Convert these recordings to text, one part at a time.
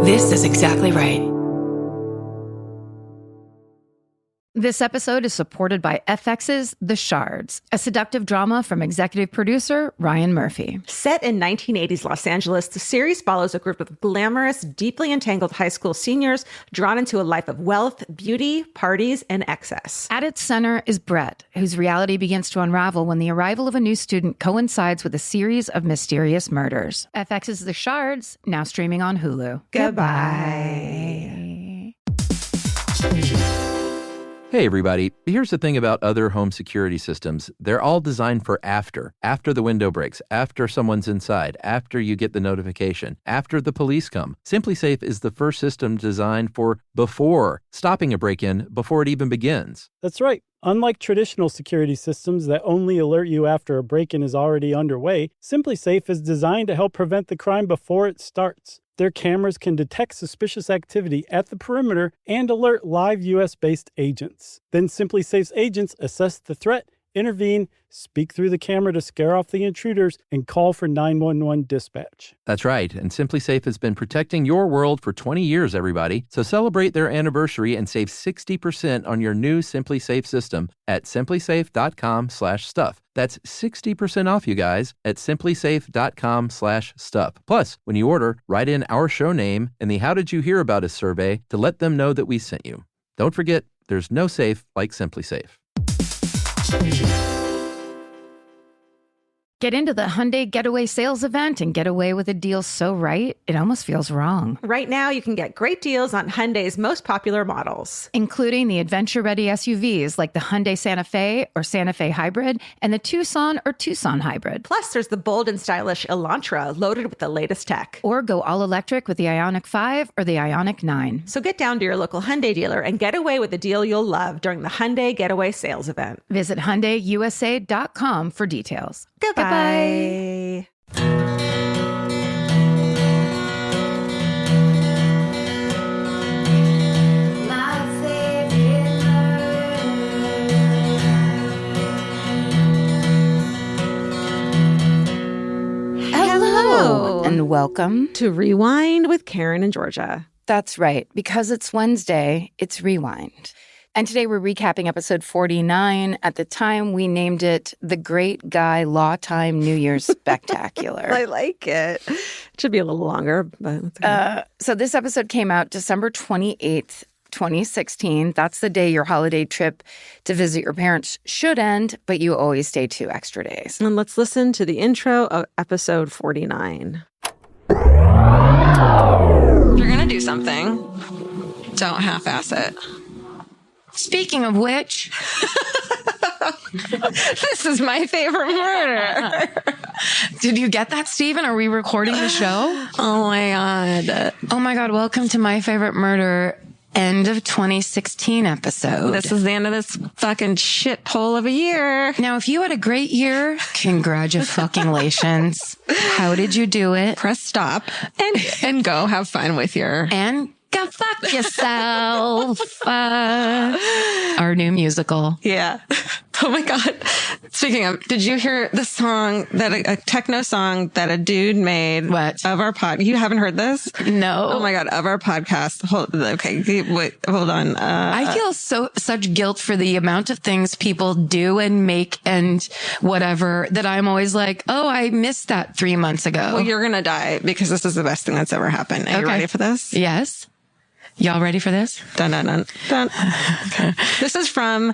This is exactly right. This episode is supported by FX's The Shards, a seductive drama from executive producer Ryan Murphy. Set in 1980s Los Angeles, the series follows a group of glamorous, deeply entangled high school seniors drawn into a life of wealth, beauty, parties, and excess. At its center is Brett, whose reality begins to unravel when the arrival of a new student coincides with a series of mysterious murders. FX's The Shards, now streaming on Hulu. Goodbye. Hey everybody, here's the thing about other home security systems. They're all designed for after the window breaks, after someone's inside, after you get the notification, after the police come. SimpliSafe is the first system designed for before, stopping a break-in before it even begins. That's right. Unlike traditional security systems that only alert you after a break-in is already underway, SimpliSafe is designed to help prevent the crime before it starts. Their cameras can detect suspicious activity at the perimeter and alert live U.S.-based agents. Then SimpliSafe's agents assess the threat, intervene, speak through the camera to scare off the intruders, and call for 911 dispatch. That's right, and SimpliSafe has been protecting your world for 20 years, everybody. So celebrate their anniversary and save 60% on your new SimpliSafe system at simplisafe.com/stuff. That's 60% off, you guys, at simplisafe.com/stuff. Plus, when you order, write in our show name and the How Did You Hear About Us survey to let them know that we sent you. Don't forget, there's no safe like SimpliSafe. Get into the Hyundai Getaway Sales Event and get away with a deal so right, it almost feels wrong. Right now, you can get great deals on Hyundai's most popular models, including the adventure-ready SUVs like the Hyundai Santa Fe or Santa Fe Hybrid and the Tucson or Tucson Hybrid. Plus, there's the bold and stylish Elantra loaded with the latest tech. Or go all-electric with the Ioniq 5 or the Ioniq 9. So get down to your local Hyundai dealer and get away with a deal you'll love during the Hyundai Getaway Sales Event. Visit HyundaiUSA.com for details. Goodbye. Hello, and welcome to Rewind with Karen and Georgia. That's right. Because it's Wednesday, it's Rewind. And today we're recapping episode 49. At the time, we named it The Great Guy Law Time New Year's Spectacular. I like it. It should be a little longer, but that's okay. So this episode came out December 28th, 2016. That's the day your holiday trip to visit your parents should end, but you always stay 2 extra days. And let's listen to the intro of episode 49. If you're going to do something, don't half-ass it. Speaking of which, this is my favorite murder. Did you get that, Steven? Are we recording the show? Oh my God. Oh my God. Welcome to My Favorite Murder, end of 2016 episode. This is the end of this fucking shithole of a year. Now, if you had a great year, congratulations. How did you do it? Press stop and go have fun with your... And go fuck yourself. Our new musical. Yeah. Oh my God. Speaking of, did you hear the song that a techno song that a dude made? What? Of our pod? You haven't heard this? No. Oh my God. Of our podcast. Hold on. I feel such guilt for the amount of things people do and make and whatever that I'm always like, oh, I missed that 3 months ago. Well, you're going to die because this is the best thing that's ever happened. Are you ready for this? Yes. Y'all ready for this? Dun, dun, dun, dun. Okay. This is from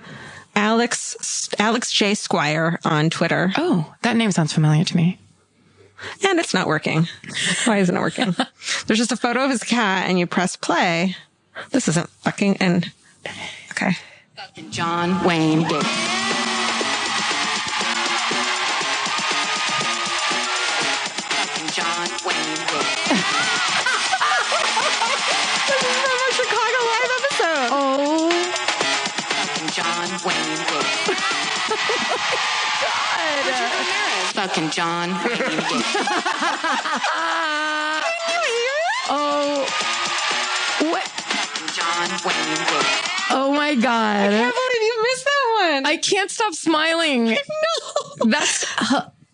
Alex J. Squire on Twitter. Oh, that name sounds familiar to me. And it's not working. Why isn't it working? There's just a photo of his cat and you press play. This isn't fucking... Okay. Fucking John Wayne Gacy. Fucking John Wayne Gacy. Chicago Live episode. Oh. Fucking John Wayne Gacy. God. What's your name is? Fucking John Wayne Gacy. Oh. What? Fucking John Wayne Gacy. Oh my God. I can't believe you missed that one. I can't stop smiling. No. That's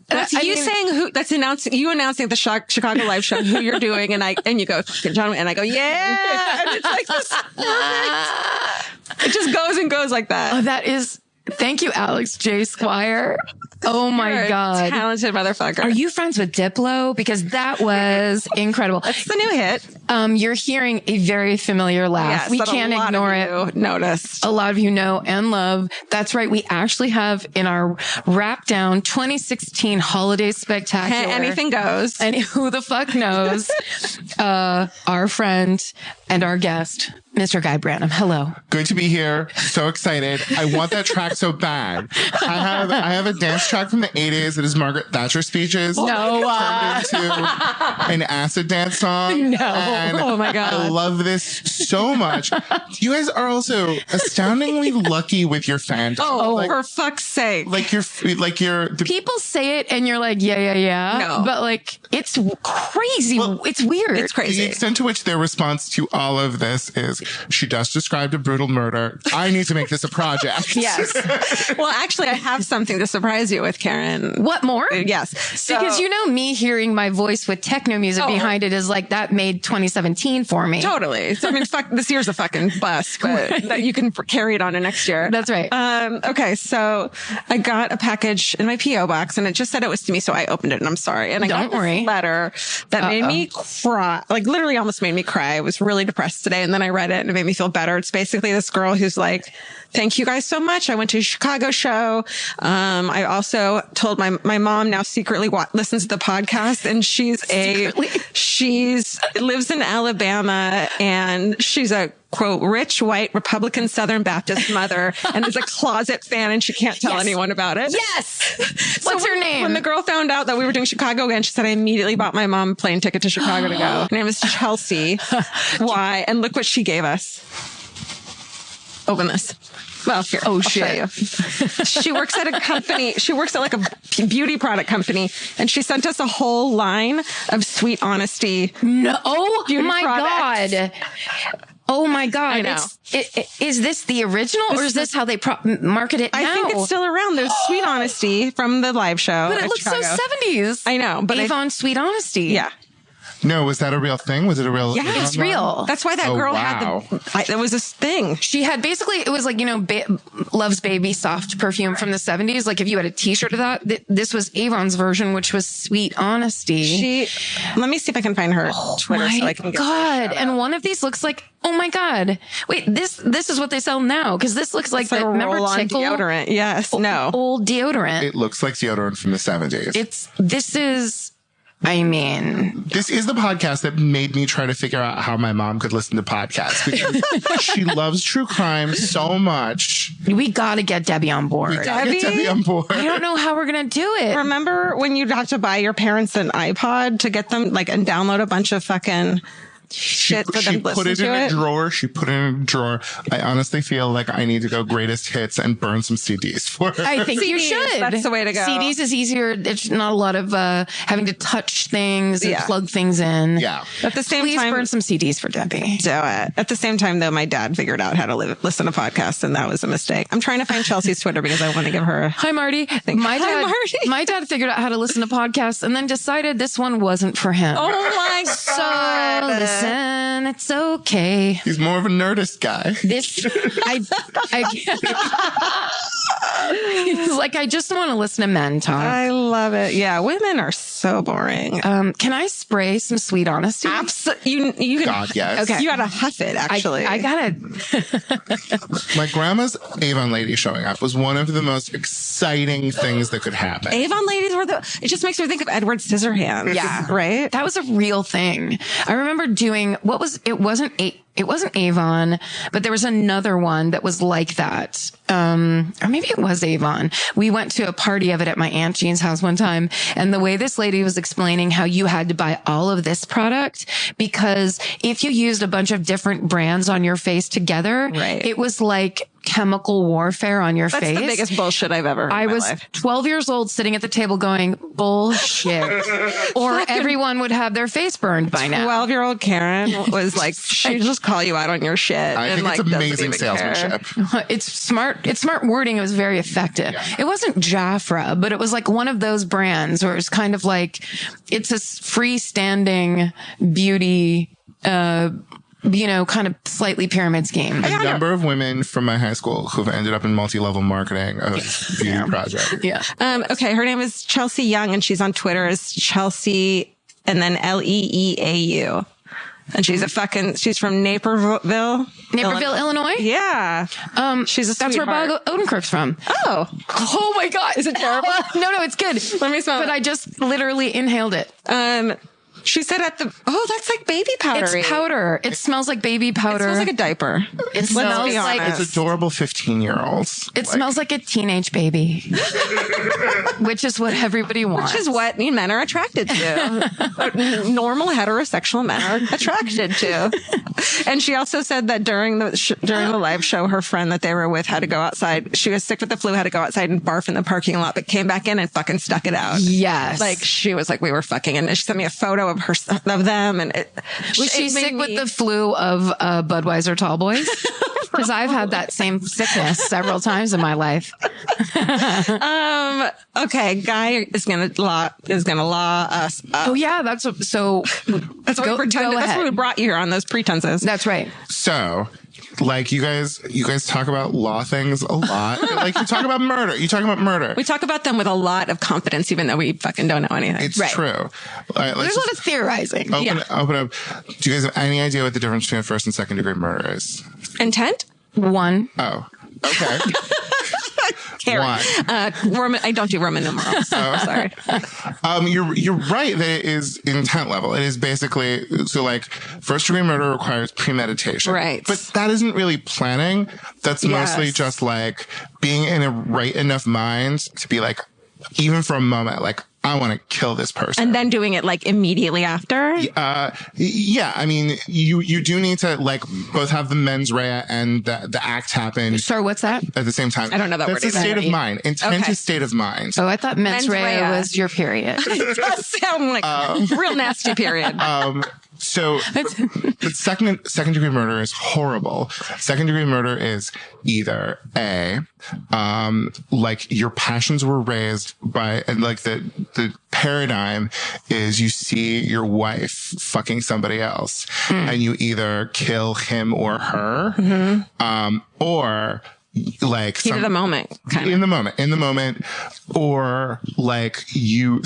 That's you announcing at the Chicago Live show who you're doing, and you go, John, and I go, yeah, and it's like this perfect. It just goes and goes like that. Oh, that is. Thank you, Alex J. Squire. Oh my God. Talented motherfucker. Are you friends with Diplo? Because that was incredible. That's the new hit. You're hearing a very familiar laugh. Yes, we can't ignore it. Noticed. A lot of you know and love. That's right. We actually have in our wrap down 2016 holiday spectacular. Anything goes. And who the fuck knows? Our friend and our guest, Mr. Guy Branum. Hello. Good to be here. So excited. I want that track so bad. I have a dance track from the 80s that is Margaret Thatcher speeches. No. Turned into an acid dance song. No. And oh my God. I love this so much. You guys are also astoundingly lucky with your fandom. Oh, for fuck's sake. People say it and you're like, yeah. No. But like, it's crazy. Well, it's weird. It's crazy. The extent to which their response to all of this is, she just described a brutal murder. I need to make this a project. Yes. Well, actually, I have something to surprise you with, Karen. What more? Yes. Because you know me hearing my voice with techno music behind it is like, that made 2017 for me. Totally. So, I mean, this year's a fucking bust, but that you can carry it on to next year. That's right. Okay. So I got a package in my P.O. box and it just said it was to me. So I opened it and I'm sorry. And I got this letter that made me cry, like literally almost made me cry. I was really depressed today. And then I read it and it made me feel better. It's basically this girl who's like, thank you guys so much. I went to a Chicago show. I also told my mom now secretly listens to the podcast, and she lives in Alabama, and she's a quote rich white Republican Southern Baptist mother and is a closet fan, and she can't tell anyone about it. Yes. What's her name? When the girl found out that we were doing Chicago again, she said, I immediately bought my mom a plane ticket to Chicago to go. Her name is Chelsea. Why? And look what she gave us. Open this. Well, here. Oh, I'll shit. show you. She works at a company. She works at like a beauty product company, and she sent us a whole line of Sweet Honesty. No. Oh my products. God. Oh my God. I know. Is this the original or is this how they market it now? I think it's still around. There's Sweet Honesty from the live show. But it looks Chicago. so 70s. I know. But Avon Sweet Honesty. Yeah. No, was that a real thing? Was it a real? Yeah, it's real. That's why that girl had there was this thing. She had basically, it was like, Love's Baby soft perfume from the 70s. Like if you had a t-shirt of that, this was Avon's version, which was Sweet Honesty. Let me see if I can find her Twitter so I can get God. And one of these looks like, oh my God. Wait, this is what they sell now. Cause this looks like the, remember Tickle? Deodorant. Yes. No. Old deodorant. It looks like deodorant from the 70s. This is the podcast that made me try to figure out how my mom could listen to podcasts, because she loves true crime so much. We got to get Debbie on board. Debbie on board. I don't know how we're going to do it. Remember when you'd have to buy your parents an iPod to get them and download a bunch of fucking shit for them to listen to it? She put it in a drawer. I honestly feel like I need to go greatest hits and burn some CDs for her. I think CDs, you should. That's the way to go. CDs is easier. There's not a lot of having to touch things and plug things in. Yeah. At the same Please time, burn some CDs for Debbie. Do it. At the same time, though, my dad figured out how to listen to podcasts, and that was a mistake. I'm trying to find Chelsea's Twitter because I want to give her a... Hi, Marty. My dad figured out how to listen to podcasts and then decided this one wasn't for him. Oh my God. So listen, it's okay. He's more of a nerdist guy. He's like, I just want to listen to men talk. I love it. Yeah, women are so boring. Can I spray some Sweet Honesty? Absolutely. You can. God, yes. Okay. You gotta huff it, actually. I gotta. My grandma's Avon lady showing up was one of the most exciting things that could happen. Avon ladies it just makes me think of Edward Scissorhands. Yeah. Right? That was a real thing. I remember doing, it wasn't Avon, but there was another one that was like that. Or maybe it was Avon. We went to a party of it at my Aunt Jean's house one time. And the way this lady was explaining how you had to buy all of this product, because if you used a bunch of different brands on your face together, right, it was like chemical warfare on your face. That's the biggest bullshit I've ever heard I in my was life. 12 years old sitting at the table going, bullshit. Or everyone would have their face burned by now. 12-year-old Karen was like, she just call you out on your shit. I think it's amazing salesmanship. It's smart. It's smart wording. It was very effective. Yeah. It wasn't Jafra, but it was like one of those brands where it's kind of like, it's a freestanding beauty, kind of slightly pyramid scheme. A number of women from my high school who've ended up in multi-level marketing of beauty project. Yeah. Okay, her name is Chelsea Young, and she's on Twitter as Chelsea and then Leeau. And she's she's from Naperville, Illinois? Yeah. She's a That's where sweetheart. Bob Odenkirk's from. Oh my God. Is it terrible? No, it's good. Let me smell But it. I just literally inhaled it. She said that's like baby powder. It's powder. It smells like baby powder. It smells like a diaper. It smells like It's adorable 15-year-olds. It smells like a teenage baby, which is what everybody wants. Which is what men are attracted to. Normal heterosexual men are attracted to. And she also said that during the live show, her friend that they were with had to go outside. She was sick with the flu, had to go outside and barf in the parking lot, but came back in and fucking stuck it out. Yes. Like she was like, we were fucking, and she sent me a photo of them. And was she sick with the flu of Budweiser Tall Boys? Because I've had that same sickness several times in my life. Okay, Guy is gonna law us up. Oh yeah, that's what we brought you here on those pretenses. That's right. So, like, you guys talk about law things a lot. Like, you talk about murder. We talk about them with a lot of confidence, even though we fucking don't know anything. It's right. true. All right, There's a lot of theorizing. Open up. Do you guys have any idea what the difference between first and second degree murder is? Intent? One. Oh, okay. Karen. One. I don't do Roman numerals. Sorry. You're right that it is intent level. It is basically, so like first degree murder requires premeditation. Right. But that isn't really planning. That's mostly just like being in a right enough mind to be like, even for a moment, like, I want to kill this person. And then doing it like immediately after? Yeah. I mean, you do need to like both have the mens rea and the act happen. Sorry, what's that? At the same time. I don't know that word. That's a state of mind. Intent is state of mind. Oh, I thought mens rea was your period. It does sound like real nasty period. So, but second degree murder is horrible. Second degree murder is either like your passions were raised by, and like the paradigm is you see your wife fucking somebody else and you either kill him or her, or like Heat of the moment, kind of. in the moment, or like you're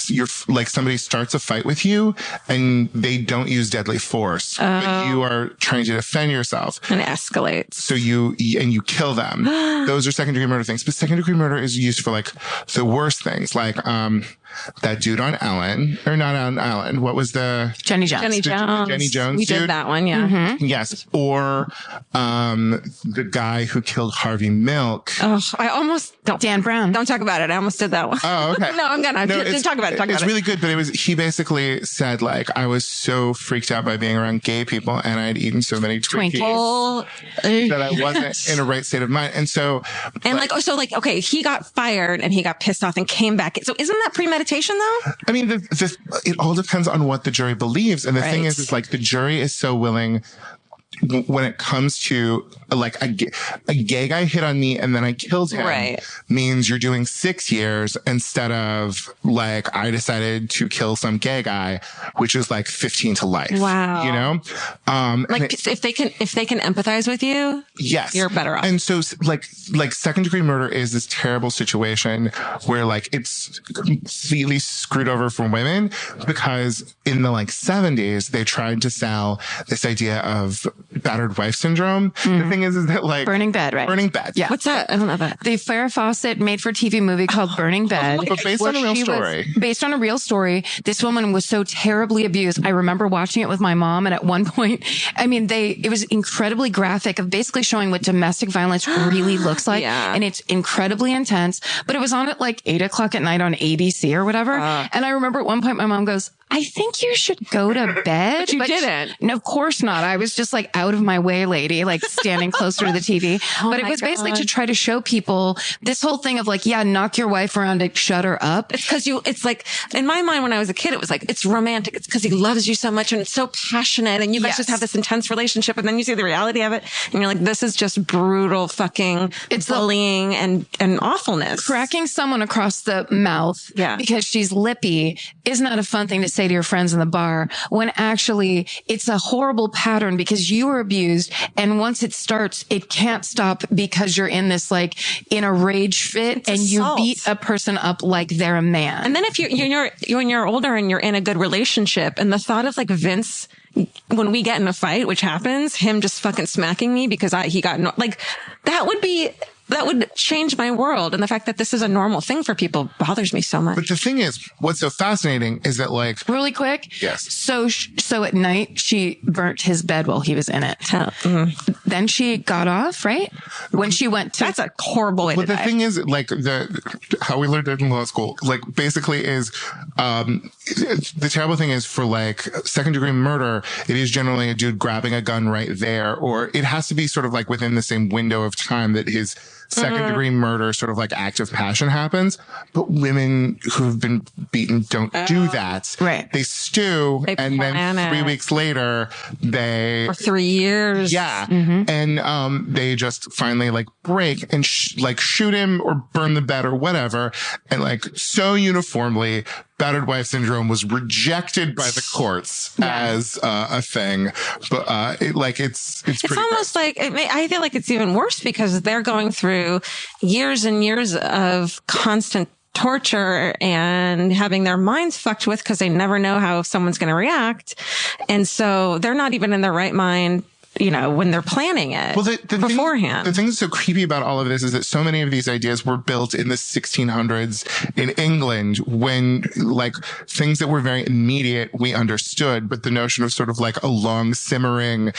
like somebody starts a fight with you and they don't use deadly force, but you are trying to defend yourself And it escalates. so you kill them. Those are second degree murder things, but second degree murder is used for like the worst things, like that dude on Ellen, or not on Ellen, what was the Jenny Jones. Jenny Jones We dude? did that one, yeah. Yes, or the guy who killed Harvey Milk. Oh, I almost don't. Dan Brown. Don't talk about it. I almost did that one. Oh, okay. No, I'm gonna. it's- Talk about it. It's really good, but he basically said like, I was so freaked out by being around gay people and I'd eaten so many Twinkies that I wasn't in a right state of mind. And so, okay, he got fired and he got pissed off and came back. So isn't that premeditation though? I mean, it all depends on what the jury believes. And the thing is like the jury is so willing when it comes to like a gay guy hit on me and then I killed him, means you're doing 6 years instead of like I decided to kill some gay guy, which is like 15 to life. Wow. You know, if they can empathize with you, yes, you're better off. And so like second degree murder is this terrible situation where like it's completely screwed over for women, because in the like 70s they tried to sell this idea of battered wife syndrome. The thing is that like Burning Bed, right? Burning Bed. Yeah. What's that? I don't know that. The Farrah Fawcett made-for-TV movie called Burning Bed. But based on a real story. Based on a real story. This woman was so terribly abused. I remember watching it with my mom, and at one point, I mean, it was incredibly graphic, of basically showing what domestic violence really looks like. Yeah. And it's incredibly intense. But it was on at like 8 o'clock at night on ABC or whatever. And I remember at one point my mom goes, I think you should go to bed. But you didn't. No, of course not. I was just like out of my way, lady, like standing closer to the TV. But it was basically to try to show people this whole thing of like, yeah, knock your wife around to shut her up. It's because it's like, in my mind when I was a kid, it was like, it's romantic. It's because he loves you so much and it's so passionate and you guys just have this intense relationship. And then you see the reality of it and you're like, this is just brutal fucking bullying and awfulness. Cracking someone across the mouth because she's lippy is not a fun thing to say to your friends in the bar, when actually it's a horrible pattern because you were abused. And once it starts, it can't stop because you're in this, like, in a rage fit and you beat a person up like they're a man. And then if when you're older and you're in a good relationship, and the thought of like Vince, when we get in a fight, which happens, him just fucking smacking me because he got that would change my world. And the fact that this is a normal thing for people bothers me so much. But the thing is, what's so fascinating is that, like, really quick. Yes. So at night she burnt his bed while he was in it. Then she got off, right? When she went to, that's a horrible way to die. But the thing is, like, how we learned it in law school, like, basically is, the terrible thing is for like second degree murder, it is generally a dude grabbing a gun right there, or it has to be sort of like within the same window of time that his second degree murder sort of like act of passion happens. But women who have been beaten don't do that. Right. They stew, and then 3 weeks later or 3 years. Yeah. And they just finally like break and like shoot him or burn the bed or whatever. And like so uniformly, battered wife syndrome was rejected by the courts as a thing. But it's almost like I feel like it's even worse because they're going through years and years of constant torture and having their minds fucked with because they never know how someone's going to react. And so they're not even in their right mind, when they're planning it beforehand. The thing that's so creepy about all of this is that so many of these ideas were built in the 1600s in England when, like, things that were very immediate we understood, but the notion of sort of like a long simmering,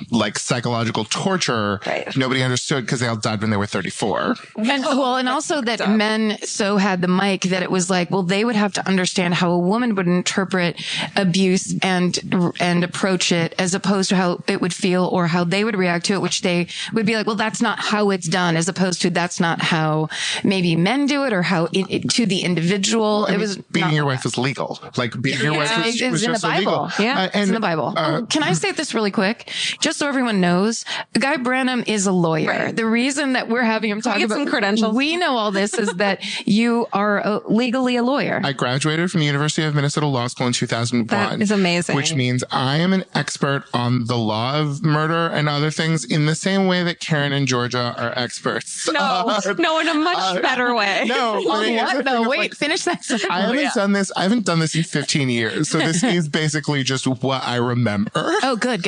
like, psychological torture, nobody understood because they all died when they were 34. And also that men so had the mic that it was like, well, they would have to understand how a woman would interpret abuse and approach it as opposed to how it would feel or how they would react to it, which they would be like, well, that's not how it's done, as opposed to that's not how maybe men do it or how to the individual. Well, beating your wife is legal. Like beating your wife was in just the Bible. illegal. Yeah, it's in the Bible. Can I say this really quick? Just so everyone knows, Guy Branum is a lawyer. Right. The reason that we're having him talk about some credentials. We know all this is that you are legally a lawyer. I graduated from the University of Minnesota Law School in 2001. That is amazing. Which means I am an expert on the law of murder and other things in the same way that Karen and Georgia are experts. No, in a much better way. No, finish that sentence. I haven't done this in 15 years. So this is basically just what I remember. Oh, good.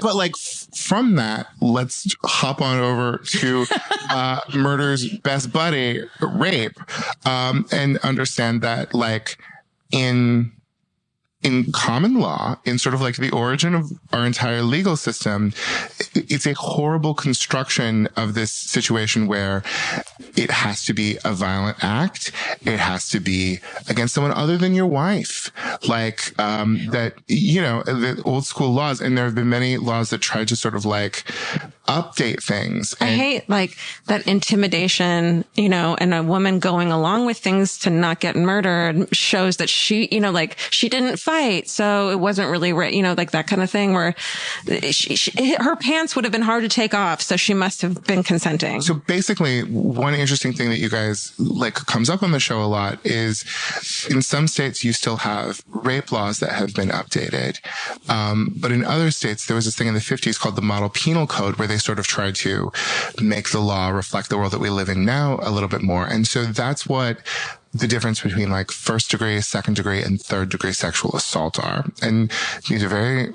But like from that, let's hop on over to murder's best buddy, rape, and understand that like in common law, in sort of like the origin of our entire legal system, it's a horrible construction of this situation where it has to be a violent act. It has to be against someone other than your wife. Like, the old school laws, and there have been many laws that try to sort of like update things. I hate like that intimidation, and a woman going along with things to not get murdered shows that she, like she didn't fight. So it wasn't really, like that kind of thing where her pants would have been hard to take off. So she must have been consenting. So basically one interesting thing that you guys like comes up on the show a lot is in some states you still have rape laws that have been updated. But in other states, there was this thing in the 50s called the Model Penal Code where they sort of tried to make the law reflect the world that we live in now a little bit more. And so that's what the difference between like first degree, second degree, and third degree sexual assault are. And these are very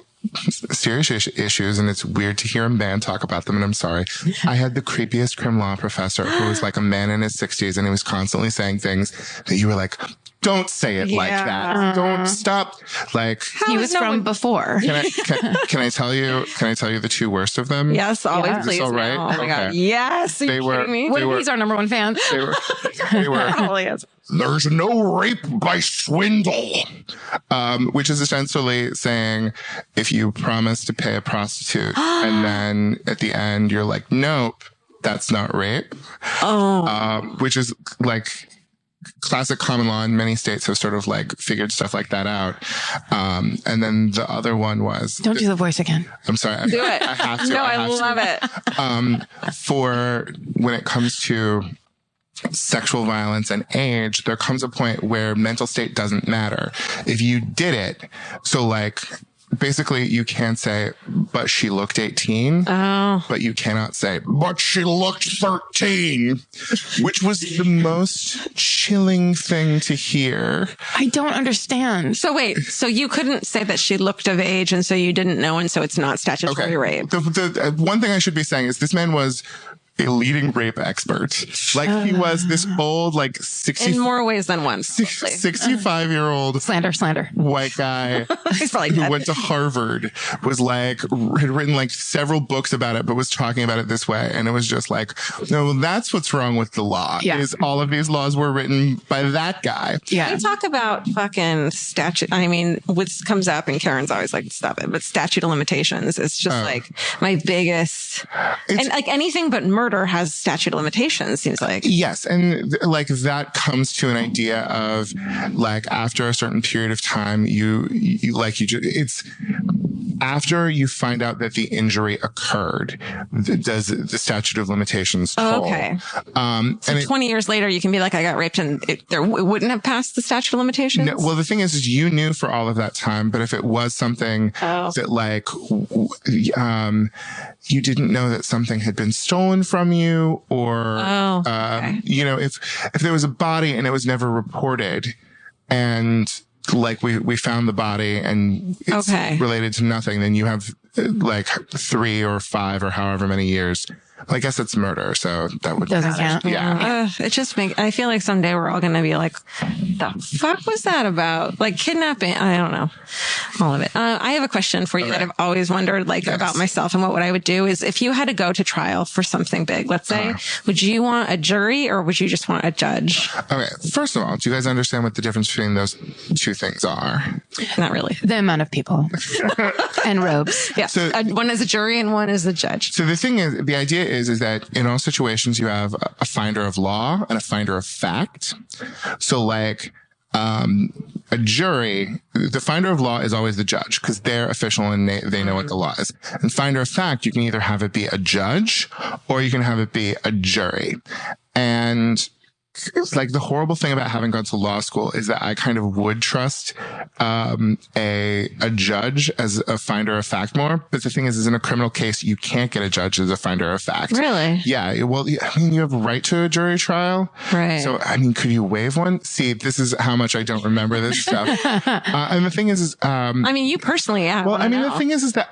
serious issues, and it's weird to hear a man talk about them, and I'm sorry. I had the creepiest crim law professor who was like a man in his 60s, and he was constantly saying things that you were like, don't say it like that. Don't stop. Like he was from before. Can I tell you the two worst of them? Yes, always, please. Is this all right? Oh my God. Yes. Are you kidding me? What if he's our number one fan? They were Probably is. There's no rape by swindle, which is essentially saying if you promise to pay a prostitute and then at the end you're like, nope, that's not rape. Which is like classic common law, and many states have sort of like figured stuff like that out. And then the other one was... Don't do the voice again. I'm sorry. Do it. I have to. No, I love it. For when it comes to sexual violence and age, there comes a point where mental state doesn't matter. If you did it, so like... Basically, you can say, but she looked 18. Oh. But you cannot say, but she looked 13, which was the most chilling thing to hear. I don't understand. So wait, so you couldn't say that she looked of age and so you didn't know and so it's not statutory rape? The one thing I should be saying is this man was a leading rape expert. Like he was this old, like 60... In more ways than one. 65-year-old... Slander. White guy He's probably who dead. went to Harvard, was like, had written like several books about it, but was talking about it this way. And it was just like, no, that's what's wrong with the law. Yeah. Is all of these laws were written by that guy. Yeah. We talk about fucking statute. I mean, what comes up, and Karen's always like, stop it, but statute of limitations is just like my biggest... And like anything but murder has statute of limitations, seems like. Yes. And like that comes to an idea of like after a certain period of time, it's after you find out that the injury occurred, does the statute of limitations toll. Okay. So and 20 years later, you can be like, I got raped and it wouldn't have passed the statute of limitations? No, well, the thing is you knew for all of that time, but if it was something that like, you didn't know that something had been stolen from you or, you know, if there was a body and it was never reported and like we found the body and it's related to nothing, then you have like 3 or 5 or however many years. Well, I guess it's murder, so that would doesn't count. Yeah. It just I feel like someday we're all going to be like, the fuck was that about? Like kidnapping? I don't know. All of it. I have a question for you that I've always wondered about myself and what I would do is if you had to go to trial for something big, let's say, would you want a jury or would you just want a judge? Okay. First of all, do you guys understand what the difference between those two things are? Not really. The amount of people and robes. Yeah. So one is a jury and one is a judge. So the thing is, the idea is that in all situations you have a finder of law and a finder of fact. So like, a jury, the finder of law is always the judge because they're official and they know what the law is. And finder of fact, you can either have it be a judge or you can have it be a jury. And it's like the horrible thing about having gone to law school is that I kind of would trust a judge as a finder of fact more. But the thing is in a criminal case, you can't get a judge as a finder of fact. Really? Yeah. Well, I mean, you have a right to a jury trial. Right. So, I mean, could you waive one? See, this is how much I don't remember this stuff. And the thing is I mean, you personally, yeah. Well, I mean, the thing is that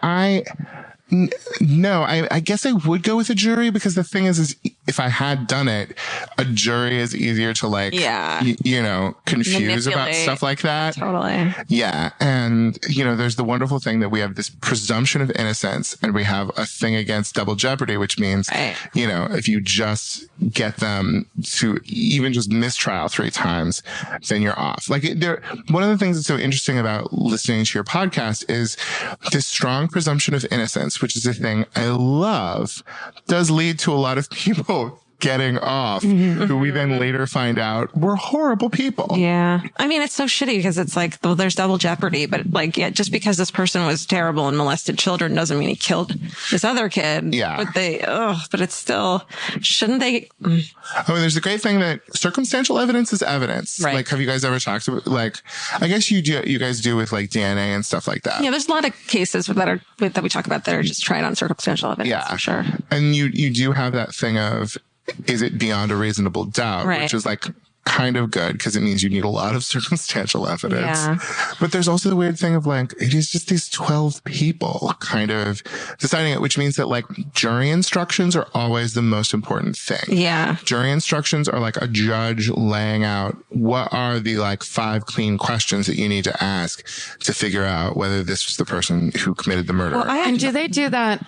no, I guess I would go with a jury because the thing is if I had done it, a jury is easier to like, you know, confuse about stuff like that. Totally. Yeah. And, you know, there's the wonderful thing that we have this presumption of innocence and we have a thing against double jeopardy, which means, you know, if you just get them to even just mistrial 3 times, then you're off. Like one of the things that's so interesting about listening to your podcast is this strong presumption of innocence, which is a thing I love, does lead to a lot of people getting off who we then later find out were horrible people. Yeah. I mean, it's so shitty because it's like, well, there's double jeopardy, but like, yeah, just because this person was terrible and molested children doesn't mean he killed this other kid. Yeah. But it's still, shouldn't they? I mean, there's a great thing that circumstantial evidence is evidence. Right. Like, have you guys ever talked about, like, I guess you guys do with like DNA and stuff like that. Yeah. There's a lot of cases that we talk about that are just tried on circumstantial evidence. Yeah. For sure. And you do have that thing of, is it beyond a reasonable doubt? Right. Which is like kind of good because it means you need a lot of circumstantial evidence. Yeah. But there's also the weird thing of like, it is just these 12 people kind of deciding it, which means that like jury instructions are always the most important thing. Yeah. Jury instructions are like a judge laying out what are the like 5 clean questions that you need to ask to figure out whether this was the person who committed the murder. Well, and do they do that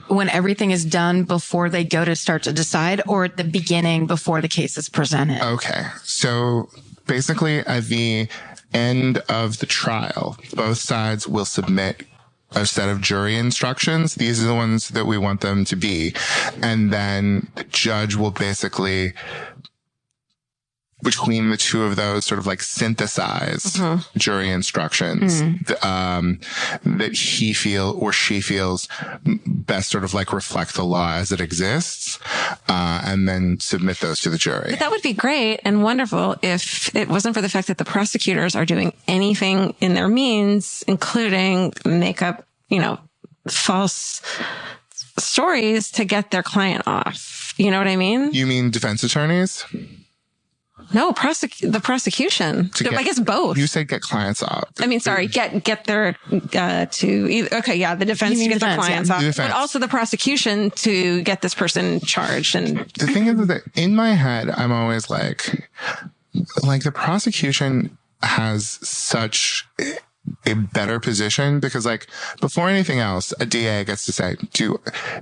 when everything is done before they go to start to decide, or at the beginning before the case is presented? Okay. So basically at the end of the trial, both sides will submit a set of jury instructions. These are the ones that we want them to be. And then the judge will basically, between the two of those, sort of like synthesize jury instructions that he feel or she feels best sort of like reflect the law as it exists, and then submit those to the jury. But that would be great and wonderful if it wasn't for the fact that the prosecutors are doing anything in their means, including make up, false stories to get their client off. You know what I mean? You mean defense attorneys? No, the prosecution. I guess both. You said get clients off. I mean, sorry, get their, to either, okay, yeah, the defense to get the clients off, but also the prosecution to get this person charged. And the thing is that in my head, I'm always like the prosecution has such a better position because like before anything else, a DA gets to say,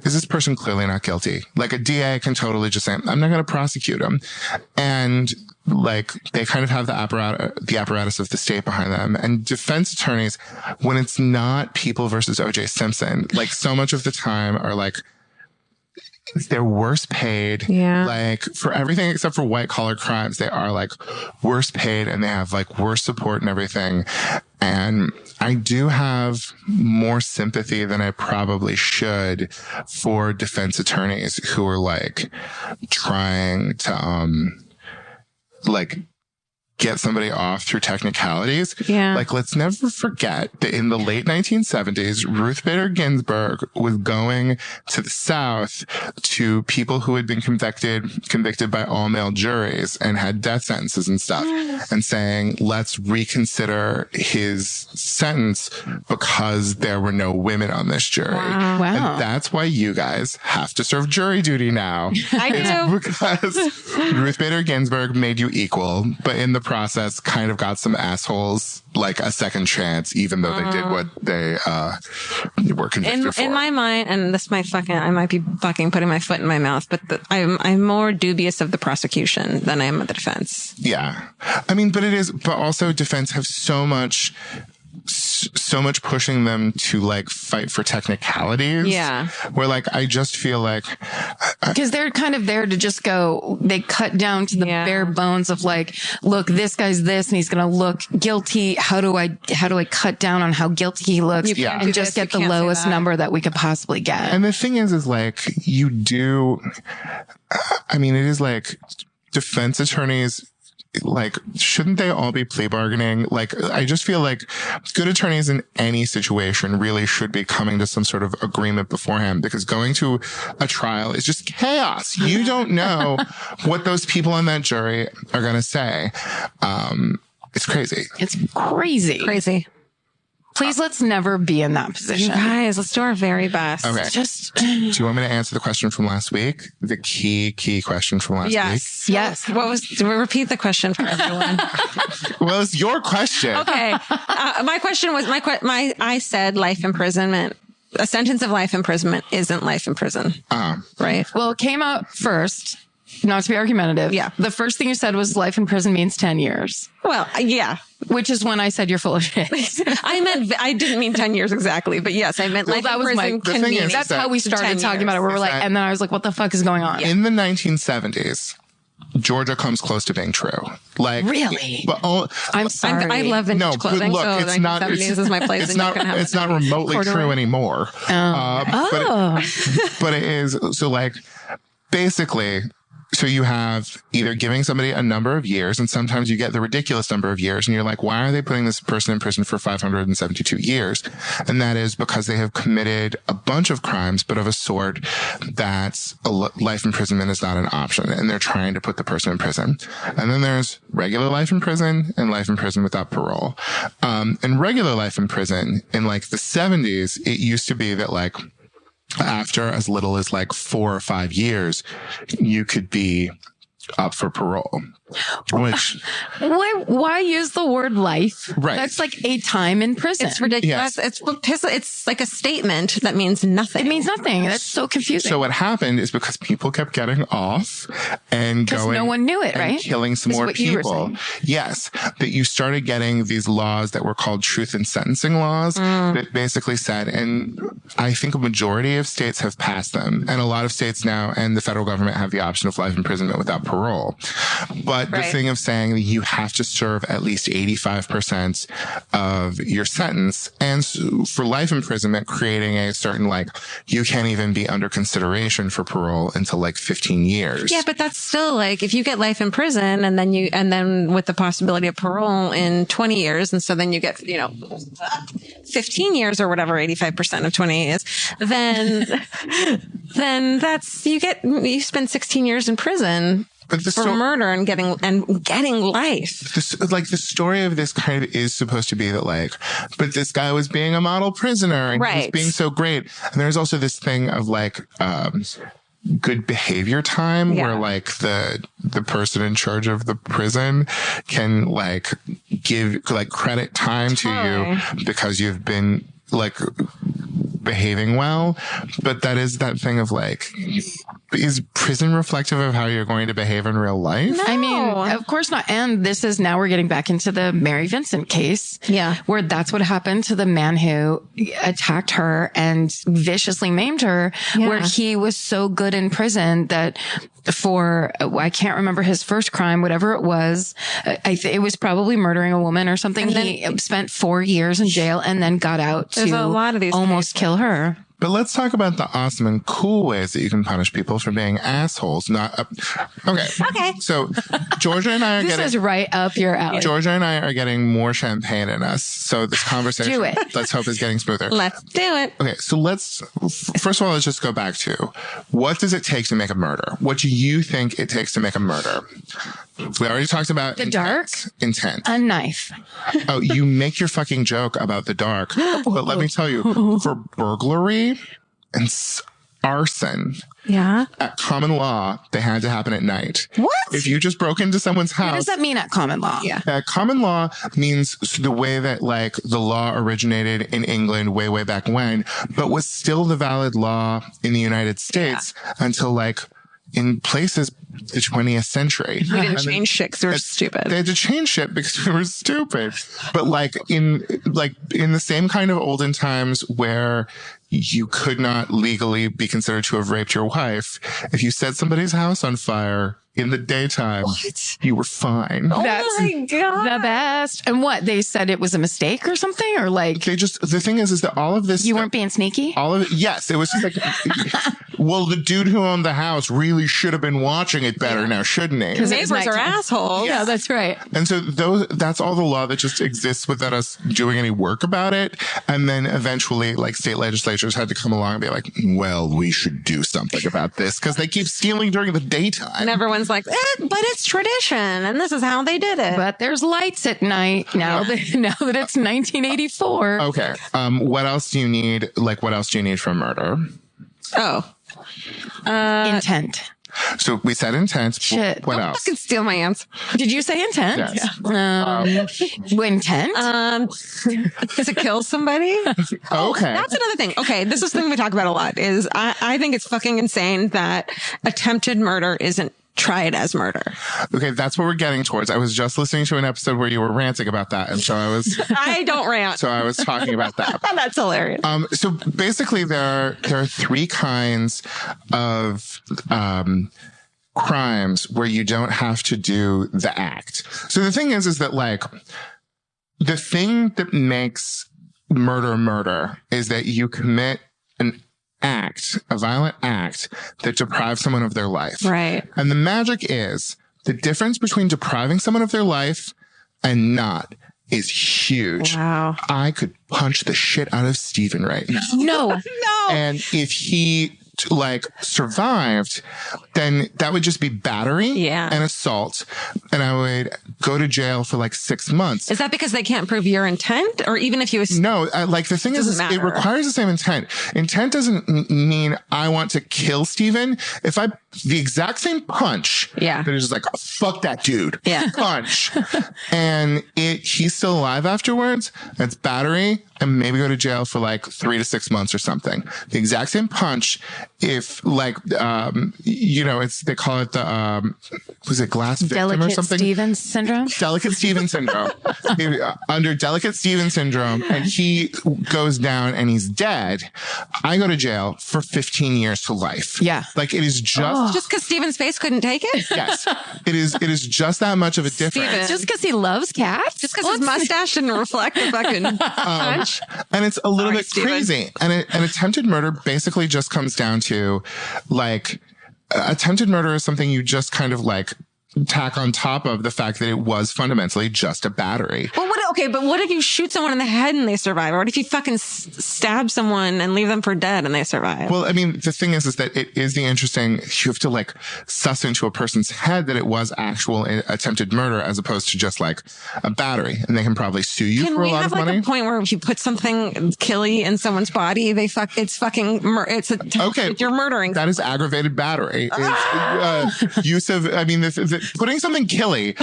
is this person clearly not guilty? Like a DA can totally just say, I'm not going to prosecute him. And like they kind of have the apparatus of the state behind them. And defense attorneys, when it's not People versus O.J. Simpson, like so much of the time are like, they're worse paid. Yeah. Like for everything except for white collar crimes, they are like worse paid and they have like worse support and everything. And I do have more sympathy than I probably should for defense attorneys who are like trying to, like get somebody off through technicalities. Yeah. Like, let's never forget that in the late 1970s, Ruth Bader Ginsburg was going to the South to people who had been convicted by all male juries and had death sentences and stuff and saying, let's reconsider his sentence because there were no women on this jury. Wow. And that's why you guys have to serve jury duty now. I do. Because Ruth Bader Ginsburg made you equal, but in the process kind of got some assholes like a second chance, even though they did what they were convicted for. In my mind, and this might I might be fucking putting my foot in my mouth, but I'm more dubious of the prosecution than I am of the defense. Yeah. I mean, but also defense have so much pushing them to like fight for technicalities. Yeah. Where like, I just feel like. Because they're kind of there to just go, they cut down to the bare bones of like, look, this guy's this and he's going to look guilty. How do I cut down on how guilty he looks and just get the lowest number that we could possibly get? And the thing is like, it is like defense attorneys, like, shouldn't they all be plea bargaining? Like, I just feel like good attorneys in any situation really should be coming to some sort of agreement beforehand, because going to a trial is just chaos. You don't know what those people on that jury are going to say. It's crazy. It's crazy. Crazy. Please, let's never be in that position. You guys, let's do our very best. Okay. Do you want me to answer the question from last week? The key question from last week? Yes. Repeat the question for everyone. Well, it's your question. Okay. My question was, I said life imprisonment. A sentence of life imprisonment isn't life in prison. Right? Well, it came out first, not to be argumentative. Yeah. The first thing you said was life in prison means 10 years. Well, yeah. Which is when I said you're full of shit. I didn't mean 10 years exactly, but yes, I meant life in prison can mean. That's how we started talking about it. Where we're like, and then I was like, what the fuck is going on? In the 1970s, Georgia comes close to being true. Like, really? I'm sorry. I love vintage clothing. Look, so it's not. Is my place. It's not remotely true anymore. But it is. So like, basically, So you have either giving somebody a number of years, and sometimes you get the ridiculous number of years, and you're like, why are they putting this person in prison for 572 years? And that is because they have committed a bunch of crimes, but of a sort that life imprisonment is not an option, and they're trying to put the person in prison. And then there's regular life in prison and life in prison without parole. And regular life in prison in like the 70s, it used to be that like, after as little as like 4 or 5 years, you could be up for parole. Which why use the word life? Right. That's like a time in prison. It's ridiculous. Yes. It's like a statement that means nothing. It means nothing. That's so confusing. So what happened is because people kept getting off and going, no one knew it, and right? killing some more people. Yes, that you started getting these laws that were called truth in sentencing laws that basically said, and I think a majority of states have passed them, and a lot of states now and the federal government have the option of life imprisonment without parole. But the thing of saying that you have to serve at least 85% of your sentence, and for life imprisonment, creating a certain, like, you can't even be under consideration for parole until like 15 years. Yeah, but that's still like, if you get life in prison and then with the possibility of parole in 20 years, and so then you get, 15 years or whatever 85% of 20 is, then that's, you spend 16 years in prison. But for murder and getting life. The story of this kind of is supposed to be that, like, but this guy was being a model prisoner and he was being so great. And there's also this thing of like, good behavior time where like the person in charge of the prison can like give like credit time to you because you've been like behaving well. But that is that thing of like, is prison reflective of how you're going to behave in real life? No. I mean, of course not. And we're getting back into the Mary Vincent case. Yeah. Where that's what happened to the man who attacked her and viciously maimed her, where he was so good in prison that I can't remember his first crime, whatever it was. It was probably murdering a woman or something. He spent 4 years in jail and then got out to a lot of these almost kill her. But let's talk about the awesome and cool ways that you can punish people for being assholes. Okay. So Georgia and I are this is right up your alley. Georgia and I are getting more champagne in us. So this conversation, do it. Let's hope, is getting smoother. Let's do it. Okay. So first of all, let's just go back to, what does it take to make a murder? What do you think it takes to make a murder? We already talked about the dark intent. A knife. Oh, you make your fucking joke about the dark. But let me tell you, for burglary and arson, at common law, they had to happen at night. What? If you just broke into someone's house. What does that mean at common law? Yeah. Common law means the way that like the law originated in England way, way back when, but was still the valid law in the United States until like in places the 20th century. We didn't change shit because we were stupid. They had to change shit because we were stupid. But like in the same kind of olden times where you could not legally be considered to have raped your wife, if you set somebody's house on fire in the daytime, you were fine. That's my God. The best. And what? They said it was a mistake or something? Or like... The thing is that all of this... You weren't being sneaky? All of it, yes. It was just like... Well, the dude who owned the house really should have been watching it better now, shouldn't he? Because neighbors are assholes. Yeah, that's right. And so that's all the law that just exists without us doing any work about it. And then eventually, like, state legislatures had to come along and be like, well, we should do something about this because they keep stealing during the daytime. And everyone's like, but it's tradition, and this is how they did it. But there's lights at night now that it's 1984. Okay. What else do you need? Like, what else do you need for murder? Intent. So we said intent. Shit. What Don't else? fucking steal my answer. Did you say intent? Yes. Intent? To kill somebody? Okay. That's another thing. Okay, this is the thing we talk about a lot, is I think it's fucking insane that attempted murder isn't tried as murder. Okay, that's what we're getting towards. I was just listening to an episode where you were ranting about that, and so I don't rant. So I was talking about that. That's hilarious. So basically, there are 3 kinds of crimes where you don't have to do the act. So the thing is that like the thing that makes murder is that you commit an act, a violent act that deprives someone of their life. Right. And the magic is the difference between depriving someone of their life and not is huge. Wow. I could punch the shit out of Steven right now. No. And if he survived, then that would just be battery and assault. And I would go to jail for 6 months. Is that because they can't prove your intent? Or even if you... No, the thing is, it requires the same intent. Intent doesn't mean I want to kill Steven. If the exact same punch, that is just fuck that dude. Yeah. Punch. And he's still alive afterwards. That's battery. And maybe go to jail for 3 to 6 months or something. The exact same punch. If they call it the, was it glass victim or something? Delicate Steven syndrome? Delicate Steven syndrome. Under Delicate Steven syndrome, and he goes down and he's dead, I go to jail for 15 years to life. Yeah. It is just... Just because Steven's face couldn't take it? Yes. It is just that much of a difference. Steven. Just because he loves cats? Just because his mustache didn't reflect the fucking punch? And it's a little bit crazy. And an attempted murder basically just comes down to attempted murder is something you just kind of tack on top of the fact that it was fundamentally just a battery. Well, but what if you shoot someone in the head and they survive? Or what if you fucking stab someone and leave them for dead and they survive? Well, I mean, the thing is that it is the interesting, you have to suss into a person's head that it was actual attempted murder as opposed to just a battery. And they can probably sue you for a lot of money. Can we have a point where if you put something killy in someone's body, you're murdering. That is aggravated battery. Use of, putting something killy,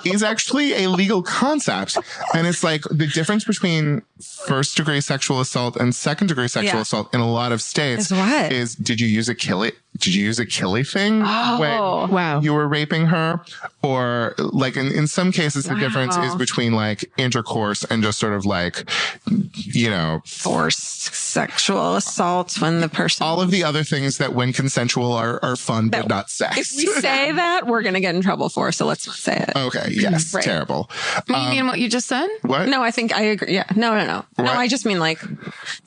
is actually a legal concept. And it's the difference between first degree sexual assault and second degree sexual assault in a lot of states is did you use a killy thing when you were raping her? Or in some cases, the difference is between intercourse and just sort of forced sexual assault when the person... All of the other things that when consensual are fun, but not sex. If we say that, we're going to get in trouble for, so let's not say it. Okay. Yes. Right. Terrible. You mean what you just said? What? No, I think I agree. Yeah. No. No, I just mean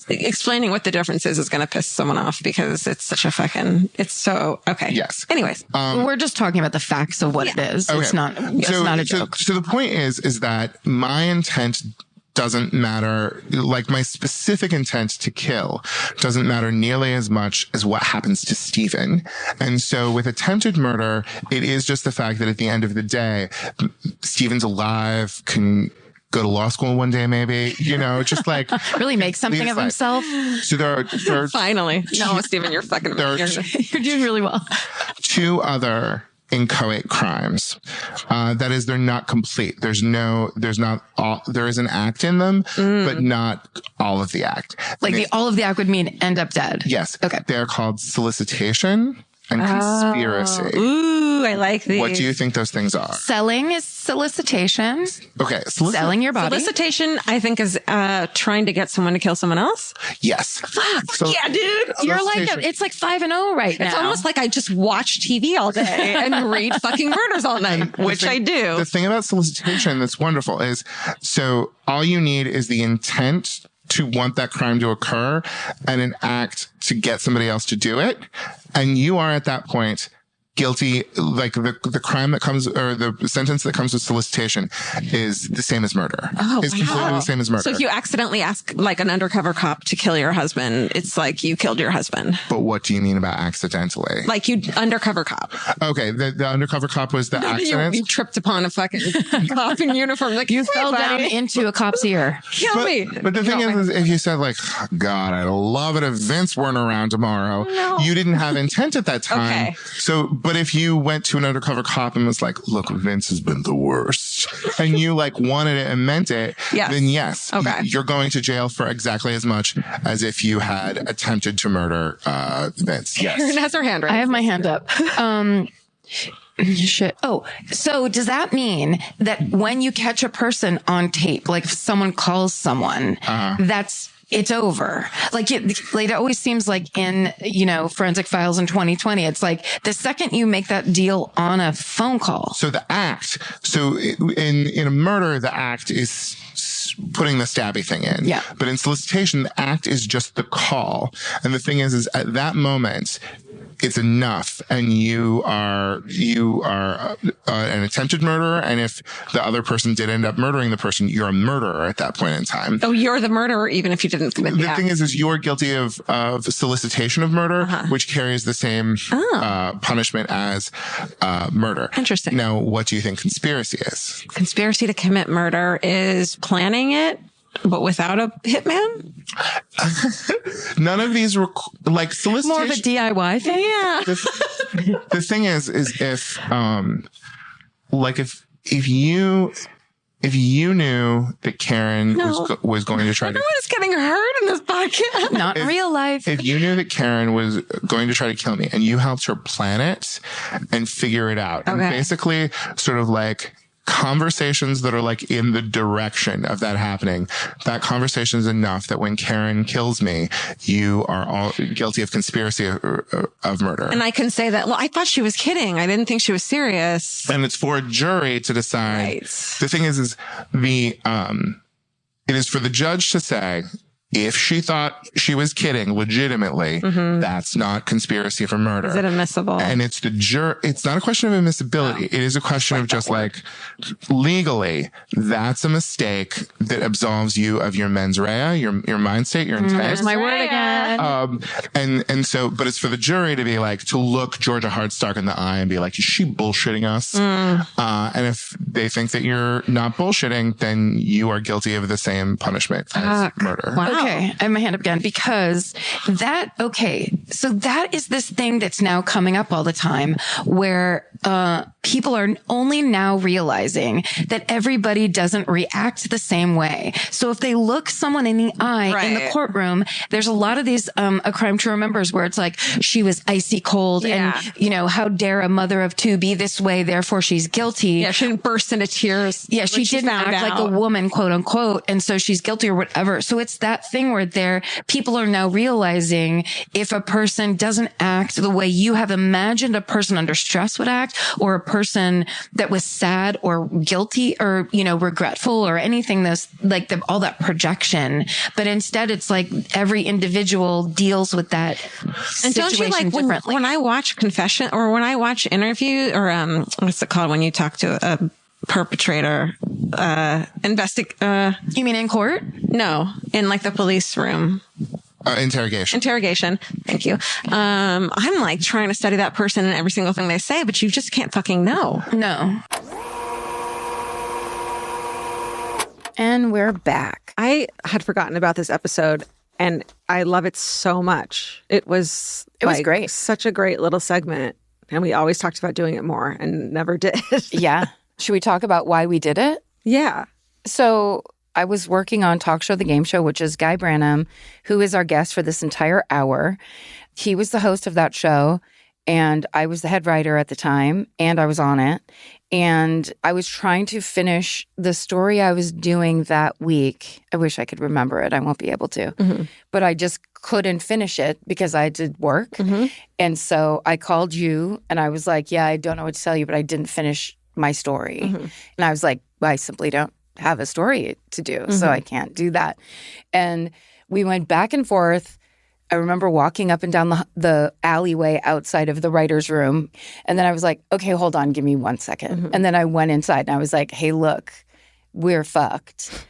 explaining what the difference is going to piss someone off because it's such a fucking... It's so... Okay. Yes. Anyways. We're just talking about the facts of what it is. Okay. It's not a joke. So the point is that my intent doesn't matter. My specific intent to kill doesn't matter nearly as much as what happens to Steven. And so with attempted murder, it is just the fact that at the end of the day, Steven's alive, can go to law school one day, maybe, just really make something of himself. So there are finally. No, Steven, you're fucking, you're doing really well. 2 other inchoate crimes. That is, they're not complete. There is an act in them, but not all of the act. All of the act would mean end up dead. Yes. Okay. They're called solicitation and conspiracy. Ooh, I like these. What do you think those things are? Selling is solicitation. Okay. Selling your body. Solicitation, I think, is trying to get someone to kill someone else. Yes. Fuck. Yeah, dude. You're it's 5-0 right now. It's almost like I just watch TV all day and read fucking murders all night, which I do. The thing about solicitation that's wonderful is, so all you need is the intent to want that crime to occur and an act to get somebody else to do it. And you are at that point guilty. The crime that comes, or the sentence that comes with solicitation is the same as murder. It's completely the same as murder. So if you accidentally ask an undercover cop to kill your husband, it's you killed your husband. But what do you mean about accidentally? You undercover cop. Okay. The undercover cop was the accident. You tripped upon a fucking cop in uniform. You fell down into a cop's ear. Kill me. But the thing is, if you said God, I'd love it if Vince weren't around tomorrow. No. You didn't have intent at that time. Okay. So, but if you went to an undercover cop and was look, Vince has been the worst, and you wanted it and meant it, then yes, you're going to jail for exactly as much as if you had attempted to murder Vince. Yes. Erin has her hand raised. I have my hand up. Shit. Oh, so does that mean that when you catch a person on tape, if someone calls someone, it's over? It always seems in, Forensic Files in 2020, it's the second you make that deal on a phone call. So the act, in a murder, the act is putting the stabby thing in. Yeah. But in solicitation, the act is just the call. And the thing is at that moment, it's enough, and you are an attempted murderer. And if the other person did end up murdering the person, you're a murderer at that point in time. Oh, you're the murderer, even if you didn't commit the act. The thing is you're guilty of solicitation of murder, which carries the same punishment as murder. Interesting. Now, what do you think conspiracy is? Conspiracy to commit murder is planning it, but without a hitman? None of these like solicitation. More of a DIY thing? Yeah. The thing is if you knew that Karen was going to try Everyone is getting hurt in this podcast. Not in real life. If you knew that Karen was going to try to kill me and you helped her plan it and figure it out, and basically sort of like conversations that are like in the direction of that happening, that conversation is enough that when Karen kills me, you are all guilty of conspiracy of murder. And I can say that, well, I thought she was kidding. I didn't think she was serious. And it's for a jury to decide. Right. The thing is it is for the judge to say, if she thought she was kidding legitimately, that's not conspiracy for murder. Is it admissible? And it's it's not a question of admissibility. It is a question of just like legally, that's a mistake that absolves you of your mens rea, your mind state, your intent. There's my word again. And so, but it's for the jury to be like, to look Georgia Hardstark in the eye and be like, is she bullshitting us? And if they think that you're not bullshitting, then you are guilty of the same punishment as murder. Wow. Okay, I have my hand up again because so that is this thing that's now coming up all the time where people are only now realizing that everybody doesn't react the same way. So if they look someone in the eye in the courtroom, there's a lot of these A Crime to Remember's where it's like, she was icy cold and, how dare a mother of two be this way, therefore she's guilty. Yeah, she didn't burst into tears. Yeah, she didn't act like a woman, quote unquote, and so she's guilty or whatever. So it's that thing where people are now realizing if a person doesn't act the way you have imagined a person under stress would act, or a person that was sad or guilty or, regretful or anything, all that projection. But instead it's like every individual deals with that and situation don't you differently. When I watch confession or when I watch interview or, what's it called when you talk to a perpetrator, you mean in court? No, in like the police room. Interrogation. Thank you. I'm like trying to study that person and every single thing they say, but you just can't fucking know. No. And we're back. I had forgotten about this episode and I love it so much. It was great. Such a great little segment. And we always talked about doing it more and never did. Yeah. Should we talk about why we did it? Yeah. So I was working on Talk Show, the Game Show, which is Guy Branum, who is our guest for this entire hour. He was the host of that show, and I was the head writer at the time, and I was on it. And I was trying to finish the story I was doing that week. I wish I could remember it. I won't be able to. But I just couldn't finish it because I did work. And so I called you, and I was like, yeah, I don't know what to tell you, but I didn't finish my story. And I was like, well, I simply don't have a story to do, so I can't do that. And we went back and forth. I remember walking up and down the alleyway outside of the writer's room. And then I was like, okay, hold on, give me 1 second. And then I went inside and I was like, hey, look, we're fucked.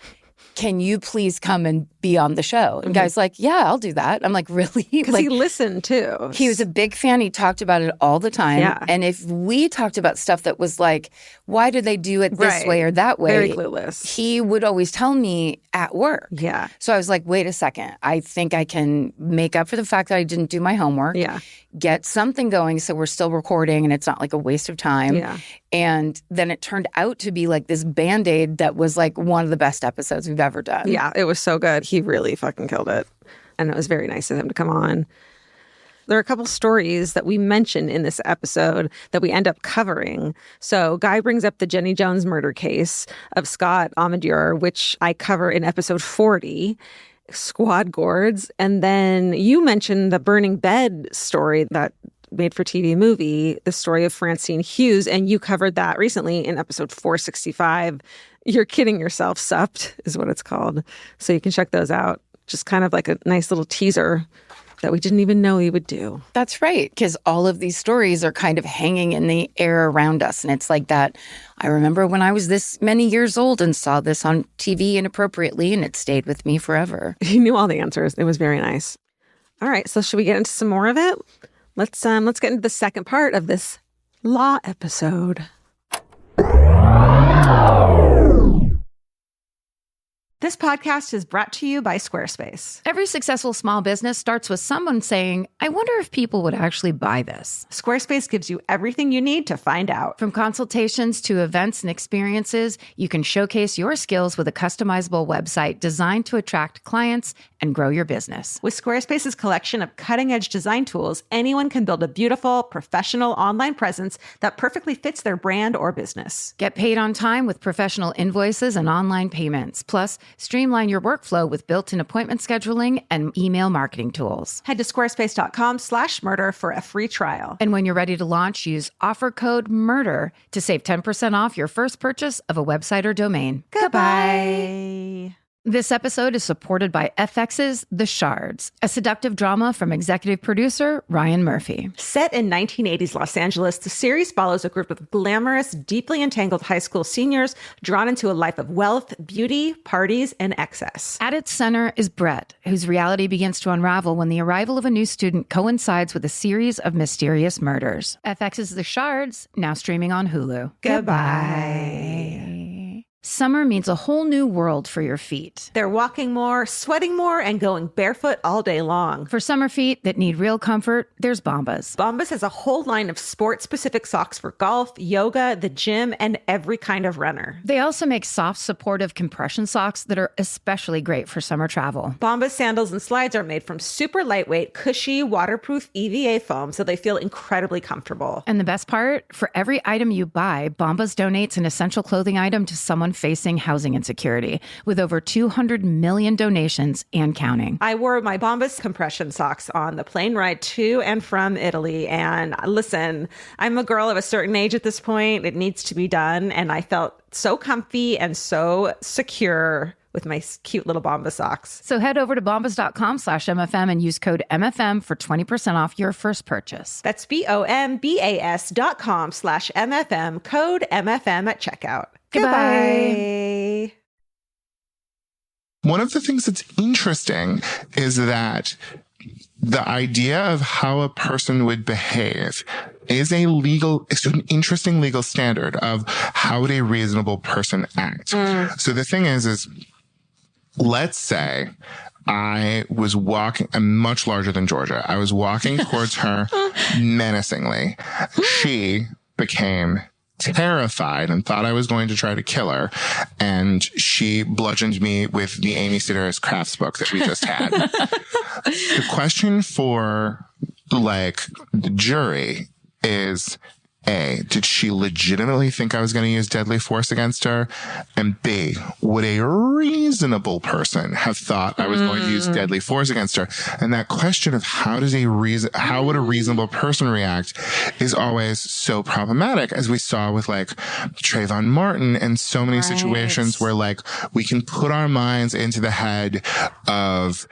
Can you please come and be on the show? And Guy's like, yeah, I'll do that. I'm like, really? Because he listened too. He was a big fan. He talked about it all the time. Yeah. And if we talked about stuff that was like, why did they do it this way or that way? Very clueless. He would always tell me at work. Yeah. So I was like, wait a second. I think I can make up for the fact that I didn't do my homework. Yeah. Get something going so we're still recording and it's not like a waste of time. Yeah. And then it turned out to be like this Band-Aid that was like one of the best episodes we've ever done. Yeah, it was so good. He really fucking killed it. And it was very nice of him to come on. There are a couple stories that we mention in this episode that we end up covering. So Guy brings up the Jenny Jones murder case of Scott Amadure, which I cover in episode 40. Squad Gourds. And then you mentioned the burning bed story that made for TV movie, the story of Francine Hughes, and you covered that recently in episode 465. You're Kidding Yourself, Supped is what it's called. So you can check those out. Just kind of like a nice little teaser that we didn't even know he would do. That's right, because all of these stories are kind of hanging in the air around us. And it's like that, I remember when I was this many years old and saw this on TV inappropriately, and it stayed with me forever. He knew all the answers. It was very nice. All right, so should we get into some more of it? Let's get into the second part of this law episode. This podcast is brought to you by Squarespace. Every successful small business starts with someone saying, I wonder if people would actually buy this. Squarespace gives you everything you need to find out. From consultations to events and experiences, you can showcase your skills with a customizable website designed to attract clients and grow your business. With Squarespace's collection of cutting-edge design tools, anyone can build a beautiful, professional online presence that perfectly fits their brand or business. Get paid on time with professional invoices and online payments. Plus, streamline your workflow with built-in appointment scheduling and email marketing tools. Head to squarespace.com/murder for a free trial. And when you're ready to launch, use offer code MURDER to save 10% off your first purchase of a website or domain. Goodbye. This episode is supported by FX's The Shards, a seductive drama from executive producer Ryan Murphy. Set in 1980s Los Angeles, the series follows a group of glamorous, deeply entangled high school seniors drawn into a life of wealth, beauty, parties, and excess. At its center is Brett, whose reality begins to unravel when the arrival of a new student coincides with a series of mysterious murders. FX's The Shards, now streaming on Hulu. Goodbye. Summer means a whole new world for your feet. They're walking more, sweating more, and going barefoot all day long. For summer feet that need real comfort, there's Bombas. Bombas has a whole line of sport-specific socks for golf, yoga, the gym, and every kind of runner. They also make soft, supportive compression socks that are especially great for summer travel. Bombas sandals and slides are made from super lightweight, cushy, waterproof EVA foam, so they feel incredibly comfortable. And the best part, for every item you buy, Bombas donates an essential clothing item to someone facing housing insecurity, with over 200 million donations and counting. I wore my Bombas compression socks on the plane ride to and from Italy. And listen, I'm a girl of a certain age at this point. It needs to be done. And I felt so comfy and so secure with my cute little Bombas socks. So head over to bombas.com/MFM and use code MFM for 20% off your first purchase. That's BOMBAS.com/MFM, code MFM at checkout. Goodbye. One of the things that's interesting is that the idea of how a person would behave is it's an interesting legal standard of how would a reasonable person act. So the thing is let's say I was walking, I'm much larger than Georgia. I was walking towards her menacingly. She became terrified and thought I was going to try to kill her. And she bludgeoned me with the Amy Sedaris crafts book that we just had. The question for the jury is, A, did she legitimately think I was going to use deadly force against her? And B, would a reasonable person have thought I was going to use deadly force against her? And that question of how would a reasonable person react is always so problematic, as we saw with Trayvon Martin and so many situations where we can put our minds into the head of,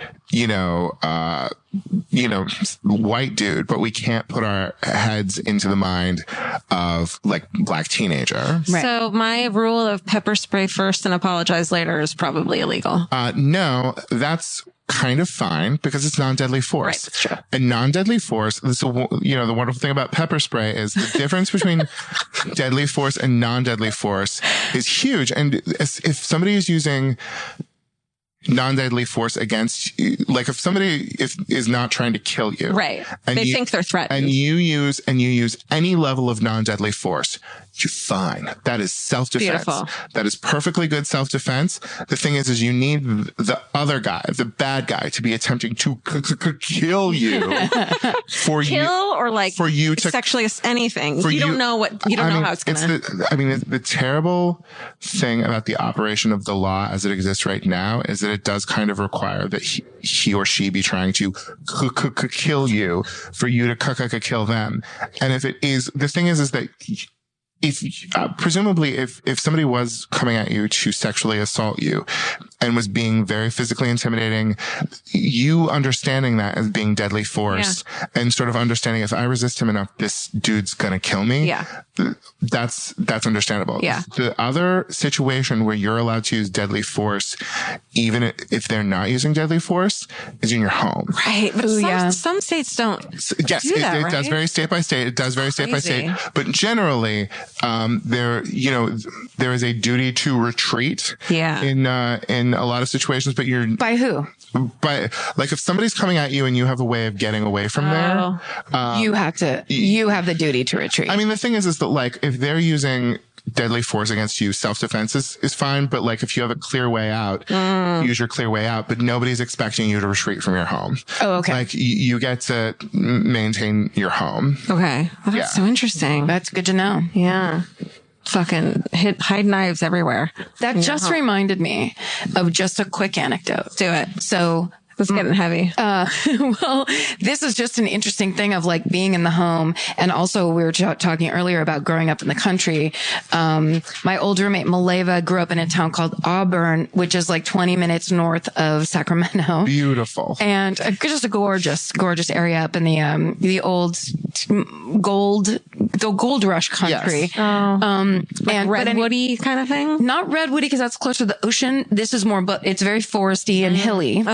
white dude, but we can't put our heads into the mind of black teenager. Right. So my rule of pepper spray first and apologize later is probably illegal. No, that's kind of fine because it's non-deadly force. Right, that's true. And non-deadly force, the wonderful thing about pepper spray is the difference between deadly force and non-deadly force is huge. And if somebody is using non-deadly force against you, if somebody is not trying to kill you, right? And they think they're threatened, and you use any level of non-deadly force, you're fine. That is self-defense. Beautiful. That is perfectly good self-defense. The thing is you need the other guy, the bad guy, to be attempting to kill you for you to sexually anything. You don't know how it's gonna. The terrible thing about the operation of the law as it exists right now is that it does kind of require that he or she be trying to kill you for you to kill them. And if it is, the thing is that if presumably if somebody was coming at you to sexually assault you and was being very physically intimidating, you understanding that as being deadly force and sort of understanding if I resist him enough, this dude's gonna kill me. Yeah. That's understandable. Yeah. The other situation where you're allowed to use deadly force, even if they're not using deadly force, is in your home. Right. But some states don't. Yes, do that, it does vary state by state. It does vary state by state. But generally, there is a duty to retreat. Yeah. In a lot of situations, but you're by who? By like if somebody's coming at you and you have a way of getting away from there, you have the duty to retreat. I mean, the thing is that like if they're using deadly force against you, self-defense is fine. But like if you have a clear way out, use your clear way out. But nobody's expecting you to retreat from your home. Oh, okay. Like you get to maintain your home. Okay. Well, that's so interesting. That's good to know. Yeah. Fucking hide knives everywhere. That just reminded me of just a quick anecdote. Do it. So it's getting heavy. Well, this is just an interesting thing of like being in the home. And also we were talking earlier about growing up in the country. My old roommate, Maleva, grew up in a town called Auburn, which is like 20 minutes north of Sacramento. Beautiful. And just a gorgeous, gorgeous area up in the old gold rush country. Yes. Like redwoody kind of thing? Not redwoody because that's closer to the ocean. This is more, but it's very foresty and hilly.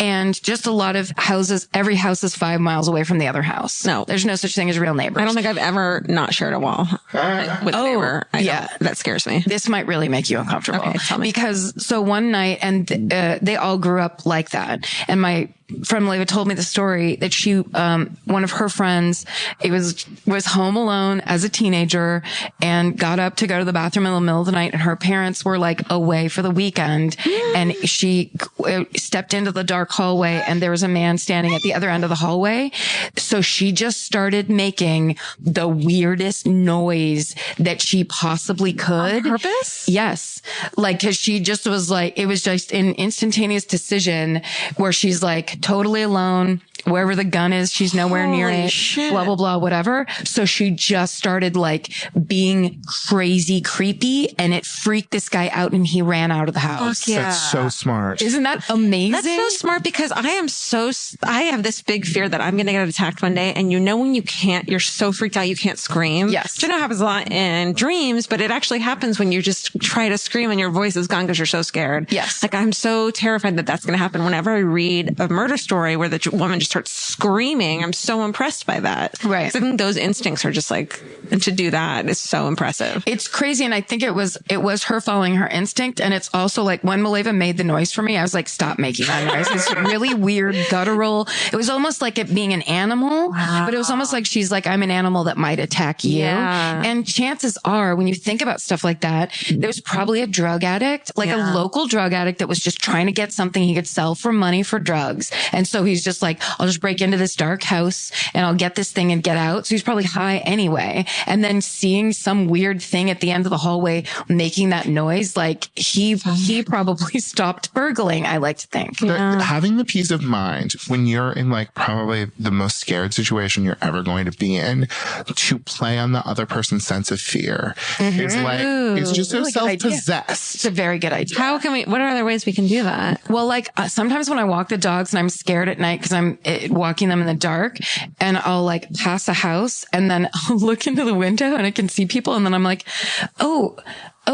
And just a lot of houses. Every house is 5 miles away from the other house. No. There's no such thing as real neighbors. I don't think I've ever not shared a wall with a neighbor. That scares me. This might really make you uncomfortable. Okay, tell me. Because so one night, and they all grew up like that. And my friend Maleva told me the story that she, one of her friends, was home alone as a teenager and got up to go to the bathroom in the middle of the night, and her parents were like away for the weekend, and she stepped into the dark hallway and there was a man standing at the other end of the hallway. So she just started making the weirdest noise that she possibly could. On purpose? Yes. Like, cause she just was like, it was just an instantaneous decision where she's like totally alone. Wherever the gun is, she's nowhere near it. Shit. Blah, blah, blah, whatever. So she just started like being crazy creepy, and it freaked this guy out and he ran out of the house. Fuck yeah. That's so smart. Isn't that amazing? That's so smart because I have this big fear that I'm going to get attacked one day. And when you're so freaked out, you can't scream. Yes. Which I know happens a lot in dreams, but it actually happens when you just try to scream and your voice is gone because you're so scared. Yes. Like I'm so terrified that that's going to happen whenever I read a murder story where the woman just starts screaming. I'm so impressed by that. Right. So I think those instincts are just like, and to do that is so impressive. It's crazy. And I think it was her following her instinct. And it's also like when Maleva made the noise for me, I was like, stop making that noise. It's really weird, guttural. It was almost like it being an animal, but it was almost like she's like, I'm an animal that might attack you. Yeah. And chances are when you think about stuff like that, there's probably a drug addict, like a local drug addict that was just trying to get something he could sell for money for drugs. And so he's just like, I'll just break into this dark house and I'll get this thing and get out. So he's probably high anyway. And then seeing some weird thing at the end of the hallway making that noise, like he probably stopped burgling, I like to think. Having the peace of mind when you're in like probably the most scared situation you're ever going to be in, to play on the other person's sense of fear is like, it's just so self-possessed. It's a very good idea. What are other ways we can do that? Well, like sometimes when I walk the dogs and I'm scared at night because I'm walking them in the dark, and I'll like pass a house and then I'll look into the window and I can see people, and then I'm like, oh,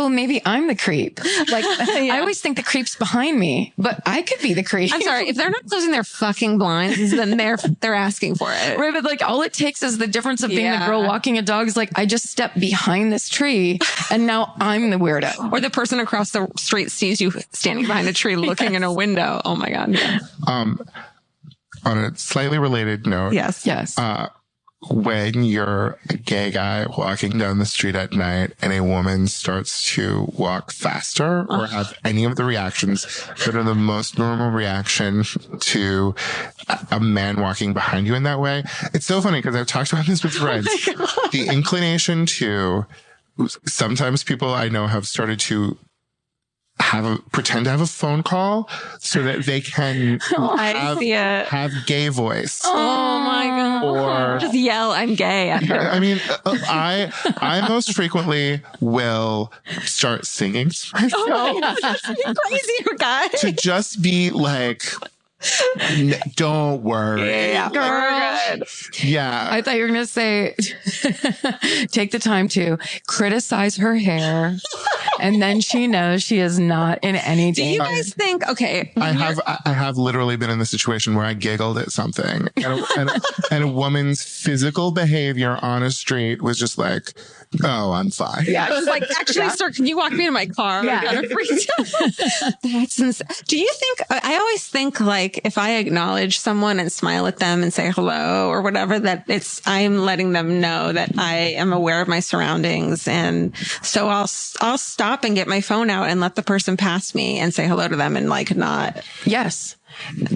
maybe I'm the creep. Like I always think the creep's behind me, but I could be the creep. I'm sorry. If they're not closing their fucking blinds, then they're asking for it. Right. But like all it takes is the difference of being the girl walking a dog is like, I just stepped behind this tree and now I'm the weirdo. Or the person across the street sees you standing behind a tree looking in a window. Oh my God. Yeah. On a slightly related note. Yes. When you're a gay guy walking down the street at night and a woman starts to walk faster or have any of the reactions that are the most normal reaction to a man walking behind you in that way, it's so funny because I've talked about this with friends. The inclination to, sometimes people I know have started to pretend to have a phone call so that they can have gay voice. Oh my God. Or just yell, I'm gay at her. I mean, I most frequently will start singing to myself. Oh my God. You crazy guy. To just be like, don't worry. Yeah, girl. Yeah. I thought you were going to say, take the time to criticize her hair. And then she knows she is not in any danger. Do you guys think, okay. I have literally been in the situation where I giggled at something and a woman's physical behavior on a street was just like, oh, I'm fine. Yeah. It was like, actually, sir, can you walk me to my car? Yeah. That's insane. Do you think, I always think like if I acknowledge someone and smile at them and say hello or whatever, that I'm letting them know that I am aware of my surroundings. And so I'll stop and get my phone out and let the person pass me and say hello to them and like not. Yes.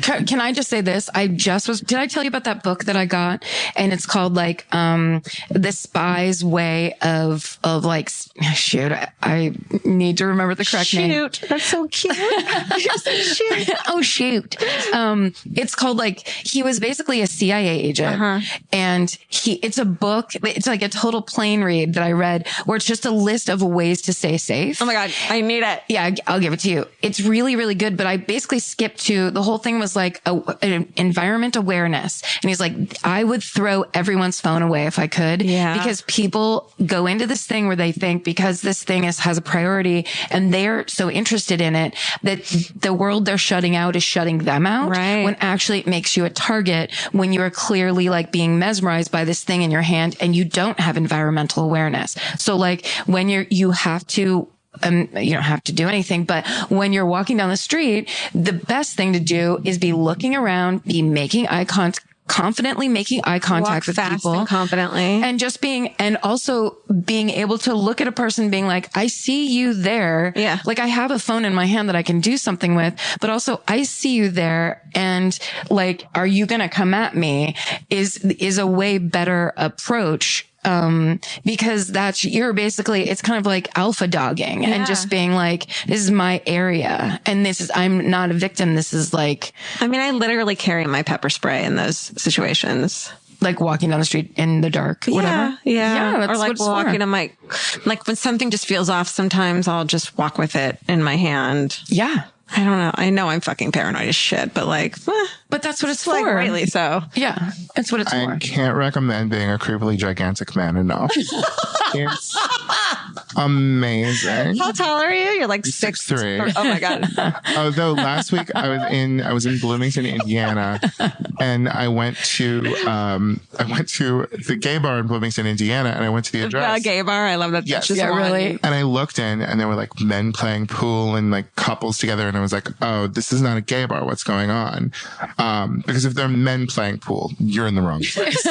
Can I just say this? Did I tell you about that book that I got? And it's called like, The Spy's Way of like, shoot, I need to remember the correct name. Shoot. That's so cute. You're so cute. Oh, shoot. It's called like, he was basically a CIA agent and it's a book. It's like a total plain read that I read where it's just a list of ways to stay safe. Oh my God. I need it. Yeah, I'll give it to you. It's really, really good. But I basically skipped to the whole thing was like an environment awareness. And he's like, I would throw everyone's phone away if I could. Yeah. Because people go into this thing where they think because this thing has a priority and they're so interested in it that the world they're shutting out is shutting them out. Right. When actually it makes you a target when you are clearly like being mesmerized by this thing in your hand and you don't have environmental awareness. So like when you have to, you don't have to do anything, but when you're walking down the street, the best thing to do is be looking around, be making confidently making eye contact with people and confidently and just also being able to look at a person being like, I see you there. Yeah. Like I have a phone in my hand that I can do something with, but also I see you there. And like, are you going to come at me is a way better approach. Because it's kind of like alpha dogging and just being like, this is my area and I'm not a victim. This is like, I mean, I literally carry my pepper spray in those situations. Like walking down the street in the dark, whatever. Yeah. That's or like walking on like when something just feels off, sometimes I'll just walk with it in my hand. Yeah. I don't know. I know I'm fucking paranoid as shit, but like, but that's what it's like for. Really so. Yeah. That's what it's for. I can't recommend being a creepily gigantic man enough. It's amazing. How tall are you? You're like 6'3". Oh my God. Although last week I was in Bloomington, Indiana, and I went to the gay bar in Bloomington, Indiana, and I went to the address. The gay bar. I love that. Yes. Yeah, really. And I looked in and there were like men playing pool and like couples together. And I was like, oh, this is not a gay bar. What's going on? Because if they're men playing pool, you're in the wrong place.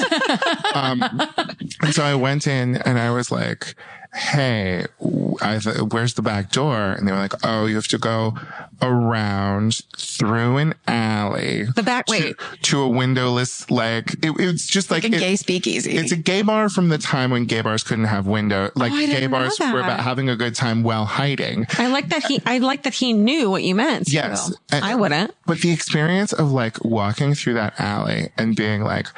And so I went in and I was like, hey, where's the back door? And they were like, oh, you have to go around through an alley. The back, to a windowless, like, it's just like a gay speakeasy. It's a gay bar from the time when gay bars couldn't have window. Like gay bars were about having a good time while hiding. I like that he knew what you meant. Yes. So I wouldn't. But the experience of like walking through that alley and being like,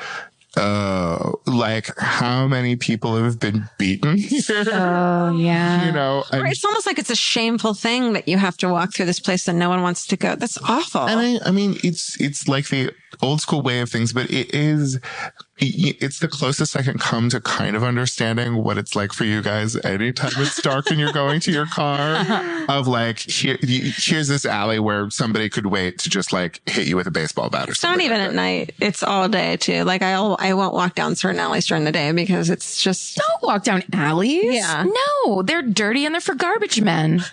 like how many people have been beaten here? Oh yeah. You know, it's almost like it's a shameful thing that you have to walk through this place and no one wants to go. That's awful. And I mean, it's like the old school way of things, but it's the closest I can come to kind of understanding what it's like for you guys anytime it's dark and you're going to your car of like, here's this alley where somebody could wait to just like hit you with a baseball bat or something. It's not even at night. It's all day too. Like I won't walk down certain alleys during the day because it's just. Don't walk down alleys. Yeah. No, they're dirty and they're for garbage men.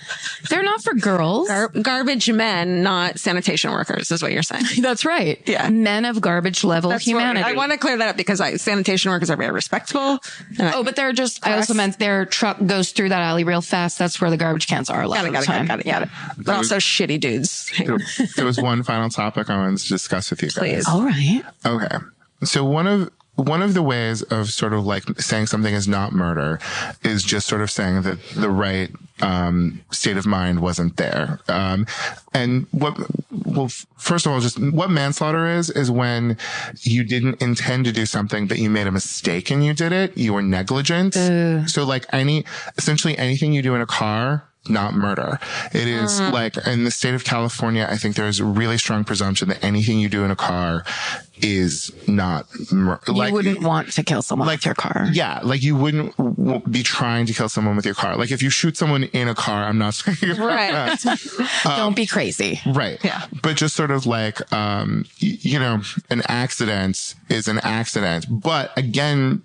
They're not for girls. Garbage men, not sanitation workers is what you're saying. That's right. Yeah. Men of garbage level humanity. I want to clear that up because sanitation workers are very respectable. But they're just, I also meant their truck goes through that alley real fast. That's where the garbage cans are a lot of the time. Got it. But also shitty dudes. There was one final topic I wanted to discuss with you guys. Please. All right. Okay. So one of the ways of sort of like saying something is not murder is just sort of saying that the right state of mind wasn't there. And first of all, just what manslaughter is when you didn't intend to do something, but you made a mistake and you did it. You were negligent. So like essentially anything you do in a car, not murder. It is like in the state of California, I think there's a really strong presumption that anything you do in a car is not you wouldn't want to kill someone with your car. Yeah. Like you wouldn't be trying to kill someone with your car. Like if you shoot someone in a car, I'm not saying right. Don't be crazy. Right. Yeah. But just sort of like, you know, an accident is an accident. But again,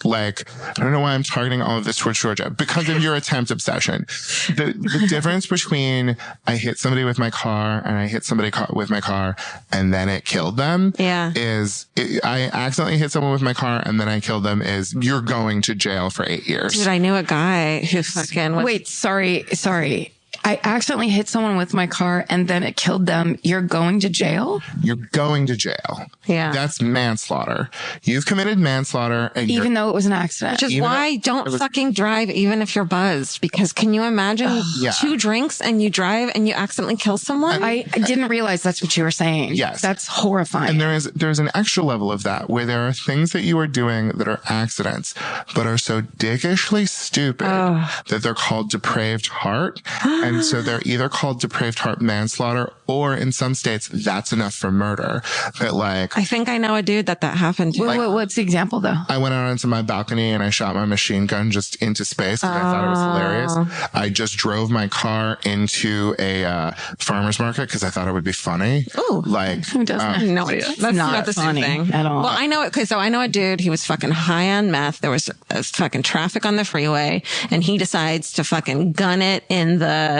like, I don't know why I'm targeting all of this towards Georgia, because of your attempt obsession. The difference between I hit somebody with my car and I hit somebody with my car and then it killed them is I accidentally hit someone with my car and then I killed them is you're going to jail for 8 years. Dude, I knew a guy who fucking was... Wait, sorry. I accidentally hit someone with my car and then it killed them. You're going to jail? You're going to jail. Yeah. That's manslaughter. You've committed manslaughter. And even though it was an accident. Which is why don't fucking drive even if you're buzzed. Because can you imagine 2 drinks and you drive and you accidentally kill someone? I didn't realize that's what you were saying. Yes. That's horrifying. And there's an extra level of that where there are things that you are doing that are accidents, but are so dickishly stupid that they're called depraved heart. And so they're either called depraved heart manslaughter or in some states that's enough for murder. That like... I think I know a dude that happened to. What's the example though? I went out onto my balcony and I shot my machine gun just into space because I thought it was hilarious. I just drove my car into a farmer's market because I thought it would be funny. Ooh. Like... Who doesn't? No idea. That's not the funny same thing at all. Well, I know it because I know a dude, he was fucking high on meth. There was fucking traffic on the freeway and he decides to fucking gun it in the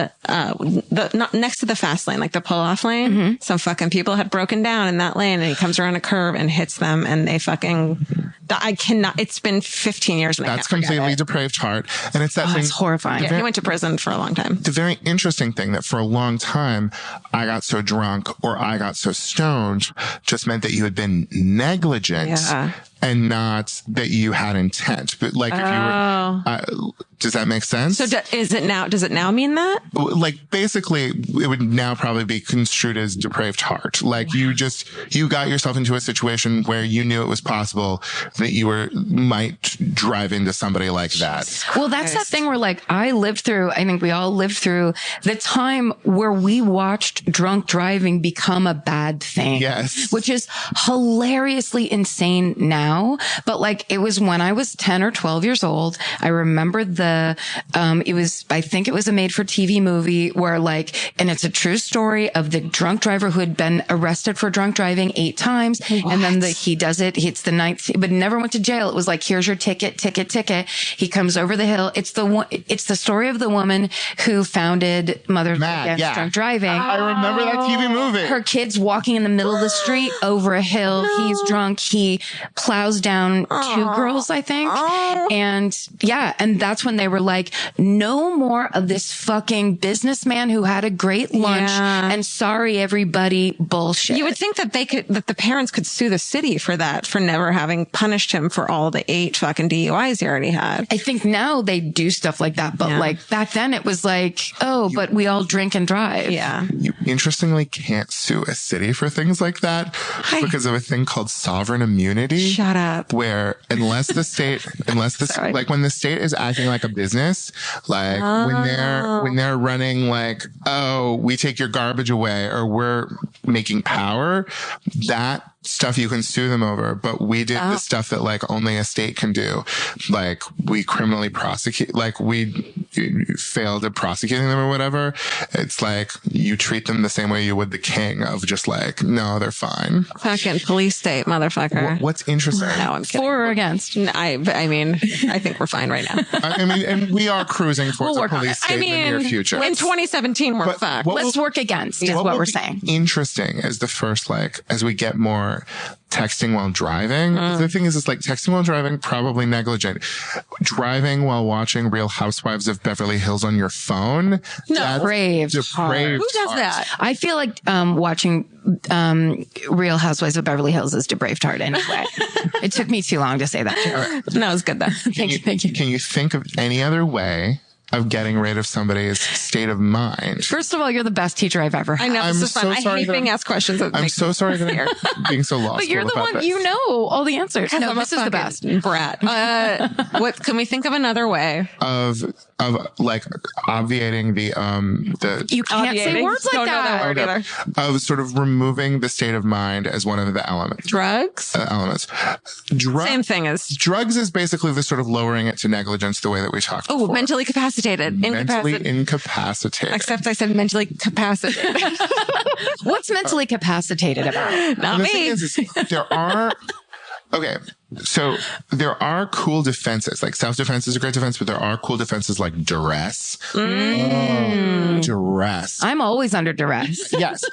not next to the fast lane, like the pull-off lane. Mm-hmm. Some fucking people had broken down in that lane and he comes around a curve and hits them and they fucking... I cannot... It's been 15 years and that's completely depraved heart. And it's that thing... It's horrifying. Yeah, he went to prison for a long time. The very interesting thing that for a long time, I got so drunk or I got so stoned just meant that you had been negligent and not that you had intent. But like if you were... does that make sense? So does it now mean that? Like basically it would now probably be construed as depraved heart. Like you got yourself into a situation where you knew it was possible that you might drive into somebody like that. Well, that's that thing where like I think we all lived through the time where we watched drunk driving become a bad thing. Yes. Which is hilariously insane now. But like it was when I was 10 or 12 years old. I remember I think it was a made for TV movie where like, and it's a true story of the drunk driver who had been arrested for drunk driving 8 times. What? And then he does it. It's the 9th, but never went to jail. It was like, here's your ticket. He comes over the hill. It's the story of the woman who founded Mothers Against Drunk Driving. I remember that TV movie. Her kid's walking in the middle of the street over a hill. No. He's drunk. He plows down 2 girls, I think. And that's when they were like, no more of this fucking businessman who had a great lunch and sorry everybody bullshit. You would think that that the parents could sue the city for that, for never having punished him for all the 8 fucking DUIs he already had. I think now they do stuff like that, but like back then it was like, but we all drink and drive. Yeah. You interestingly can't sue a city for things like that because of a thing called sovereign immunity. Shut up. Where unless the state, like when the state is acting like a business, like when they're running like, we take your garbage away or we're making power, that stuff you can sue them over, but we did the stuff that like only a state can do. Like we criminally prosecute, like we failed at prosecuting them or whatever. It's like you treat them the same way you would the king of just like, no, they're fine. Fucking police state, motherfucker. What's interesting? No, I'm kidding. For or against? I mean, I think we're fine right now. I mean, and we are cruising towards a police state in the near future. In 2017, we're fucked. Let's work against is what we're saying. Interesting as the first, like, as we get more texting while driving. The thing is, it's like texting while driving, probably negligent. Driving while watching Real Housewives of Beverly Hills on your phone. Depraved. Who does that? I feel like watching Real Housewives of Beverly Hills is depraved heart anyway. It took me too long to say that. No, it's good though. Thank you. Can you think of any other way of getting rid of somebody's state of mind. First of all, you're the best teacher I've ever had. I know, this is fun. I hate being asked questions. I'm so sorry that I'm being so lost. But you're the one, you know all the answers. No, this is the best. Brat. What can we think of another way of like obviating the you can't say words like that. Of sort of removing the state of mind as one of the elements. Drugs? Elements. Same thing as drugs is basically the sort of lowering it to negligence the way that we talked before. Mentally incapacitated. Except I said mentally capacitated. What's mentally capacitated about? Not me. There are... Okay, so there are cool defenses. Like self-defense is a great defense, but there are cool defenses like duress. Duress. I'm always under duress. Yes.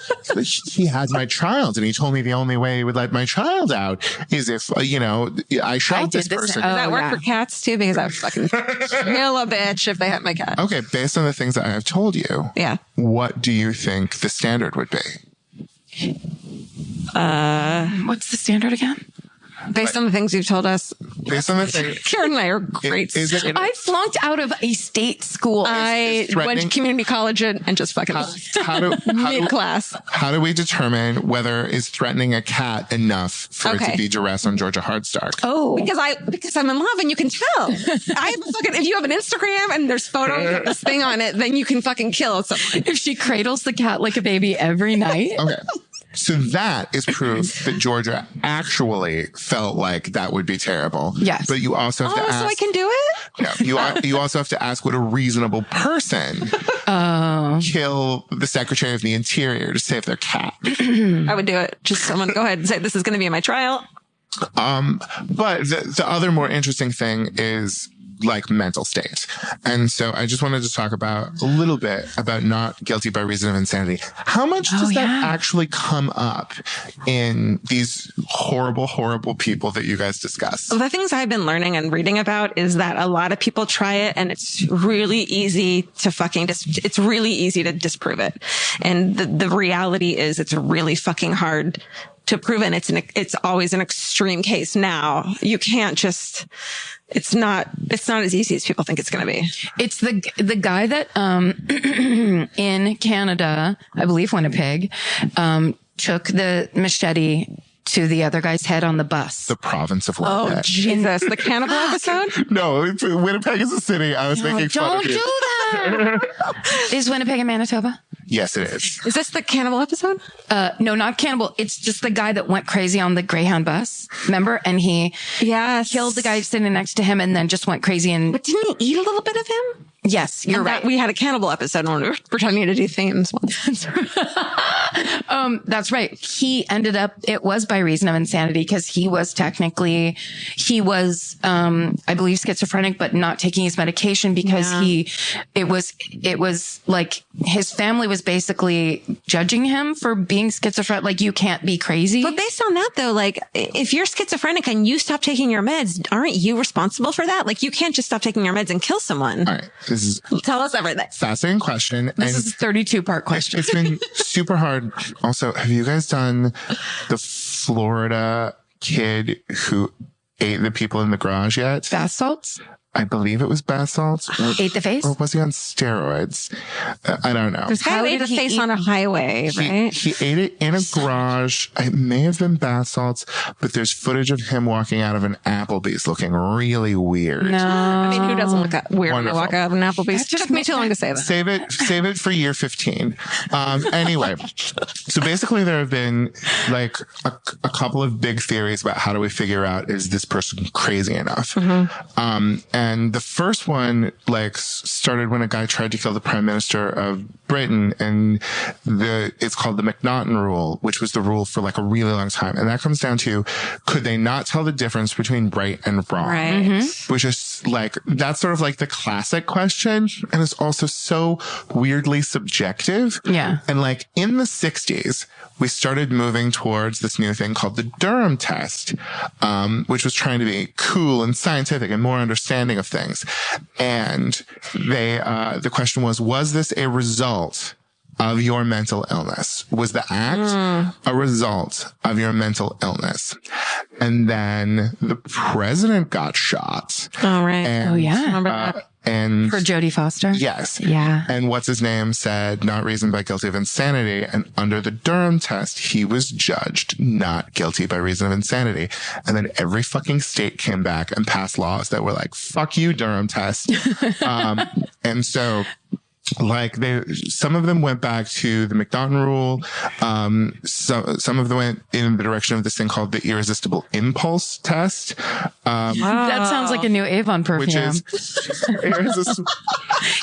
He had my child, and he told me the only way he would let my child out is if, I shot this person. Does that work for cats too? Because I would fucking kill a bitch if they had my cat. Okay, based on the things that I have told you, what do you think the standard would be? What's the standard again? Based on the things you've told us. Based on the things. Karen and I are great students. I flunked out of a state school. I went to community college and just fucking mid-class. How do we determine whether is threatening a cat enough for it to be duress on Georgia Hardstark? Oh, because I'm in love and you can tell. If you have an Instagram and there's photos of this thing on it, then you can fucking kill someone. If she cradles the cat like a baby every night. Okay. So that is proof that Georgia actually felt like that would be terrible. Yes. But you also have to ask. So I can do it? No, you also have to ask would a reasonable person kill the Secretary of the Interior to save their cat? I would do it. Just someone go ahead and say, this is going to be my trial. But the other more interesting thing is like mental state. And so I just wanted to talk about a little bit about not guilty by reason of insanity. How much does that actually come up in these horrible, horrible people that you guys discuss? Well, the things I've been learning and reading about is that a lot of people try it and it's really easy to it's really easy to disprove it. And the reality is it's really fucking hard to prove it. And it's always an extreme case now. You can't just... It's not as easy as people think it's going to be. It's the guy that, in Canada, I believe Winnipeg, took the machete to the other guy's head on the bus. The province of Winnipeg. Oh, Jesus. The cannibal episode? No, Winnipeg is a city. I was making fun of you. Don't do that. Is Winnipeg in Manitoba? Yes, it is. Is this the cannibal episode? No, not cannibal. It's just the guy that went crazy on the Greyhound bus. Remember? And he killed the guy sitting next to him and then just went crazy. But didn't he eat a little bit of him? Yes, you're right. We had a cannibal episode when we were pretending to do themes. That's right. He ended up, it was by reason of insanity because he was, I believe, schizophrenic, but not taking his medication because it was like his family was basically judging him for being schizophrenic. Like, you can't be crazy. But based on that though, like if you're schizophrenic and you stop taking your meds, aren't you responsible for that? Like, you can't just stop taking your meds and kill someone. All right. Tell us everything. Fascinating question. This is a 32-part question. It's been super hard. Also, have you guys done the Florida kid who ate the people in the garage yet? Bath salts? I believe it was bath salts. Ate the face? Or was he on steroids? I don't know. This guy ate the face on a highway, right? He ate it in a garage. It may have been bath salts, but there's footage of him walking out of an Applebee's looking really weird. No. I mean, who doesn't look weird when they walk out of an Applebee's? It took me too long to say that. Save it for year 15. Anyway, so basically there have been like a couple of big theories about how do we figure out, is this person crazy enough? And the first one started when a guy tried to kill the Prime Minister of Britain, and it's called the McNaughton rule, which was the rule for like a really long time. And that comes down to, could they not tell the difference between right and wrong? Right. Mm-hmm. Which is like, that's sort of like the classic question. And it's also so weirdly subjective. Yeah. And like in the 60s, we started moving towards this new thing called the Durham test, which was trying to be cool and scientific and more understanding of things. And the question was this a result of your mental illness? Was the act a result of your mental illness? And then the president got shot. Oh, right. And, Remember that? And for Jodie Foster. Yes. Yeah. And what's his name said, not reasoned by guilty of insanity. And under the Durham test, he was judged not guilty by reason of insanity. And then every fucking state came back and passed laws that were like, fuck you, Durham test. And so, like some of them went back to the McNaughton rule. Some of them went in the direction of this thing called the irresistible impulse test. That sounds like a new Avon perfume. Which is irresistible.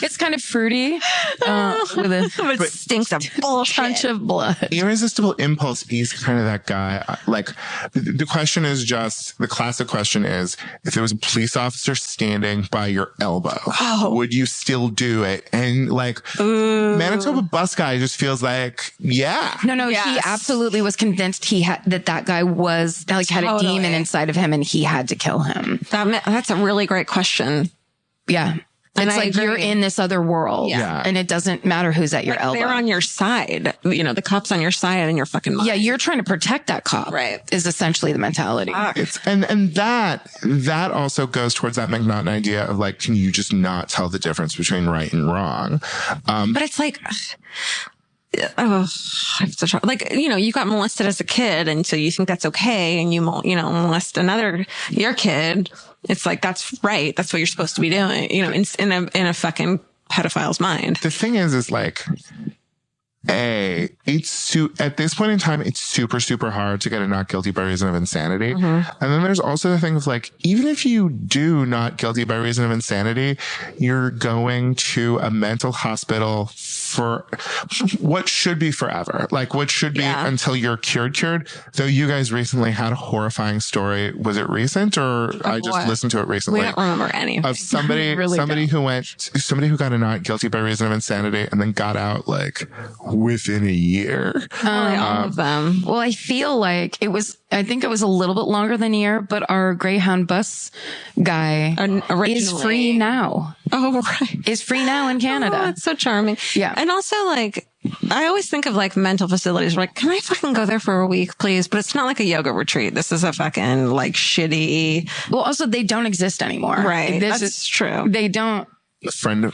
It's kind of fruity, with a stinks of bullshit. punch of blood. Irresistible impulse is kind of that guy. Like the question is just, the classic question is, if there was a police officer standing by your elbow, would you still do it? And like Manitoba bus guy just feels like, yeah. No, he absolutely was convinced that guy was like had a demon inside of him and he had to kill him. That's a really great question. Yeah. And it's like you're in this other world, and it doesn't matter who's at your elbow. They're on your side. You know, the cop's on your side and you're fucking mind. Yeah, you're trying to protect that cop. Right. Is essentially the mentality. And that also goes towards that McNaughton idea of like, can you just not tell the difference between right and wrong? But it's like, like, you know, you got molested as a kid, and so you think that's okay, and you molest your kid. It's like, that's right. That's what you're supposed to be doing, you know, in a fucking pedophile's mind. The thing is like, at this point in time, it's super, super hard to get a not guilty by reason of insanity. And then there's also the thing of like, even if you do not guilty by reason of insanity, you're going to a mental hospital for what should be forever. Like what should be until you're cured. Though you guys recently had a horrifying story. Was it recent or I just listened to it recently? We don't remember any of somebody who got a not guilty by reason of insanity and then got out like within a year. All of them. Well, I feel like I think it was a little bit longer than a year, but our Greyhound bus guy is free now. Oh, right. Is free now in Canada. Oh, that's so charming. Yeah. And also like, I always think of like mental facilities like, can I fucking go there for a week, please? But it's not like a yoga retreat. This is a fucking like shitty. Well, also they don't exist anymore. Right. That's true. They don't. A friend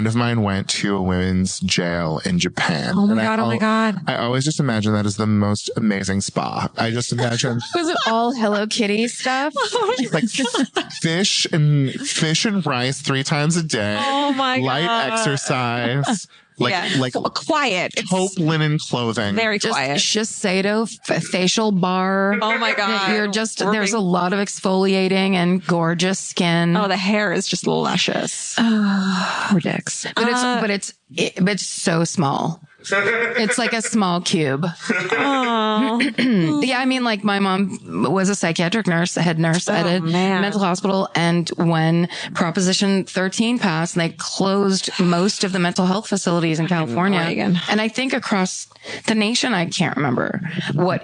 of mine went to a women's jail in Japan. Oh my God. I always just imagine that as the most amazing spa. I just imagine. Was it all Hello Kitty stuff? Like fish and rice 3 times a day. Oh my God. Light exercise. Like quiet. Taupe linen clothing. Very quiet. Shiseido facial bar. Oh my God. There's a lot of exfoliating and gorgeous skin. Oh, the hair is just luscious. Poor dicks. But it's so small. It's like a small cube. Yeah, I mean, like my mom was a psychiatric nurse, a head nurse at a mental hospital. And when Proposition 13 passed, they closed most of the mental health facilities in California. And I think across the nation, I can't remember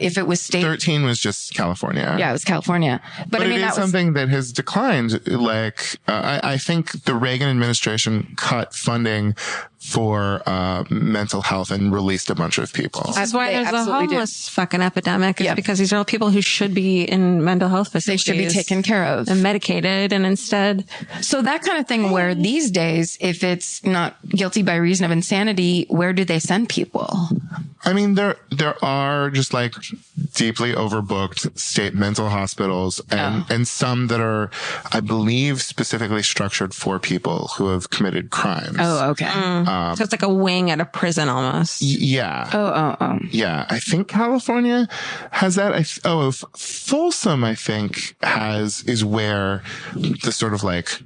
if it was state. 13 was just California. Yeah, it was California. But I mean, it is something that has declined. Like, I think the Reagan administration cut funding for mental health and released a bunch of people. That's why there's a homeless fucking epidemic. It's because these are all people who should be in mental health facilities. They should be taken care of. And medicated, and instead. So that kind of thing where these days, if it's not guilty by reason of insanity, where do they send people? I mean, there are just like deeply overbooked state mental hospitals and some that are, I believe, specifically structured for people who have committed crimes. Oh, okay. So it's like a wing at a prison almost. Yeah. Oh. Yeah. I think California has that. Folsom, I think, is where the sort of like,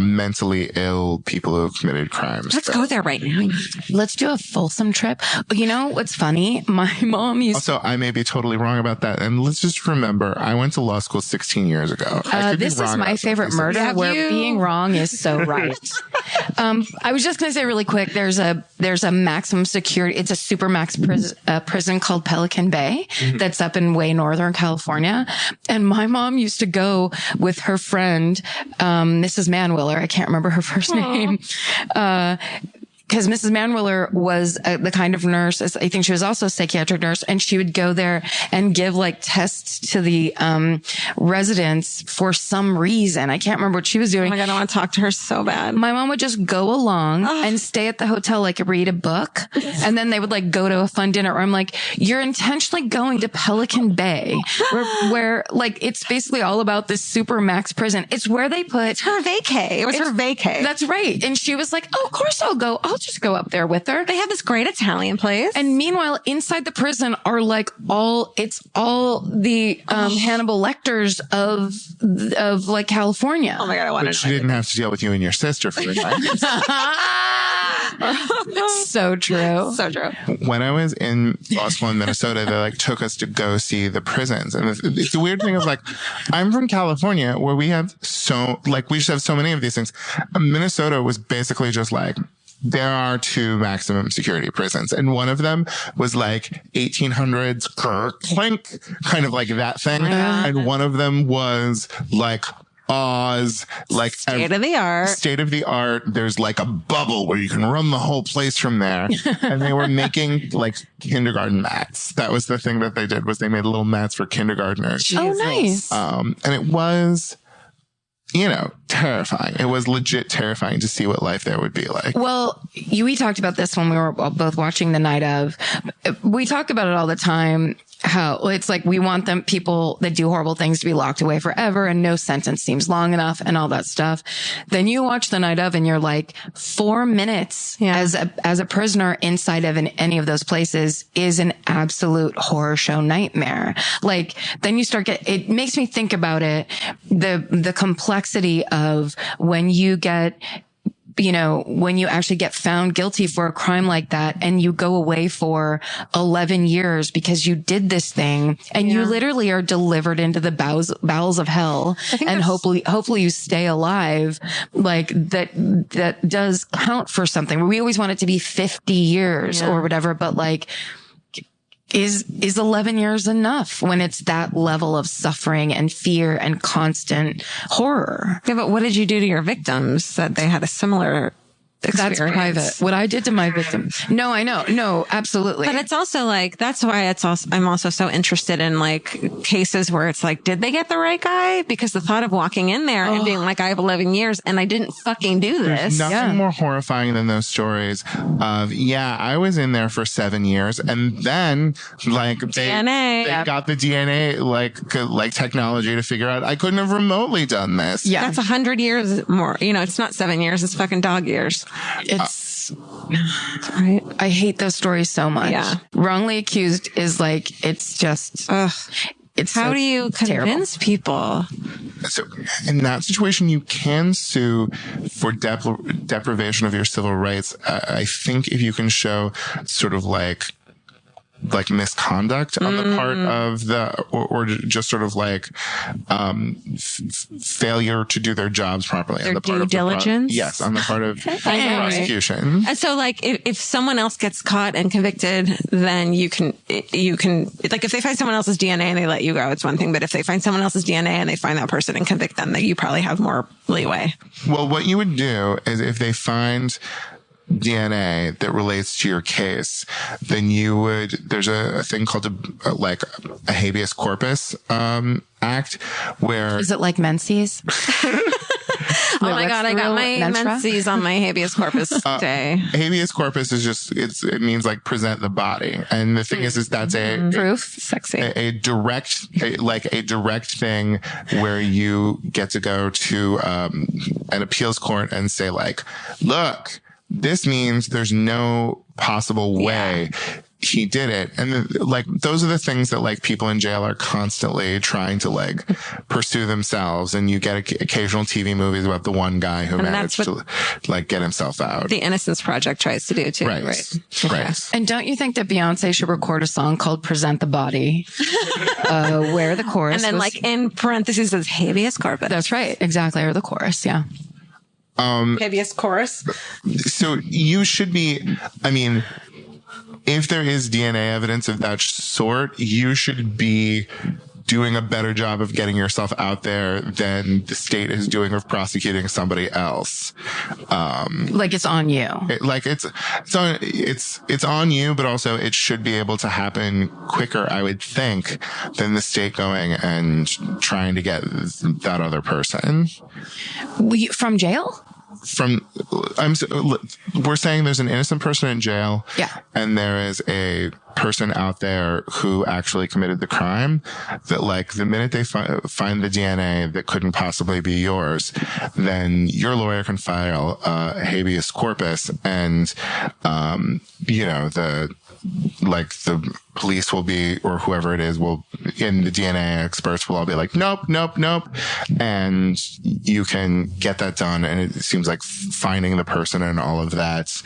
mentally ill people who have committed crimes. Let's go there right now. Let's do a Folsom trip. You know what's funny? My mom used. Also, I may be totally wrong about that. And let's just remember, I went to law school 16 years ago. This is my favorite murder, where being wrong is so right. I was just going to say really quick. There's a maximum security. It's a supermax prison called Pelican Bay that's up in way northern California. And my mom used to go with her friend, Mrs. Manwiller. I can't remember her first name. because Mrs. Manwiller was the kind of nurse, I think she was also a psychiatric nurse, and she would go there and give like tests to the residents for some reason. I can't remember what she was doing. Oh my God, I want to talk to her so bad. My mom would just go along and stay at the hotel, like read a book, and then they would like go to a fun dinner. Or I'm like, you're intentionally going to Pelican Bay, where like it's basically all about this super max prison. It's where they put her vacay. It was her vacay. That's right. And she was like, oh, of course I'll go. I'll just go up there with her. They have this great Italian place. And meanwhile, inside the prison are like all the Hannibal Lecters of like California. Oh my God, I wanted to. But she didn't have to deal with you and your sister for a night. So true. So true. When I was in law school in Minnesota, they like took us to go see the prisons. And it's a weird thing of like, I'm from California where we have we just have so many of these things. Minnesota was basically just like, there are 2 maximum security prisons. And one of them was like 1800s clink, kind of like that thing. And one of them was like Oz, like state of the art. There's like a bubble where you can run the whole place from there. And they were making like kindergarten mats. That was the thing that they did, was they made little mats for kindergartners. Jesus. Oh, nice. And it was, terrifying. It was legit terrifying to see what life there would be like. Well, we talked about this when we were both watching the night of. We talk about it all the time. How it's like we want people that do horrible things to be locked away forever and no sentence seems long enough and all that stuff. Then you watch the night of and you're like 4 minutes as a prisoner inside of any of those places is an absolute horror show nightmare. Like then you start it makes me think about it, the complexity of when you get, when you actually get found guilty for a crime like that and you go away for 11 years because you did this thing and you literally are delivered into the bowels of hell and hopefully you stay alive. Like that does count for something. We always want it to be 50 years or whatever, but like, is 11 years enough when it's that level of suffering and fear and constant horror? Yeah, but what did you do to your victims that they had a similar experience? That's private. What I did to my victim. No, I know. No, absolutely. But it's also like, that's why I'm also so interested in like cases where it's like, did they get the right guy? Because the thought of walking in there and being like, I have 11 years and I didn't fucking do this. There's nothing more horrifying than those stories of, I was in there for 7 years and then like they got the DNA like technology to figure out I couldn't have remotely done this. Yeah. That's 100 years more. It's not 7 years. It's fucking dog years. It's right. I hate those stories so much. Yeah. Wrongly accused is like, it's just, it's how do you convince people? So in that situation, you can sue for deprivation of your civil rights. I think if you can show sort of like misconduct on the part of or just sort of like failure to do their jobs properly. Their on the part due of diligence? Yes, on the part of the prosecution. And so like if someone else gets caught and convicted, then you can like if they find someone else's DNA and they let you go, it's one thing. But if they find someone else's DNA and they find that person and convict them, then you probably have more leeway. Well, what you would do is if they find DNA that relates to your case, then there's a thing called a habeas corpus act where... Is it like Menses? Oh my God, I got my menses on my habeas corpus day. Habeas corpus is just, it means like present the body. And the thing is that's proof. Sexy. A direct thing where you get to go to an appeals court and say like, look, this means there's no possible way he did it. And those are the things that like people in jail are constantly trying to like pursue themselves. And you get occasional TV movies about the one guy who managed to like get himself out. The Innocence Project tries to do too. Right. And don't you think that Beyonce should record a song called Present the Body, where the chorus and then like in parentheses says habeas corpus. That's right. Exactly. Or the chorus. Yeah. Habeas chorus. So you should be, if there is DNA evidence of that sort, you should be doing a better job of getting yourself out there than the state is doing of prosecuting somebody else. Like it's on you. It's on you, but also it should be able to happen quicker, I would think, than the state going and trying to get that other person. From jail? We're saying there's an innocent person in jail. Yeah. And there is a person out there who actually committed the crime that, like, the minute they find the DNA that couldn't possibly be yours, then your lawyer can file a habeas corpus and, the police will be, or whoever it is and the DNA experts will all be like, nope. And you can get that done. And it seems like finding the person and all of that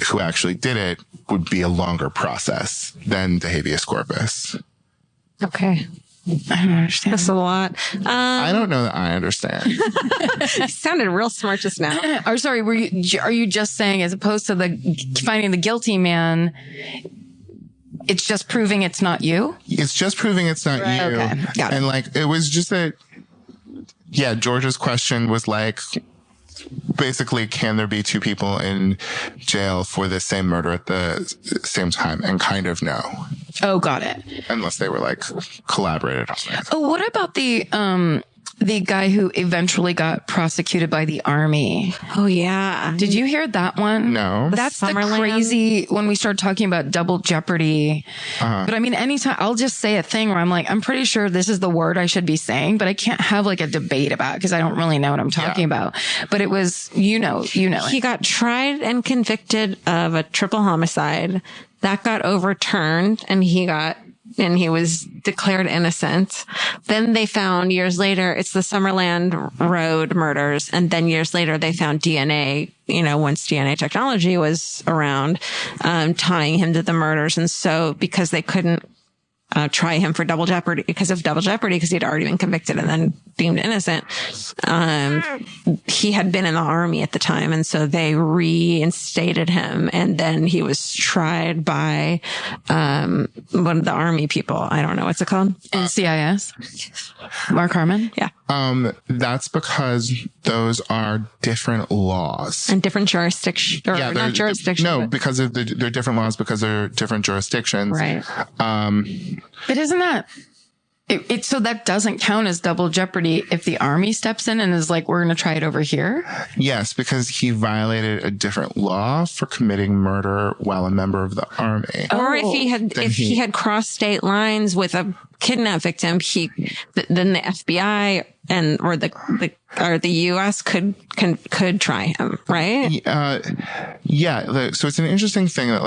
who actually did it would be a longer process than the habeas corpus. Okay. I don't understand. That's a lot. I don't know that I understand. You sounded real smart just now. Or sorry, are you just saying, as opposed to finding the guilty man, it's just proving it's not you? It's just proving it's not you. Okay. Got it. And like, it was just that, George's question was like, basically, can there be two people in jail for the same murder at the same time? And kind of no. Oh, got it. Unless they were like collaborated on it. Oh, what about the guy who eventually got prosecuted by the army? Oh, yeah. Did you hear that one? No. That's the crazy, when we start talking about double jeopardy. But I mean, anytime, I'll just say a thing where I'm like, I'm pretty sure this is the word I should be saying, but I can't have like a debate about it because I don't really know what I'm talking about. But it was, you know. He got tried and convicted of a triple homicide. That got overturned and he was declared innocent. Then they found years later, it's the Summerland Road murders. And then years later, they found DNA, once DNA technology was around, tying him to the murders. And so because they couldn't try him for double jeopardy, because he'd already been convicted and then deemed innocent. He had been in the army at the time. And so they reinstated him. And then he was tried by, one of the army people. I don't know. What's it called? NCIS. Mark Harmon. Yeah. That's because those are different laws. And different jurisdictions. Not jurisdictions. No, because they're different laws because they're different jurisdictions. Right. But isn't that so that doesn't count as double jeopardy if the army steps in and is like, we're going to try it over here? Yes, because he violated a different law for committing murder while a member of the army. Or if he had crossed state lines with a kidnap victim, then the FBI or the U.S. could try him, right? So it's an interesting thing that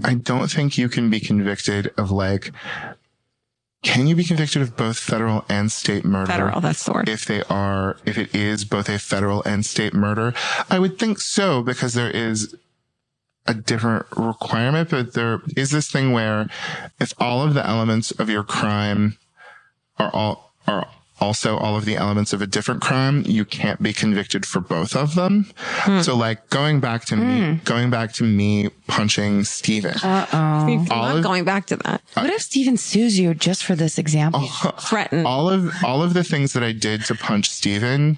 I don't think you can be convicted of can you be convicted of both federal and state murder? Federal, that's the word. If it is both a federal and state murder? I would think so, because there is a different requirement, but there is this thing where if all of the elements of your crime are also all of the elements of a different crime, you can't be convicted for both of them. So going back to me punching Steven. Going back to that. What if Steven sues you just for this example? Threaten. All of the things that I did to punch Steven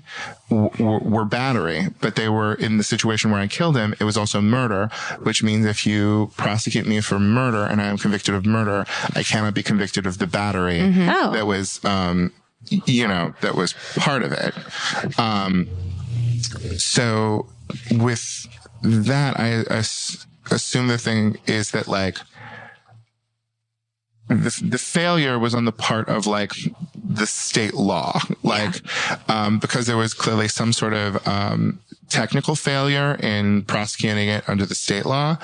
were battery, but they were in the situation where I killed him. It was also murder, which means if you prosecute me for murder and I am convicted of murder, I cannot be convicted of the battery that was, that was part of it. So with that, I assume the thing is that the failure was on the part of the state law, because there was clearly some sort of technical failure in prosecuting it under the state law.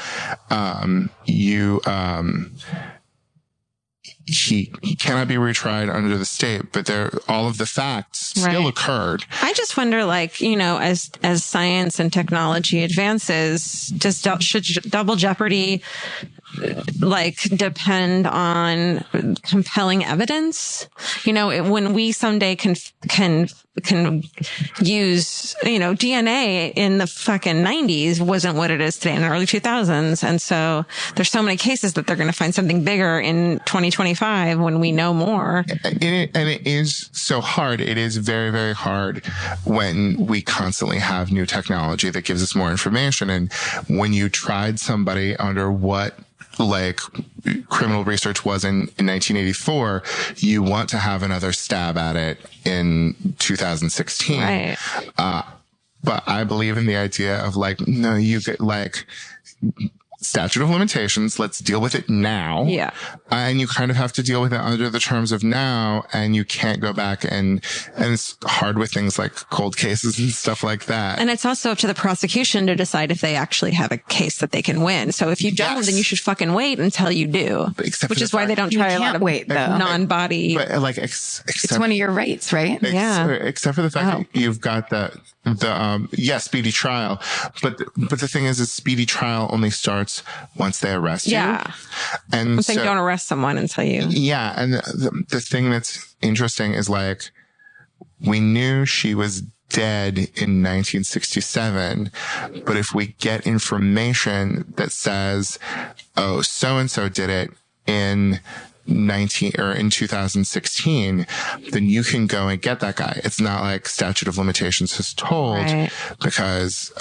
He cannot be retried under the state, but all of the facts still occurred. I just wonder, as science and technology advances, should double jeopardy like depend on compelling evidence. You know, when we someday can use, you know, DNA in the fucking 90s wasn't what it is today in the early 2000s. And so there's so many cases that they're going to find something bigger in 2025 when we know more. And it is so hard. It is very, very hard when we constantly have new technology that gives us more information. And when you tried somebody under what like criminal research was in 1984, you want to have another stab at it in 2016. Right. But I believe in the idea of like, no, you get like statute of limitations. Let's deal with it now. Yeah. And you kind of have to deal with it under the terms of now. And you can't go back and it's hard with things like cold cases and stuff like that. And it's also up to the prosecution to decide if they actually have a case that they can win. So if you don't, then you should fucking wait until you do. Which is why they don't try a lot of wait, though. non-body. But like, it's one of your rights, right? Yeah. Except for the fact that you've got the speedy trial. But the thing is speedy trial only starts once they arrest you. Yeah. And so, don't arrest someone until you. Yeah. And the thing that's interesting is like, we knew she was dead in 1967, but if we get information that says, oh, so-and-so did it in 2016, then you can go and get that guy. It's not like statute of limitations has told because,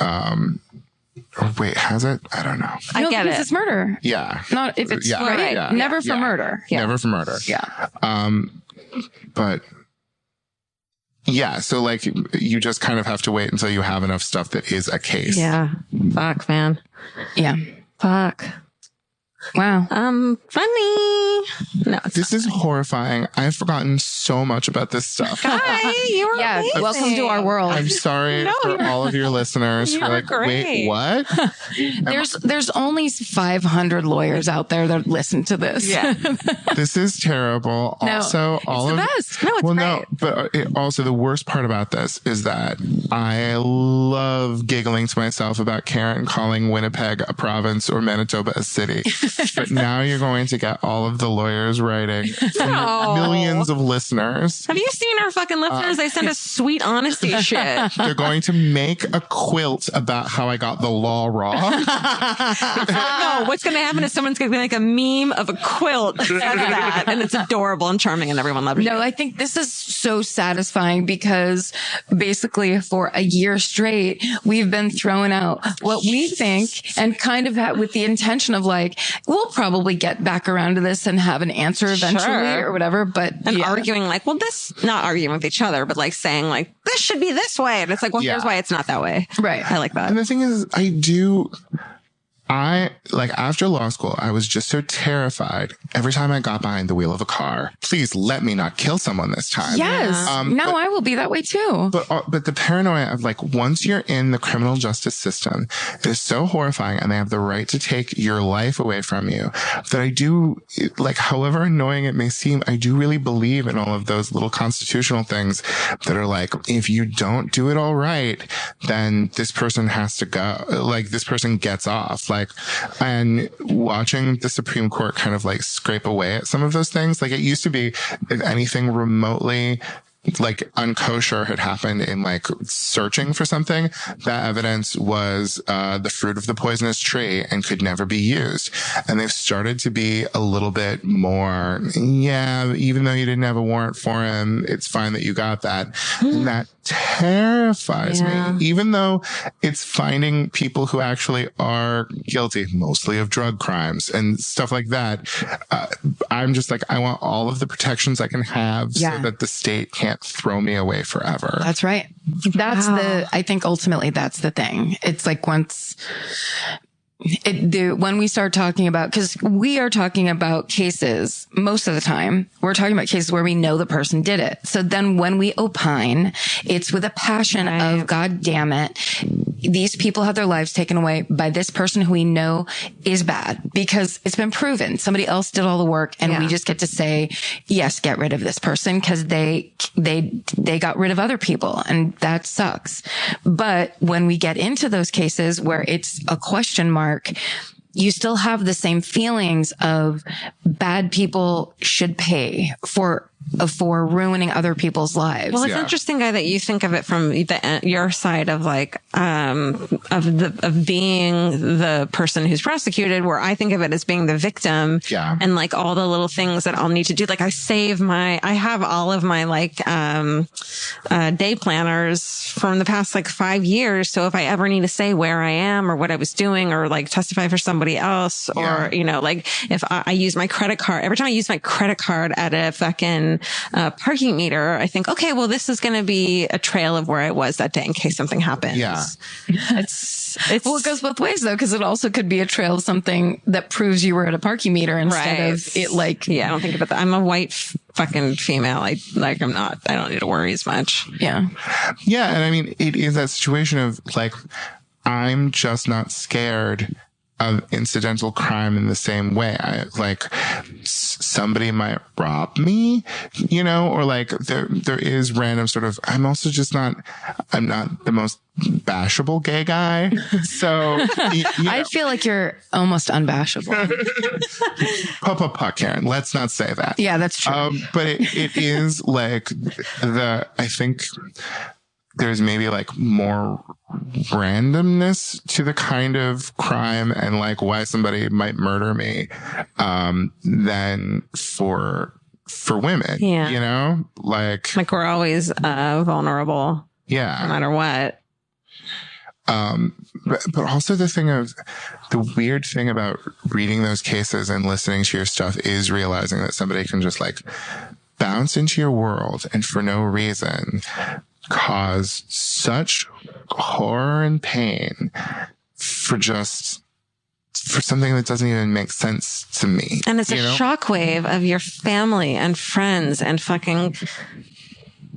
wait, has it? I don't know. I get it. It's murder. Yeah. Not if it's right. Yeah. Never for murder. Yeah. Never for murder. Yeah. But yeah, so like you just kind of have to wait until you have enough stuff that is a case. Yeah. Fuck, man. Yeah. Fuck. Wow. Funny. No, this is horrifying. I've forgotten so much about this stuff. Guy, you were amazing. Welcome to our world. I'm sorry for all of your listeners who are like, great. wait, what? There's only 500 lawyers out there that listen to this. Yeah. This is terrible. No, also, all of the best. No, it's well, great. no, but also the worst part about this is that I love giggling to myself about Karen calling Winnipeg a province or Manitoba a city. But now you're going to get all of the lawyers writing from millions of listeners. Have you seen our fucking listeners? They send us sweet honesty shit. They're going to make a quilt about how I got the law wrong. No, what's going to happen is someone's going to make a meme of a quilt that says that, and it's adorable and charming, and everyone loves it. No, I think this is so satisfying because basically for a year straight, we've been throwing out what we think and kind of with the intention of like, we'll probably get back around to this and have an answer eventually or whatever. But arguing like, well, not arguing with each other, but like saying like, this should be this way. And it's like, well, here's why it's not that way. Right. I like that. And the thing is, I like after law school, I was just so terrified every time I got behind the wheel of a car. Please let me not kill someone this time. Yes. Now I will be that way too. But the paranoia of like, once you're in the criminal justice system, it is so horrifying and they have the right to take your life away from you that I do like, however annoying it may seem, I do really believe in all of those little constitutional things that are like, if you don't do it all right, then this person has to go. Like this person gets off. Like, and watching the Supreme Court kind of like scrape away at some of those things, like it used to be if anything remotely like unkosher had happened in like searching for something, that evidence was the fruit of the poisonous tree and could never be used. And they've started to be a little bit more, even though you didn't have a warrant for him, it's fine that you got that. And that terrifies me, even though it's finding people who actually are guilty, mostly of drug crimes and stuff like that. I'm just like, I want all of the protections I can have so that the state can't throw me away forever. That's right. That's I think ultimately that's the thing. It's like once when we start talking about, because we are talking about cases most of the time, we're talking about cases where we know the person did it. So then when we opine, it's with a passion of, God damn it, these people have their lives taken away by this person who we know is bad because it's been proven. Somebody else did all the work and we just get to say, yes, get rid of this person because they got rid of other people and that sucks. But when we get into those cases where it's a question mark, you still have the same feelings of bad people should pay for ruining other people's lives. Well, it's interesting, Guy, that you think of it from your side of like, of being the person who's prosecuted, where I think of it as being the victim and like all the little things that I'll need to do. Like I have all of my like, day planners from the past like 5 years. So if I ever need to say where I am or what I was doing or like testify for somebody else or, you know, like if I use my credit card, every time I use my credit card at a fucking parking meter, I think, okay, well, this is going to be a trail of where I was that day in case something happens. Yeah. Well, it goes both ways though, because it also could be a trail of something that proves you were at a parking meter instead of it like. Yeah, I don't think about that. I'm a white fucking female. I don't need to worry as much. Yeah. Yeah. And I mean, it is that situation of like, I'm just not scared of incidental crime in the same way. Somebody might rob me, you know, or like there is random sort of, I'm not the most bashable gay guy. So I feel like you're almost unbashable. Karen, let's not say that. Yeah, that's true. But it is like I think there's maybe like more randomness to the kind of crime and like why somebody might murder me, than for women, you know, like we're always, vulnerable. Yeah. No matter what. But also the weird thing about reading those cases and listening to your stuff is realizing that somebody can just like bounce into your world and for no reason cause such horror and pain for something that doesn't even make sense to me. And it's a shockwave of your family and friends and fucking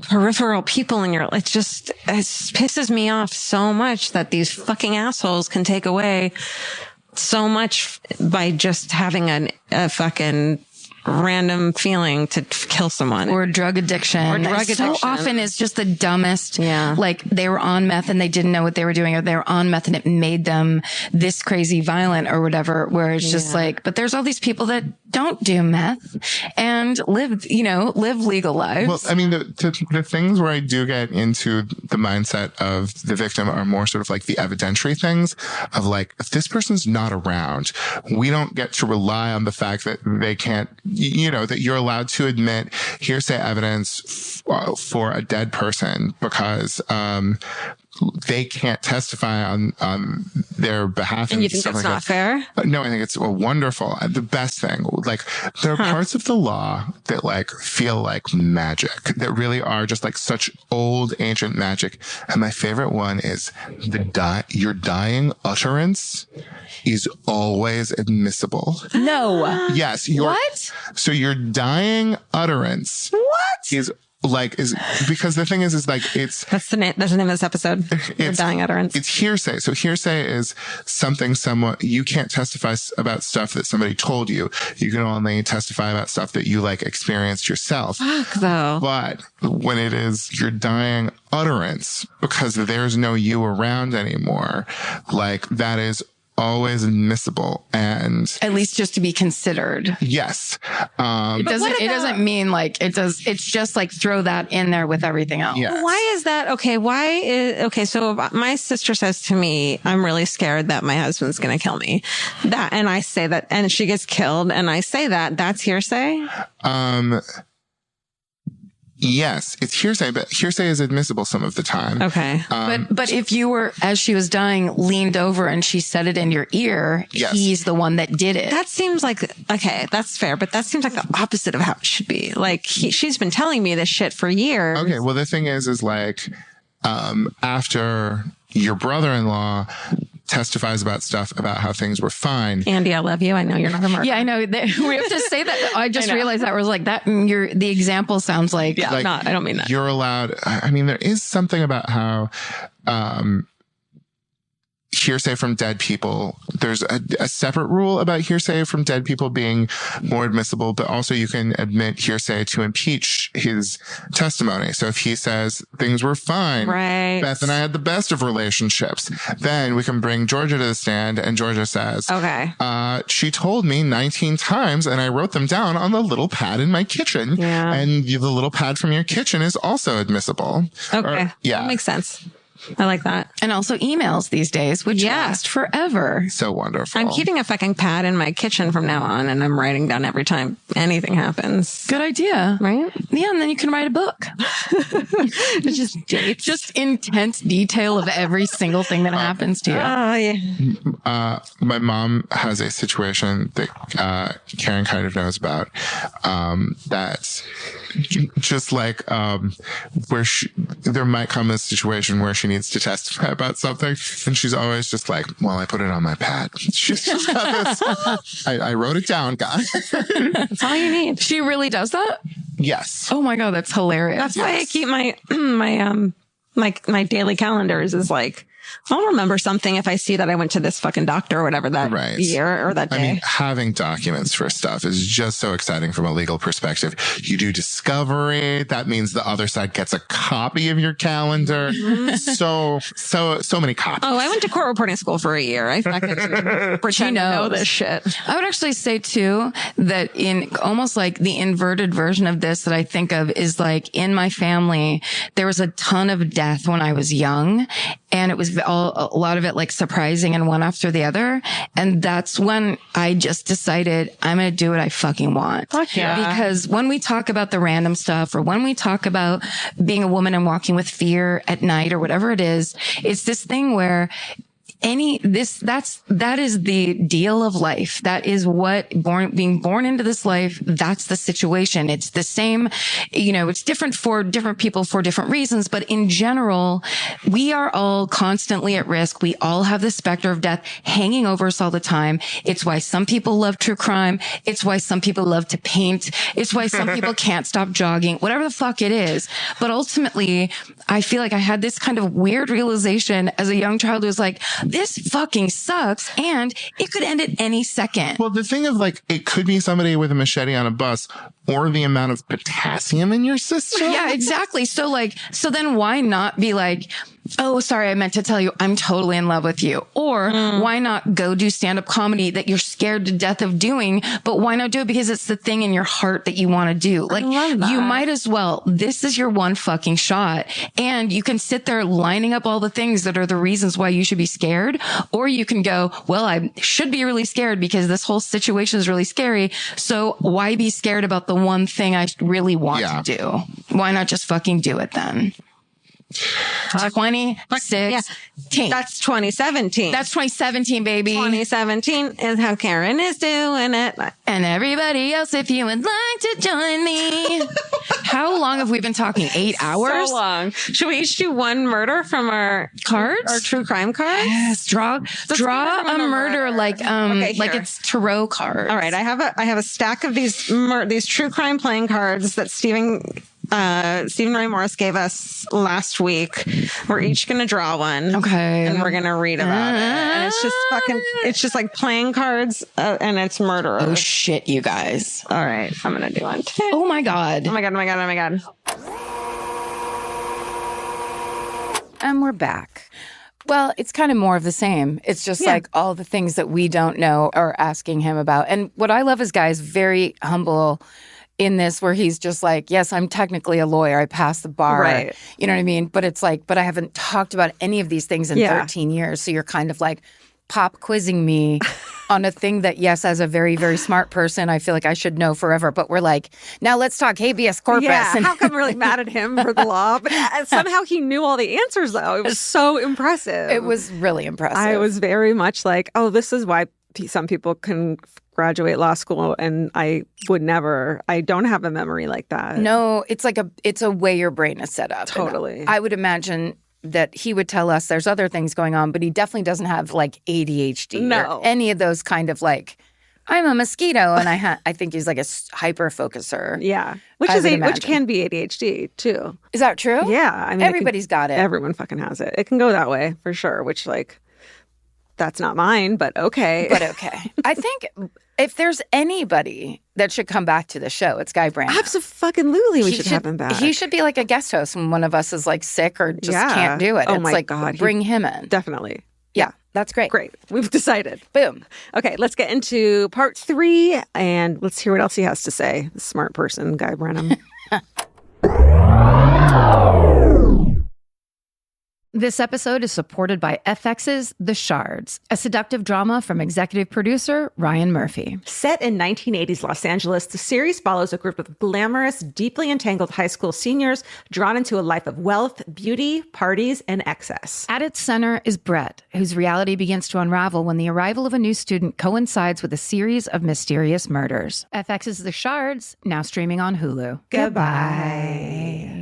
peripheral people in it pisses me off so much that these fucking assholes can take away so much by just having a fucking random feeling to kill someone or drug addiction. So often it's just the dumbest. Yeah. Like they were on meth and they didn't know what they were doing, or they were on meth and it made them this crazy violent or whatever, where it's just like, but there's all these people that don't do meth and live legal lives. Well, I mean, the things where I do get into the mindset of the victim are more sort of like the evidentiary things of like, if this person's not around, we don't get to rely on the fact that they can't, that you're allowed to admit hearsay evidence for a dead person because, they can't testify on their behalf. And you think that's not fair? No, I think it's wonderful. The best thing, like there are parts of the law that like feel like magic, that really are just like such old ancient magic. And my favorite one is your dying utterance is always admissible. No. Yes. What? So your dying utterance is because the thing is like that's the name of this episode. Your dying utterance. It's hearsay. So hearsay is something you can't testify about stuff that somebody told you. You can only testify about stuff that you like experienced yourself. Fuck though. But when it is your dying utterance, because there's no you around anymore, like that is always admissible, and at least just to be considered. Yes. It doesn't mean like it does. It's just like throw that in there with everything else. Yes. Why is that? Okay. So if my sister says to me, I'm really scared that my husband's going to kill me, and I say that, and she gets killed, and I say that's hearsay. Yes, it's hearsay, but hearsay is admissible some of the time. Okay. But if you were, as she was dying, leaned over and she said it in your ear, he's the one that did it. That seems like, okay, that's fair, but that seems like the opposite of how it should be. Like she's been telling me this shit for years. Okay. Well, the thing is like, after your brother-in-law testifies about stuff about how things were fine. Andy, I love you. I know you're not a murderer. Yeah, I know. We have to say that. I just realized that was like that. The example sounds like. Yeah, like, I don't mean that. You're allowed. I mean, there is something about how hearsay from dead people. There's a separate rule about hearsay from dead people being more admissible, but also you can admit hearsay to impeach his testimony. So if he says things were fine, right, Beth and I had the best of relationships, then we can bring Georgia to the stand, and Georgia says, okay, she told me 19 times and I wrote them down on the little pad in my kitchen. Yeah. And the little pad from your kitchen is also admissible. Okay. That makes sense. I like that. And also emails these days, which last forever. So wonderful. I'm keeping a fucking pad in my kitchen from now on, and I'm writing down every time anything happens. Good idea. Right? Yeah, and then you can write a book. It's just intense detail of every single thing that happens to you. Oh, yeah. My mom has a situation that Karen kind of knows about, that's just like where there might come a situation where she needs to testify about something, and she's always just like, well, I put it on my pad. She's just got this. I wrote it down, guys. That's all you need. She really does that? Yes. Oh my God, that's hilarious. That's why I keep my daily calendars is like, I'll remember something if I see that I went to this fucking doctor or whatever that year or that day. I mean, having documents for stuff is just so exciting from a legal perspective. You do discovery. That means the other side gets a copy of your calendar. So many copies. Oh, I went to court reporting school for a year. I could pretend to know this shit. I would actually say too that in almost like the inverted version of this that I think of is like in my family, there was a ton of death when I was young. And it was a lot of it like surprising and one after the other. And that's when I just decided I'm going to do what I fucking want. Fuck yeah. Because when we talk about the random stuff or when we talk about being a woman and walking with fear at night or whatever it is, it's this thing where that is the deal of life. That is what being born into this life. That's the situation. It's the same, it's different for different people for different reasons. But in general, we are all constantly at risk. We all have the specter of death hanging over us all the time. It's why some people love true crime. It's why some people love to paint. It's why some people can't stop jogging, whatever the fuck it is. But ultimately, I feel like I had this kind of weird realization as a young child who was like, this fucking sucks, and it could end at any second. Well, the thing of like, it could be somebody with a machete on a bus or the amount of potassium in your system. Yeah, exactly. So then why not be like, oh, sorry, I meant to tell you I'm totally in love with you. Or why not go do stand-up comedy that you're scared to death of doing, but why not do it because it's the thing in your heart that you want to do? Like, you might as well. This is your one fucking shot. And you can sit there lining up all the things that are the reasons why you should be scared. Or you can go, well, I should be really scared because this whole situation is really scary. So why be scared about the one thing I really want to do? Why not just fucking do it then? 2016. Yeah. That's 2017. That's 2017, baby. 2017 is how Karen is doing it. And everybody else, if you would like to join me. How long have we been talking? 8 hours? So long. Should we each do one murder from our cards? Our true crime cards? Yes. Draw a murder like it's tarot cards. All right. I have a stack of these true crime playing cards that Stephen Ray Morris gave us last week. We're each going to draw one. Okay. And we're going to read about it. And it's just like playing cards and it's murder. Oh shit, you guys. All right. I'm going to do one too. Oh my God. Oh my God. Oh my God. Oh my God. And we're back. Well, it's kind of more of the same. It's just like all the things that we don't know are asking him about. And what I love is Guy is very humble in this, where he's just like, yes, I'm technically a lawyer. I passed the bar. Right. You know what I mean? But it's like, but I haven't talked about any of these things in 13 years. So you're kind of like pop quizzing me on a thing that, yes, as a very, very smart person, I feel like I should know forever. But we're like, now let's talk habeas corpus. Yeah, how come we're really mad at him for the law? But somehow he knew all the answers, though. It was so impressive. It was really impressive. I was very much like, oh, this is why some people can graduate law school and I would never. I don't have a memory like that. No, it's a way your brain is set up. Totally. And I would imagine that he would tell us there's other things going on, but he definitely doesn't have like ADHD or any of those kind of like, I'm a mosquito, and I think he's like a hyper focuser. Yeah, which can be ADHD too. Is that true? Yeah, I mean everybody's got it. Everyone fucking has it. It can go that way for sure. Which like, That's not mine, but okay. But okay. I think if there's anybody that should come back to the show, it's Guy Branum. Absolutely, we should have him back. He should be like a guest host when one of us is like sick or just can't do it. Oh it's my like, God. Bring him in. Definitely. Yeah, that's great. Great. We've decided. Boom. Okay, let's get into part 3 and let's hear what else he has to say. The smart person, Guy Branum. This episode is supported by FX's The Shards, a seductive drama from executive producer Ryan Murphy. Set in 1980s Los Angeles, the series follows a group of glamorous, deeply entangled high school seniors drawn into a life of wealth, beauty, parties, and excess. At its center is Brett, whose reality begins to unravel when the arrival of a new student coincides with a series of mysterious murders. FX's The Shards, now streaming on Hulu. Goodbye.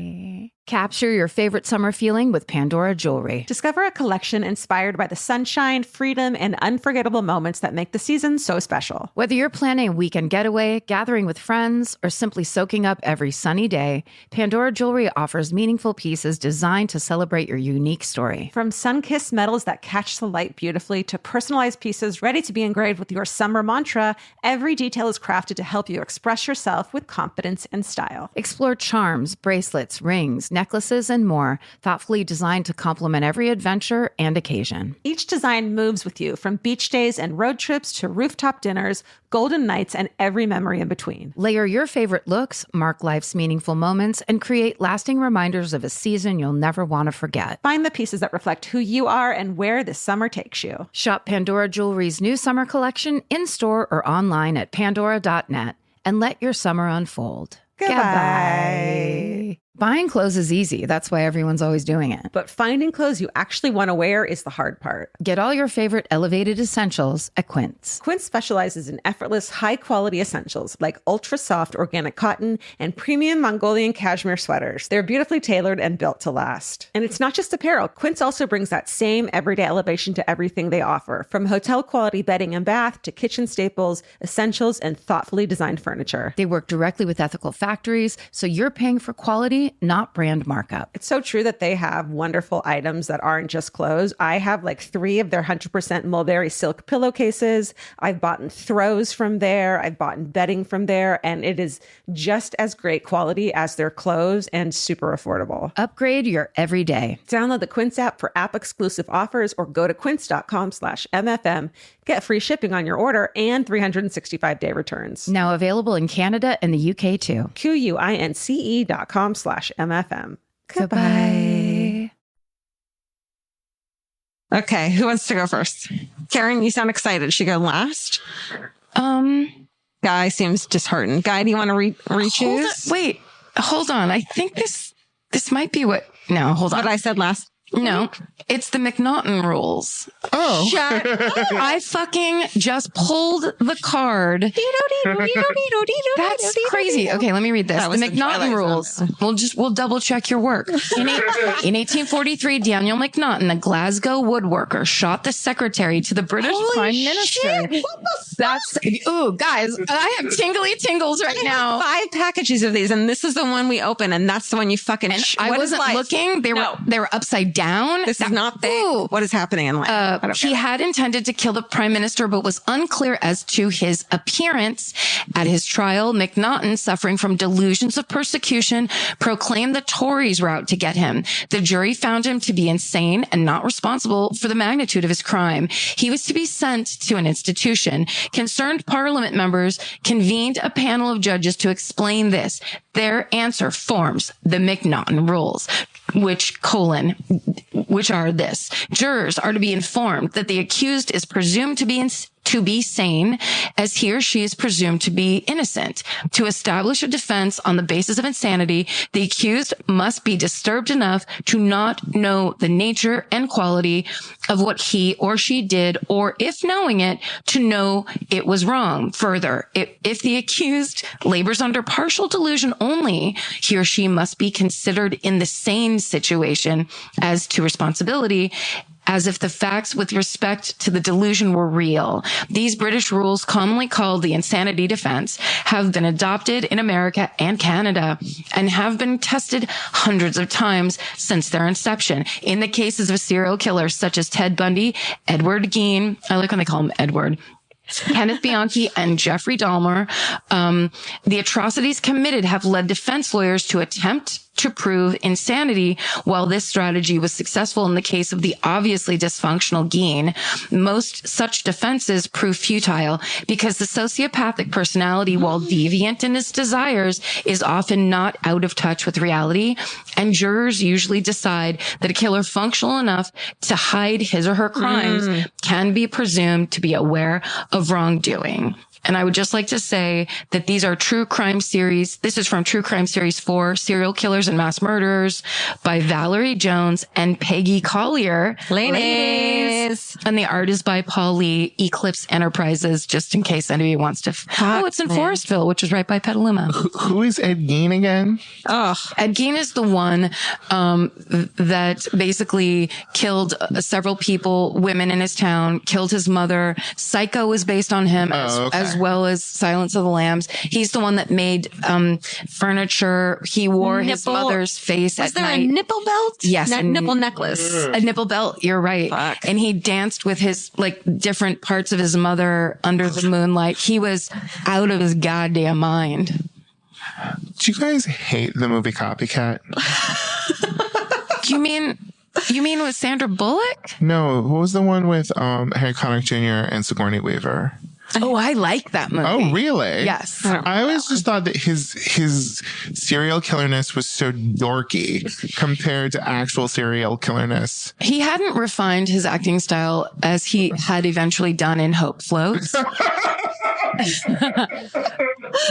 Capture your favorite summer feeling with Pandora Jewelry. Discover a collection inspired by the sunshine, freedom, and unforgettable moments that make the season so special. Whether you're planning a weekend getaway, gathering with friends, or simply soaking up every sunny day, Pandora Jewelry offers meaningful pieces designed to celebrate your unique story. From sun-kissed metals that catch the light beautifully to personalized pieces ready to be engraved with your summer mantra, every detail is crafted to help you express yourself with confidence and style. Explore charms, bracelets, rings, necklaces, and more, thoughtfully designed to complement every adventure and occasion. Each design moves with you, from beach days and road trips to rooftop dinners, golden nights, and every memory in between. Layer your favorite looks, mark life's meaningful moments, and create lasting reminders of a season you'll never want to forget. Find the pieces that reflect who you are and where this summer takes you. Shop Pandora Jewelry's new summer collection in-store or online at pandora.net and let your summer unfold. Goodbye. Buying clothes is easy. That's why everyone's always doing it. But finding clothes you actually want to wear is the hard part. Get all your favorite elevated essentials at Quince. Quince specializes in effortless, high-quality essentials like ultra-soft organic cotton and premium Mongolian cashmere sweaters. They're beautifully tailored and built to last. And it's not just apparel. Quince also brings that same everyday elevation to everything they offer, from hotel-quality bedding and bath to kitchen staples, essentials, and thoughtfully designed furniture. They work directly with ethical factories, so you're paying for quality, not brand markup. It's so true that they have wonderful items that aren't just clothes. I have like 3 of their 100% mulberry silk pillowcases. I've bought throws from there. I've bought bedding from there. And it is just as great quality as their clothes and super affordable. Upgrade your everyday. Download the Quince app for app-exclusive offers or go to quince.com/MFM. Get free shipping on your order and 365-day returns. Now available in Canada and the UK too. QUINCE.com/MFM. Goodbye. Okay, who wants to go first? Karen, you sound excited. Should go last? Guy seems disheartened. Guy, do you want to re-choose? Hold on. I think this might be what... No, hold on. What I said last. No, it's the McNaughton rules. Oh. Shut up. I fucking just pulled the card. That's crazy. Okay, let me read this. The McNaughton rules. We'll double check your work. In 1843, Daniel McNaughton, a Glasgow woodworker, shot the secretary to the British Prime Minister. That's, ooh, guys, I have tingly tingles right now. 5 packages of these, and this is the one we open, and that's the one you fucking... And I wasn't looking. They were upside down. This is not fake. Ooh. What is happening in life? He had intended to kill the prime minister, but was unclear as to his appearance. At his trial, McNaughton, suffering from delusions of persecution, proclaimed the Tories were out to get him. The jury found him to be insane and not responsible for the magnitude of his crime. He was to be sent to an institution. Concerned Parliament members convened a panel of judges to explain this. Their answer forms the McNaughton rules, which are this. Jurors are to be informed that the accused is presumed to be sane, as he or she is presumed to be innocent. To establish a defense on the basis of insanity, the accused must be disturbed enough to not know the nature and quality of what he or she did, or if knowing it, to know it was wrong. Further, if the accused labors under partial delusion only, he or she must be considered in the sane situation as to responsibility, as if the facts with respect to the delusion were real. These British rules, commonly called the insanity defense, have been adopted in America and Canada and have been tested hundreds of times since their inception. In the cases of serial killers such as Ted Bundy, Edward Gein, I like when they call him Edward, Kenneth Bianchi, and Jeffrey Dahmer, the atrocities committed have led defense lawyers to attempt to prove insanity. While this strategy was successful in the case of the obviously dysfunctional Gein, most such defenses prove futile because the sociopathic personality, while deviant in its desires, is often not out of touch with reality, and jurors usually decide that a killer functional enough to hide his or her crimes can be presumed to be aware of wrongdoing. And I would just like to say that these are true crime series. This is from True Crime Series 4, Serial Killers and Mass Murderers by Valerie Jones and Peggy Collier. Ladies. And the art is by Paul Lee, Eclipse Enterprises, just in case anybody wants to. It's in Forestville, which is right by Petaluma. Who is Ed Gein again? Ed Gein is the one that basically killed several people, women in his town, killed his mother. Psycho was based on him as well as Silence of the Lambs. He's the one that made furniture. He wore his mother's face at night. Was there a nipple belt? Yes. Nipple necklace. A nipple belt. You're right. Fuck. And he danced with his, like, different parts of his mother under the moonlight. He was out of his goddamn mind. Do you guys hate the movie Copycat? You mean with Sandra Bullock? No, what was the one with Harry Connick Jr. and Sigourney Weaver? Oh, I like that movie. Oh, really? Yes. I always just thought that his serial killerness was so dorky compared to actual serial killerness. He hadn't refined his acting style as he had eventually done in Hope Floats.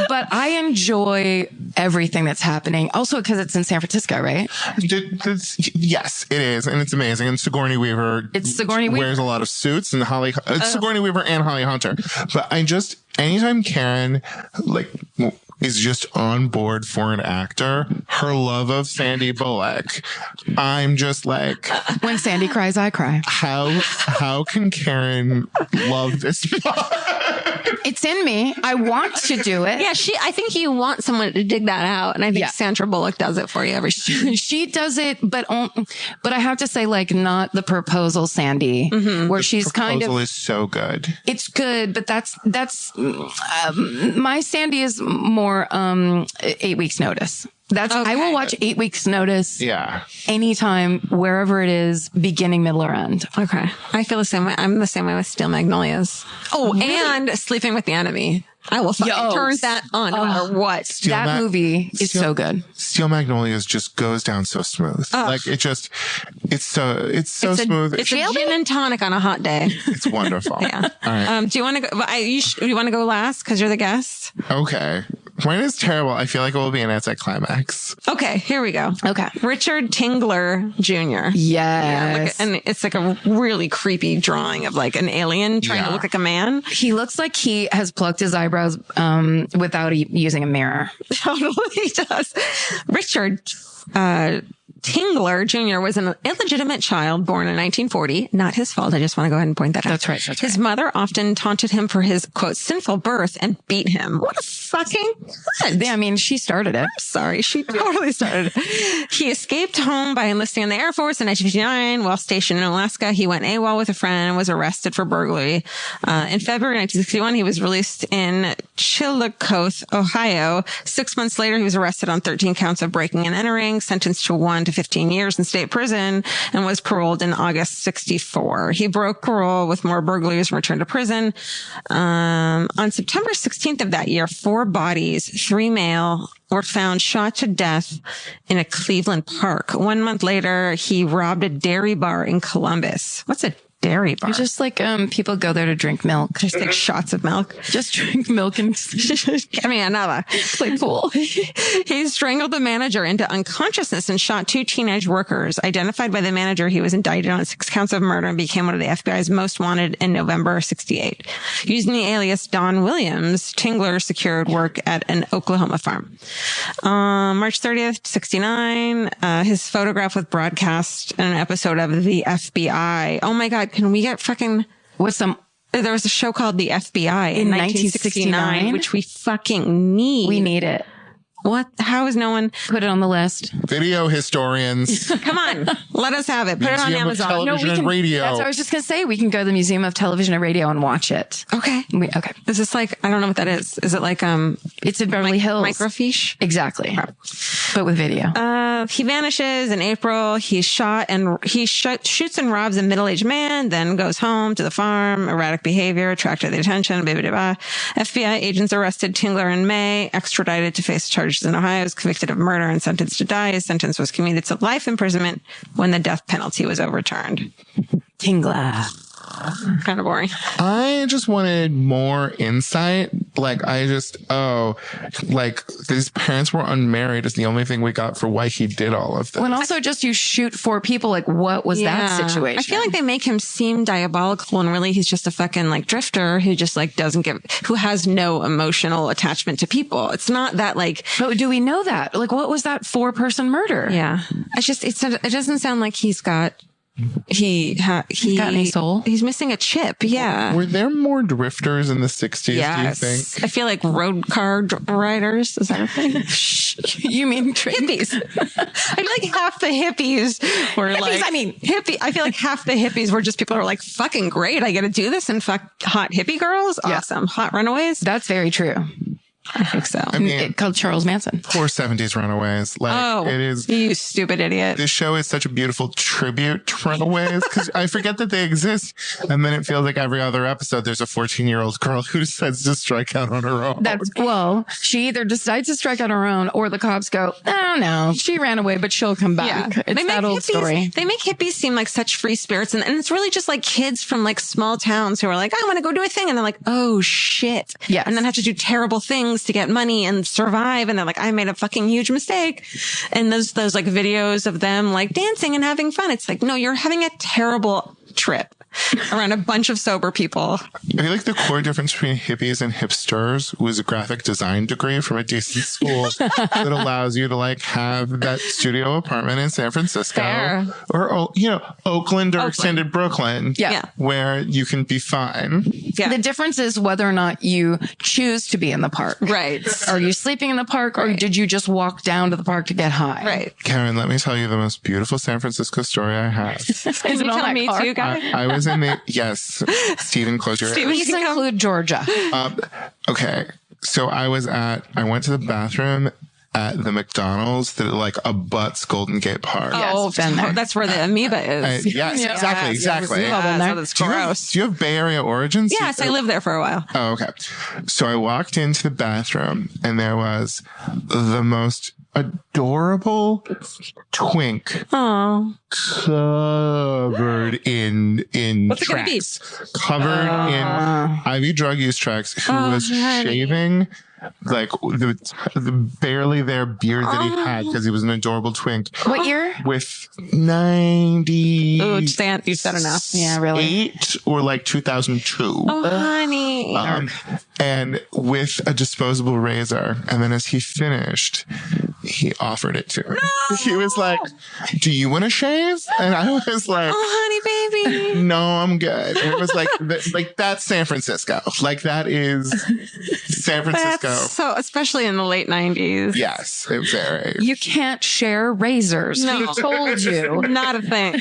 But I enjoy everything that's happening. Also because it's in San Francisco, right? Yes, it is. And it's amazing. And Sigourney Weaver wears a lot of suits, and Sigourney Weaver and Holly Hunter. But anytime Karen, is just on board for an actor, her love of Sandy Bullock, I'm just like, when Sandy cries, I cry. How can Karen love this? It's in me. I want to do it. Yeah, I think you want someone to dig that out, and I think Sandra Bullock does it for you every time. She does it, but I have to say, not the proposal, Sandy, where she's kind of. Proposal is so good. It's good, but that's my Sandy is more 8 weeks notice. I will watch 8 weeks notice. Yeah. Anytime, wherever it is, beginning, middle, or end. Okay. I feel the same way. I'm the same way with Steel Magnolias. Oh, and Sleeping with the Enemy. I will fucking turn that on no matter what. That movie is so good. Steel Magnolias just goes down so smooth. It's so smooth. It's a gin and tonic on a hot day. It's wonderful. Yeah. All right. Do you want to go? You want to go last because you're the guest? Okay. Mine is terrible. I feel like it will be an anticlimax. Okay, here we go. Okay. Richard Tingler Jr. Yes. And it's like a really creepy drawing of an alien trying to look like a man. He looks like he has plucked his eyebrows without using a mirror. Totally he does. Richard Tingler Jr. was an illegitimate child born in 1940. Not his fault. I just want to go ahead and point that out. That's right. His mother often taunted him for his, quote, sinful birth and beat him. What a fucking cunt. I mean, she started it. I'm sorry. She totally started it. He escaped home by enlisting in the Air Force in 1959. While stationed in Alaska, he went AWOL with a friend and was arrested for burglary. In February 1961, he was released in Chillicothe, Ohio. 6 months later, he was arrested on 13 counts of breaking and entering, sentenced to 1 to 15 years in state prison, and was paroled in August 64. He broke parole with more burglaries and returned to prison. On September 16th of that year, 4 bodies, 3 male, were found shot to death in a Cleveland park. 1 month later, he robbed a dairy bar in Columbus. What's a dairy bar. It's just like people go there to drink milk. Just take shots of milk. Just drink milk and give me another. Play pool. He strangled the manager into unconsciousness and shot 2 teenage workers. Identified by the manager, he was indicted on 6 counts of murder and became one of the FBI's most wanted in November 1968. Using the alias Don Williams, Tingler secured work at an Oklahoma farm. March 30th, 1969, his photograph was broadcast in an episode of The FBI. Oh my God, can we get fucking... What's some... There was a show called The FBI in 1969, which we fucking need. We need it. What? How is no one... Put it on the list. Video historians. Come on. Let us have it. Put it on Amazon. Television and radio. That's what I was just going to say. We can go to the Museum of Television and Radio and watch it. Okay. Okay. Is this like... I don't know what that is. Is it like... It's in Beverly Hills. Microfiche? Exactly. But with video. He vanishes in April. He's shot and shoots and robs a middle-aged man, then goes home to the farm. Erratic behavior attracted the attention. Blah, blah, blah. FBI agents arrested Tingler in May, extradited to face charges in Ohio, was convicted of murder and sentenced to die. His sentence was commuted to life imprisonment when the death penalty was overturned. Tingler. Kind of boring. I just wanted more insight. His parents were unmarried is the only thing we got for why he did all of this. Well, and also just you shoot 4 people. Like, what was that situation? I feel like they make him seem diabolical and really he's just a fucking like drifter who just like who has no emotional attachment to people. It's not that like... But do we know that? Like, what was that 4-person murder? Yeah. It doesn't sound like he's got... He's got any soul? He's missing a chip. Yeah. Were there more drifters in the 60s, yes. do you think? I feel like road car riders. Is that a thing? You mean hippies? I feel like half the hippies were hippie. I feel like half the hippies were just people who were like, fucking great. I get to do this and fuck hot hippie girls. Awesome. Yeah. Hot runaways. That's very true. I think so. I mean, called Charles Manson. Poor 70s runaways. It is. You stupid idiot. This show is such a beautiful tribute to runaways because I forget that they exist. And then it feels like every other episode, there's a 14-year-old girl who decides to strike out on her own. She either decides to strike on her own or the cops go, oh, no, she ran away, but she'll come back. Yeah. It's that old story. They make hippies seem like such free spirits. And it's really just like kids from like small towns who are like, I want to go do a thing. And they're like, oh, shit. Yeah. And then have to do terrible things to get money and survive. And they're like, I made a fucking huge mistake. And those like videos of them like dancing and having fun. It's like, no, you're having a terrible trip around a bunch of sober people. I feel like the core difference between hippies and hipsters was a graphic design degree from a decent school that allows you to like have that studio apartment in San Francisco. Fair. Or, Oakland or extended Brooklyn. Yeah. Where you can be fine. Yeah. The difference is whether or not you choose to be in the park. Right. Are you sleeping in the park or did you just walk down to the park to get high? Right. Karen, let me tell you the most beautiful San Francisco story I have. Can you tell me too, guys? I was in yes. Stephen, close your ears. Please include Georgia. Okay. So I went to the bathroom at the McDonald's that like abuts Golden Gate Park. Oh, that's where the amoeba is. Yes, exactly. That's gross. Do you have Bay Area origins? Yes, I lived there for a while. Oh, okay. So I walked into the bathroom and there was the most adorable twink. Oh. Covered in What's tracks. Covered in IV drug use tracks who was shaving like the barely there beard that he had because he was an adorable twink. What year? With 90. Oh, you said enough. Yeah, really. 8 or like 2002. Oh, honey. And with a disposable razor. And then as he finished, he offered it to her. No! He was like, do you want to shave? And I was like, oh, honey, baby. No, I'm good. And it was like that's San Francisco. Like that is San Francisco. So, especially in the late 90s. Yes, it was very. You can't share razors. No. Who told you? Not a thing.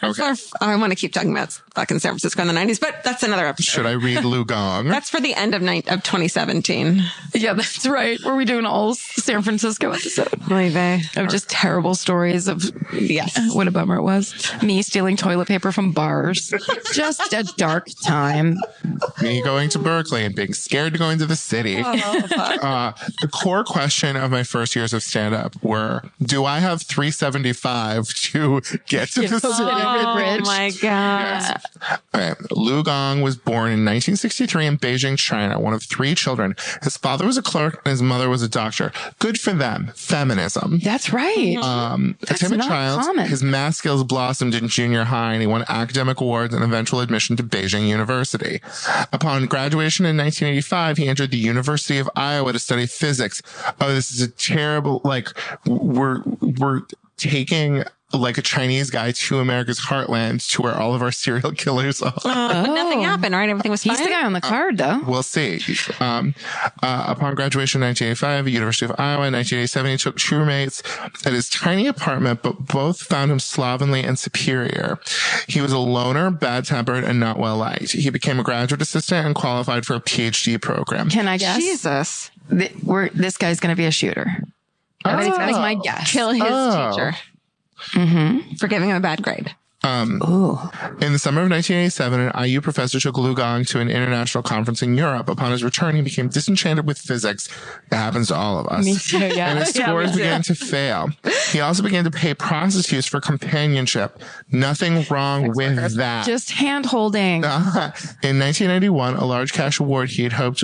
Okay. I want to keep talking about fucking San Francisco in the 90s, but that's another episode. Should I read Lou Gong? That's for the end of 2017. Yeah, that's right. Were we doing all San Francisco episode? Really, of just terrible stories of yes. What a bummer it was. Me stealing toilet paper from bars. Just a dark time. Me going to Berkeley and being scared to go into the city. The core question of my first years of stand-up were, do I have $3.75 to get to the city? Oh my God. Yes. Okay. Lu Gong was born in 1963 in Beijing, China, one of 3 children. His father was a clerk and his mother was a doctor. Good for them. Feminism. That's right. A timid child, common. his math skills blossomed in junior high and he won academic awards and eventual admission to Beijing University. Upon graduation in 1985, he entered the University of Iowa to study physics. Oh, this is a terrible, like, we're taking like a Chinese guy to America's heartland to where all of our serial killers are. But nothing happened, right? Everything was fine. He's the guy on the card, though. We'll see. Upon graduation in 1985, University of Iowa, in 1987, he took 2 roommates at his tiny apartment, but both found him slovenly and superior. He was a loner, bad-tempered, and not well-liked. He became a graduate assistant and qualified for a PhD program. Can I guess? Jesus. This guy's going to be a shooter. That's my guess. Kill his teacher. For giving him a bad grade. In the summer of 1987, an IU professor took Lu Gong to an international conference in Europe. Upon his return, he became disenchanted with physics. That happens to all of us. Me too, yeah. And his scores began to fail. He also began to pay prostitutes for companionship. Nothing wrong with that. Just hand-holding. In 1991, a large cash award he had hoped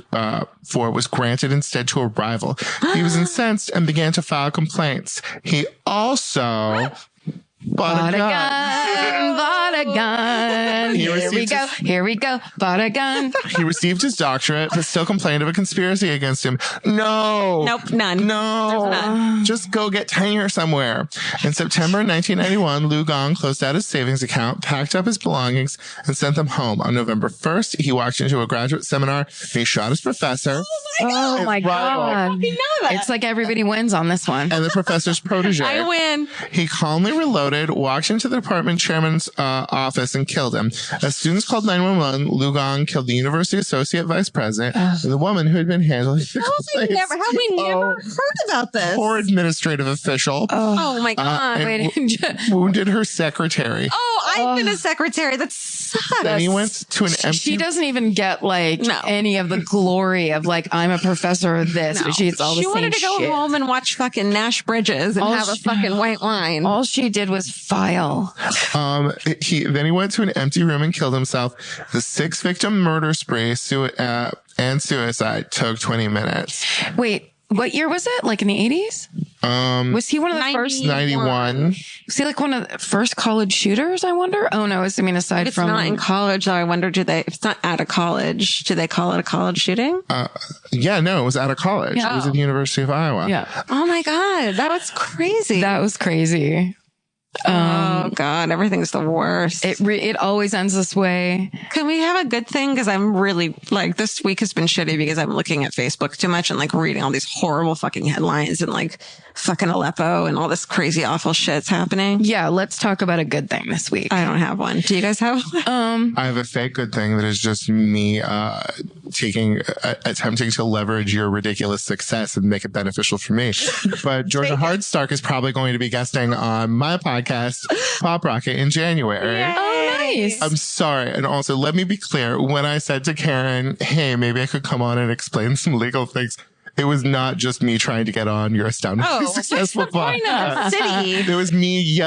for was granted instead to a rival. He was incensed and began to file complaints. He also... Bought a gun. Here we go. Bought a gun. He received his doctorate, but still complained of a conspiracy against him. No. Nope, none. No. None. Just go get tenure somewhere. In September 1991, Lu Gong closed out his savings account, packed up his belongings, and sent them home. On November 1st, he walked into a graduate seminar and he shot his professor. Oh my God. You know that. It's like everybody wins on this one. And the professor's protege. I win. He calmly reloaded, walked into the department chairman's office and killed him. As students called 911, Lu Gong killed the university associate vice president and the woman who had been handling the complaints. Have we never heard about this? Poor administrative official. Oh my God. Wounded her secretary. Oh, I've been a secretary. That sucks. Then he went to an empty... She doesn't even get any of the glory of I'm a professor of this. No. She gets all the same shit. She wanted to go home and watch fucking Nash Bridges and have a fucking white wine. All she did was file. Then he went to an empty room and killed himself. The 6-victim murder spree and suicide took 20 minutes. Wait, what year was it? Like in the 80s? Was he one of the first? 91. Was he like one of the first college shooters, I wonder? Oh no, aside it's from... not in college though, I wonder, if it's not out of college, do they call it a college shooting? Yeah, no, it was out of college. Yeah. It was at the University of Iowa. Yeah. Oh my God, that was crazy. That was crazy. Oh God, everything's the worst. It always ends this way. Can we have a good thing? Because I'm really this week has been shitty because I'm looking at Facebook too much and reading all these horrible fucking headlines and fucking Aleppo and all this crazy awful shit's happening. Yeah, let's talk about a good thing this week. I don't have one. Do you guys have one? I have a fake good thing that is just me attempting to leverage your ridiculous success and make it beneficial for me. But Georgia Hardstark is probably going to be guesting on my podcast, Pop Rocket, in January. Yay. Oh, nice. I'm sorry. And also, let me be clear. When I said to Karen, hey, maybe I could come on and explain some legal things, it was not just me trying to get on your astoundingly successful podcast. City. It was me.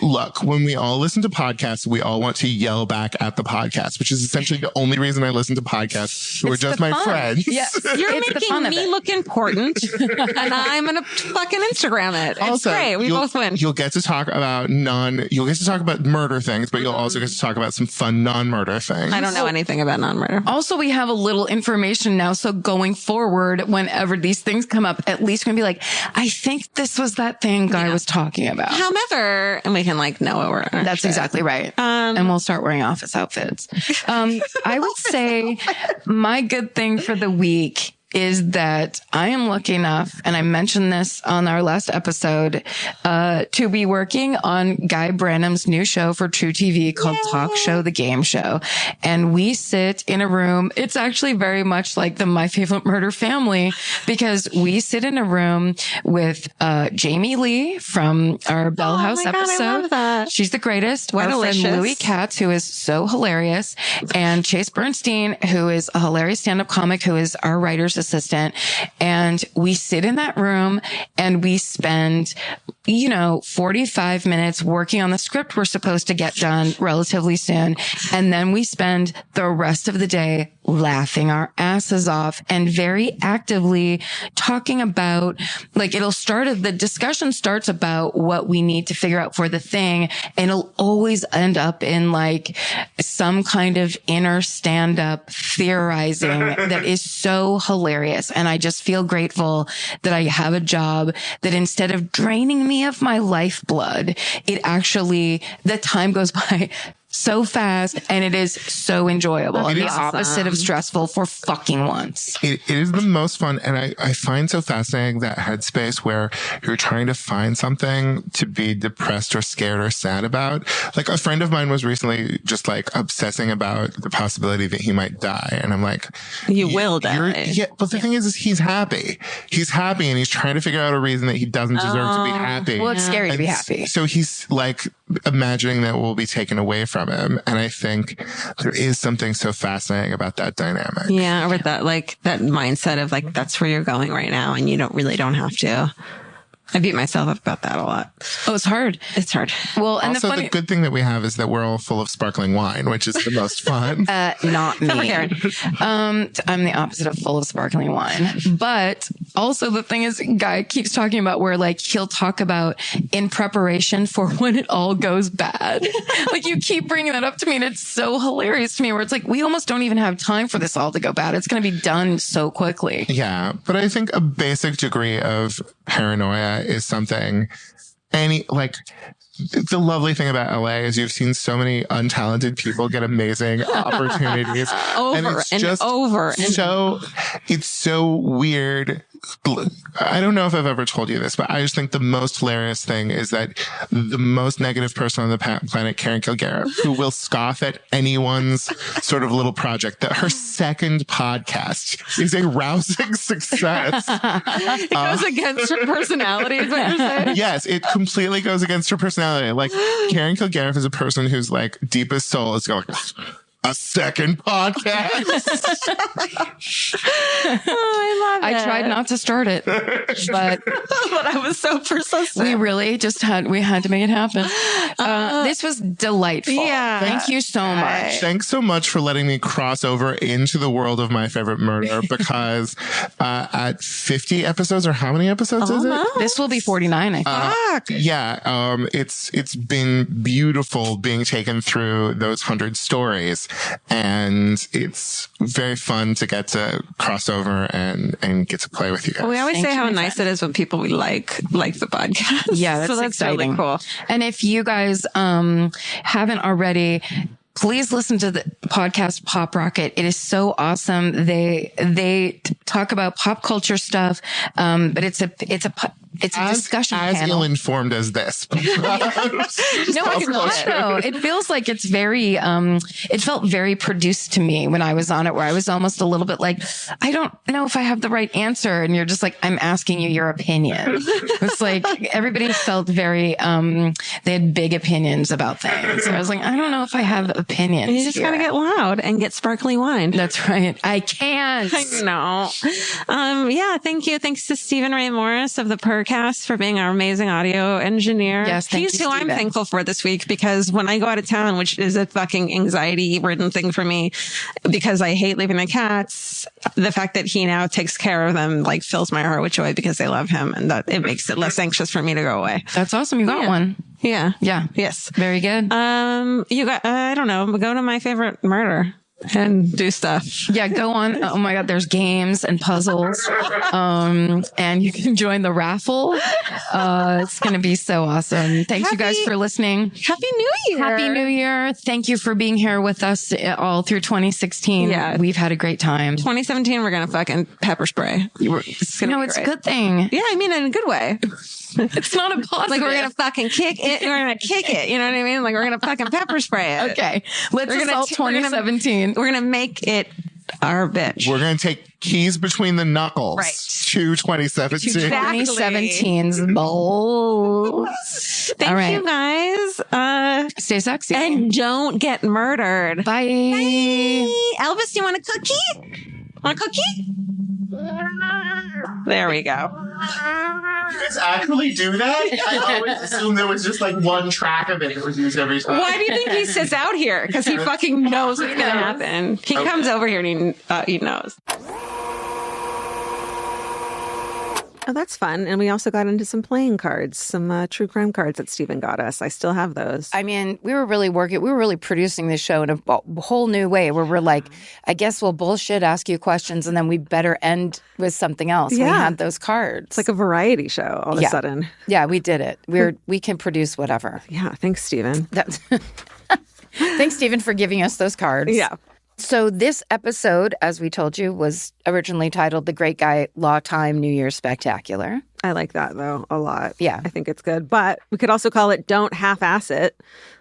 Look, when we all listen to podcasts, we all want to yell back at the podcast, which is essentially the only reason I listen to podcasts who are just my friends. Yes. You're making me look important and I'm going to fucking Instagram it. It's also, great. We both win. You'll get to talk about murder things, but you'll also get to talk about some fun non-murder things. I don't know anything about non-murder. Also, we have a little information now. So going forward, whenever these things come up, at least we're gonna be like, I think this was that thing Guy was talking about. However, and we can know what we're. That's exactly right. And we'll start wearing office outfits. I would say my good thing for the week is that I am lucky enough, and I mentioned this on our last episode, to be working on Guy Branum's new show for True TV called Talk Show, the Game Show. And we sit in a room. It's actually very much like the My Favorite Murder family, because we sit in a room with Jamie Lee from our Bell House episode. I love that. She's the greatest. What our delicious. friend Louis Katz, who is so hilarious, and Chase Bernstein, who is a hilarious stand-up comic, who is our writer's assistant. And we sit in that room and we spend, 45 minutes working on the script we're supposed to get done relatively soon. And then we spend the rest of the day laughing our asses off and very actively talking about, the discussion starts about what we need to figure out for the thing. And it'll always end up in some kind of inner stand-up theorizing that is so hilarious. And I just feel grateful that I have a job that instead of draining me of my lifeblood, the time goes by so fast and it is so enjoyable. And the opposite of stressful for fucking once. It is the most fun. And I find so fascinating that headspace where you're trying to find something to be depressed or scared or sad about. Like a friend of mine was recently just obsessing about the possibility that he might die. And I'm like, you will die. Yeah. But the thing is he's happy. He's happy and he's trying to figure out a reason that he doesn't deserve to be happy. Well, it's scary to be happy. So he's imagining that will be taken away from him. And I think there is something so fascinating about that dynamic. Yeah. Or that mindset of that's where you're going right now. And you don't have to. I beat myself up about that a lot. Oh, it's hard. It's hard. Well, and also, the good thing that we have is that we're all full of sparkling wine, which is the most fun. Not me. I'm the opposite of full of sparkling wine. But also the thing is, Guy keeps talking about where he'll talk about in preparation for when it all goes bad. You keep bringing that up to me and it's so hilarious to me where it's we almost don't even have time for this all to go bad. It's going to be done so quickly. Yeah. But I think a basic degree of paranoia is something the lovely thing about LA is you've seen so many untalented people get amazing opportunities. It's so weird. I don't know if I've ever told you this, but I just think the most hilarious thing is that the most negative person on the planet, Karen Kilgariff, who will scoff at anyone's sort of little project, that her second podcast is a rousing success. It goes against her personality, is what you're saying? Yes, it completely goes against her personality. Karen Kilgariff is a person whose deepest soul is going a second podcast. I love it. I tried not to start it, but I was so persistent. We really we had to make it happen. This was delightful. Yeah. Thank you so much. Thanks so much for letting me cross over into the world of My Favorite Murder, because at 50 episodes, or how many episodes is it? This will be 49, I think. Yeah. It's been beautiful being taken through those 100 stories. And it's very fun to get to cross over and get to play with you guys. Well, we always say how nice it is when people we like the podcast. Yeah, that's so that's exciting. Really cool. And if you guys haven't already, please listen to the podcast Pop Rocket. It is so awesome. They talk about pop culture stuff, but it's a discussion as panel. ill-informed as this. No, it's not though. It feels like it's very, it felt very produced to me when I was on it, where I was almost a little bit I don't know if I have the right answer. And you're just I'm asking you your opinion. It's everybody felt very, they had big opinions about things. So I was I don't know if I have opinions. You just gotta get loud and get sparkly wine. That's right. I can't. I know. Yeah, thank you. Thanks to Stephen Ray Morris of the Percast for being our amazing audio engineer. Yes, he's who I'm thankful for this week, because when I go out of town, which is a fucking anxiety-ridden thing for me, because I hate leaving the cats, the fact that he now takes care of them fills my heart with joy, because they love him, and that it makes it less anxious for me to go away. That's awesome. You got one. Yeah. Yeah. Yes. Very good. You got, I don't know, go to My Favorite Murder. and do stuff. Yeah, go on. Oh my God, there's games and puzzles. And you can join the raffle. It's going to be so awesome. Thanks you guys for listening. Happy New Year. Happy New Year. Thank you for being here with us all through 2016. Yeah. We've had a great time. 2017, we're going to fucking pepper spray. It's a good thing. Yeah, I mean, in a good way. It's not a positive. Like, we're going to fucking kick it. We're going to kick it. You know what I mean? Like, we're going to fucking pepper spray it. Okay. Let's assault 2017. We're going to make it our bitch. We're going to take keys between the knuckles to 2017. 2017's balls. Thank you guys. Stay sexy. And don't get murdered. Bye. Bye. Elvis, do you want a cookie? Want a cookie? There we go. You guys actually do that? I always assumed there was just like one track of it that was used every time. Why do you think he sits out here? Because he fucking knows what's going to happen. He comes over here and he knows. Oh, that's fun. And we also got into some playing cards, some true crime cards that Stephen got us. I still have those. I mean, we were really producing this show in a whole new way where we're like, I guess we'll bullshit, ask you questions, and then we better end with something else. Yeah. We had those cards. It's like a variety show all of a sudden. Yeah, we did it. We can produce whatever. Yeah, thanks, Stephen. Thanks, Stephen, for giving us those cards. Yeah. So this episode, as we told you, was originally titled The Great Guy Law Time New Year Spectacular. I like that, though, a lot. Yeah. I think it's good. But we could also call it Don't Half-Ass It,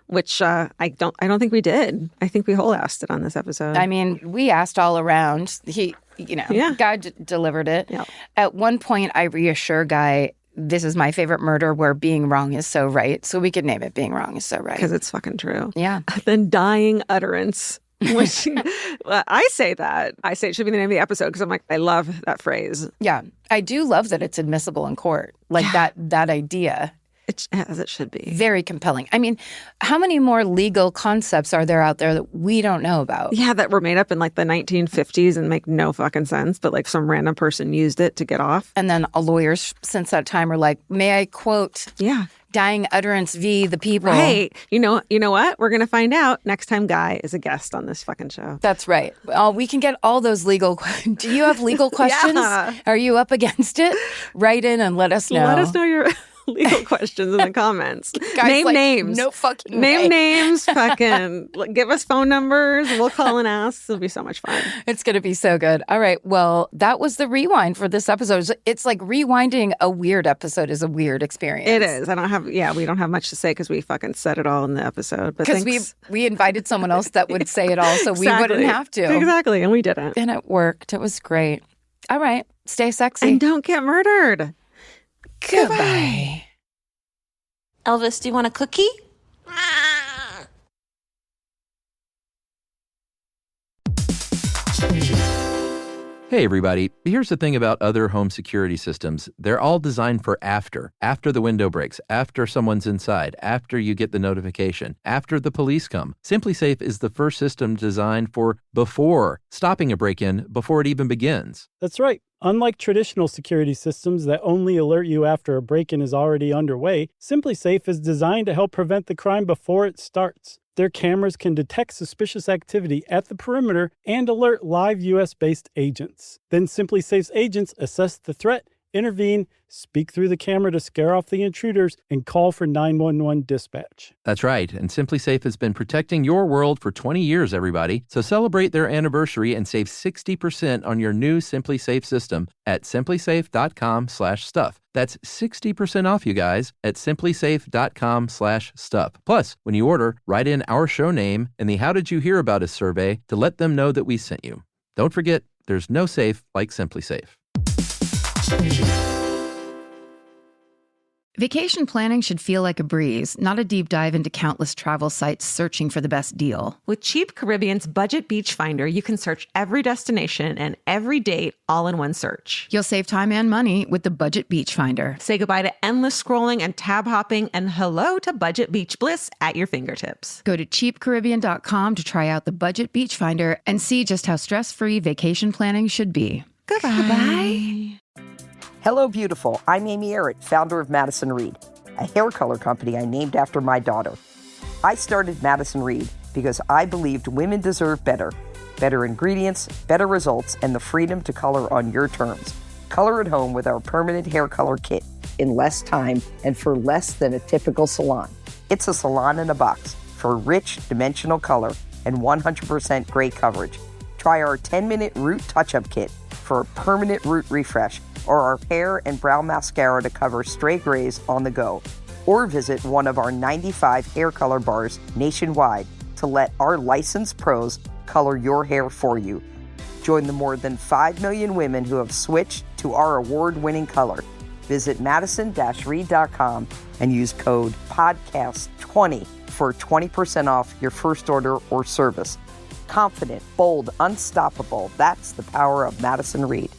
which I don't think we did. I think we whole-assed it on this episode. I mean, we asked all around. Guy delivered it. Yeah. At one point, I reassure Guy, this is my favorite murder where being wrong is so right. So we could name it Being Wrong is So Right. Because it's fucking true. Yeah. Then Dying Utterance. Which I say that. I say it should be the name of the episode because I'm like, I love that phrase. Yeah. I do love that it's admissible in court. Like that idea. As it should be. Very compelling. I mean, how many more legal concepts are there out there that we don't know about? Yeah, that were made up in like the 1950s and make no fucking sense, but like some random person used it to get off. And then lawyers since that time are like, may I quote? Yeah. Dying Utterance v. the people. Right. You know what? We're going to find out next time Guy is a guest on this fucking show. That's right. We can get all those legal questions. Do you have legal questions? Yeah. Are you up against it? Write in and let us know. Let us know your legal questions in the comments. Name names. No fucking Name names. Fucking give us phone numbers. We'll call and ask. It'll be so much fun. It's going to be so good. All right. Well, that was the rewind for this episode. It's like rewinding a weird episode is a weird experience. It is. We don't have much to say because we fucking said it all in the episode. Because we invited someone else that would say it all so we wouldn't have to. Exactly. And we didn't. And it worked. It was great. All right. Stay sexy. And don't get murdered. Goodbye. Elvis, do you want a cookie? Hey, everybody. Here's the thing about other home security systems. They're all designed for after the window breaks, after someone's inside, after you get the notification, after the police come. SimpliSafe is the first system designed for before, stopping a break-in before it even begins. That's right. Unlike traditional security systems that only alert you after a break-in is already underway, SimpliSafe is designed to help prevent the crime before it starts. Their cameras can detect suspicious activity at the perimeter and alert live U.S.-based agents. Then SimpliSafe's agents assess the threat, intervene, speak through the camera to scare off the intruders, and call for 911 dispatch. That's right, and SimpliSafe has been protecting your world for 20 years, everybody. So celebrate their anniversary and save 60% on your new SimpliSafe system at simplisafe.com/stuff. That's 60% off, you guys, at simplisafe.com/stuff. Plus, when you order, write in our show name and the How Did You Hear About Us survey to let them know that we sent you. Don't forget, there's no safe like SimpliSafe. Vacation planning should feel like a breeze, not a deep dive into countless travel sites searching for the best deal. With Cheap Caribbean's Budget Beach Finder, you can search every destination and every date all in one search. You'll save time and money with the Budget Beach Finder. Say goodbye to endless scrolling and tab hopping and hello to Budget Beach Bliss at your fingertips. Go to cheapcaribbean.com to try out the Budget Beach Finder and see just how stress-free vacation planning should be. Goodbye. Hello, beautiful. I'm Amy Errett, founder of Madison Reed, a hair color company I named after my daughter. I started Madison Reed because I believed women deserve better, Better ingredients, better results, and the freedom to color on your terms. Color at home with our permanent hair color kit in less time and for less than a typical salon. It's a salon in a box for rich, dimensional color and 100% gray coverage. Try our 10-minute root touch-up kit for a permanent root refresh, or our hair and brow mascara to cover stray grays on the go. Or visit one of our 95 hair color bars nationwide to let our licensed pros color your hair for you. Join the more than 5 million women who have switched to our award-winning color. Visit madison-reed.com and use code PODCAST20 for 20% off your first order or service. Confident, bold, unstoppable. That's the power of Madison Reed.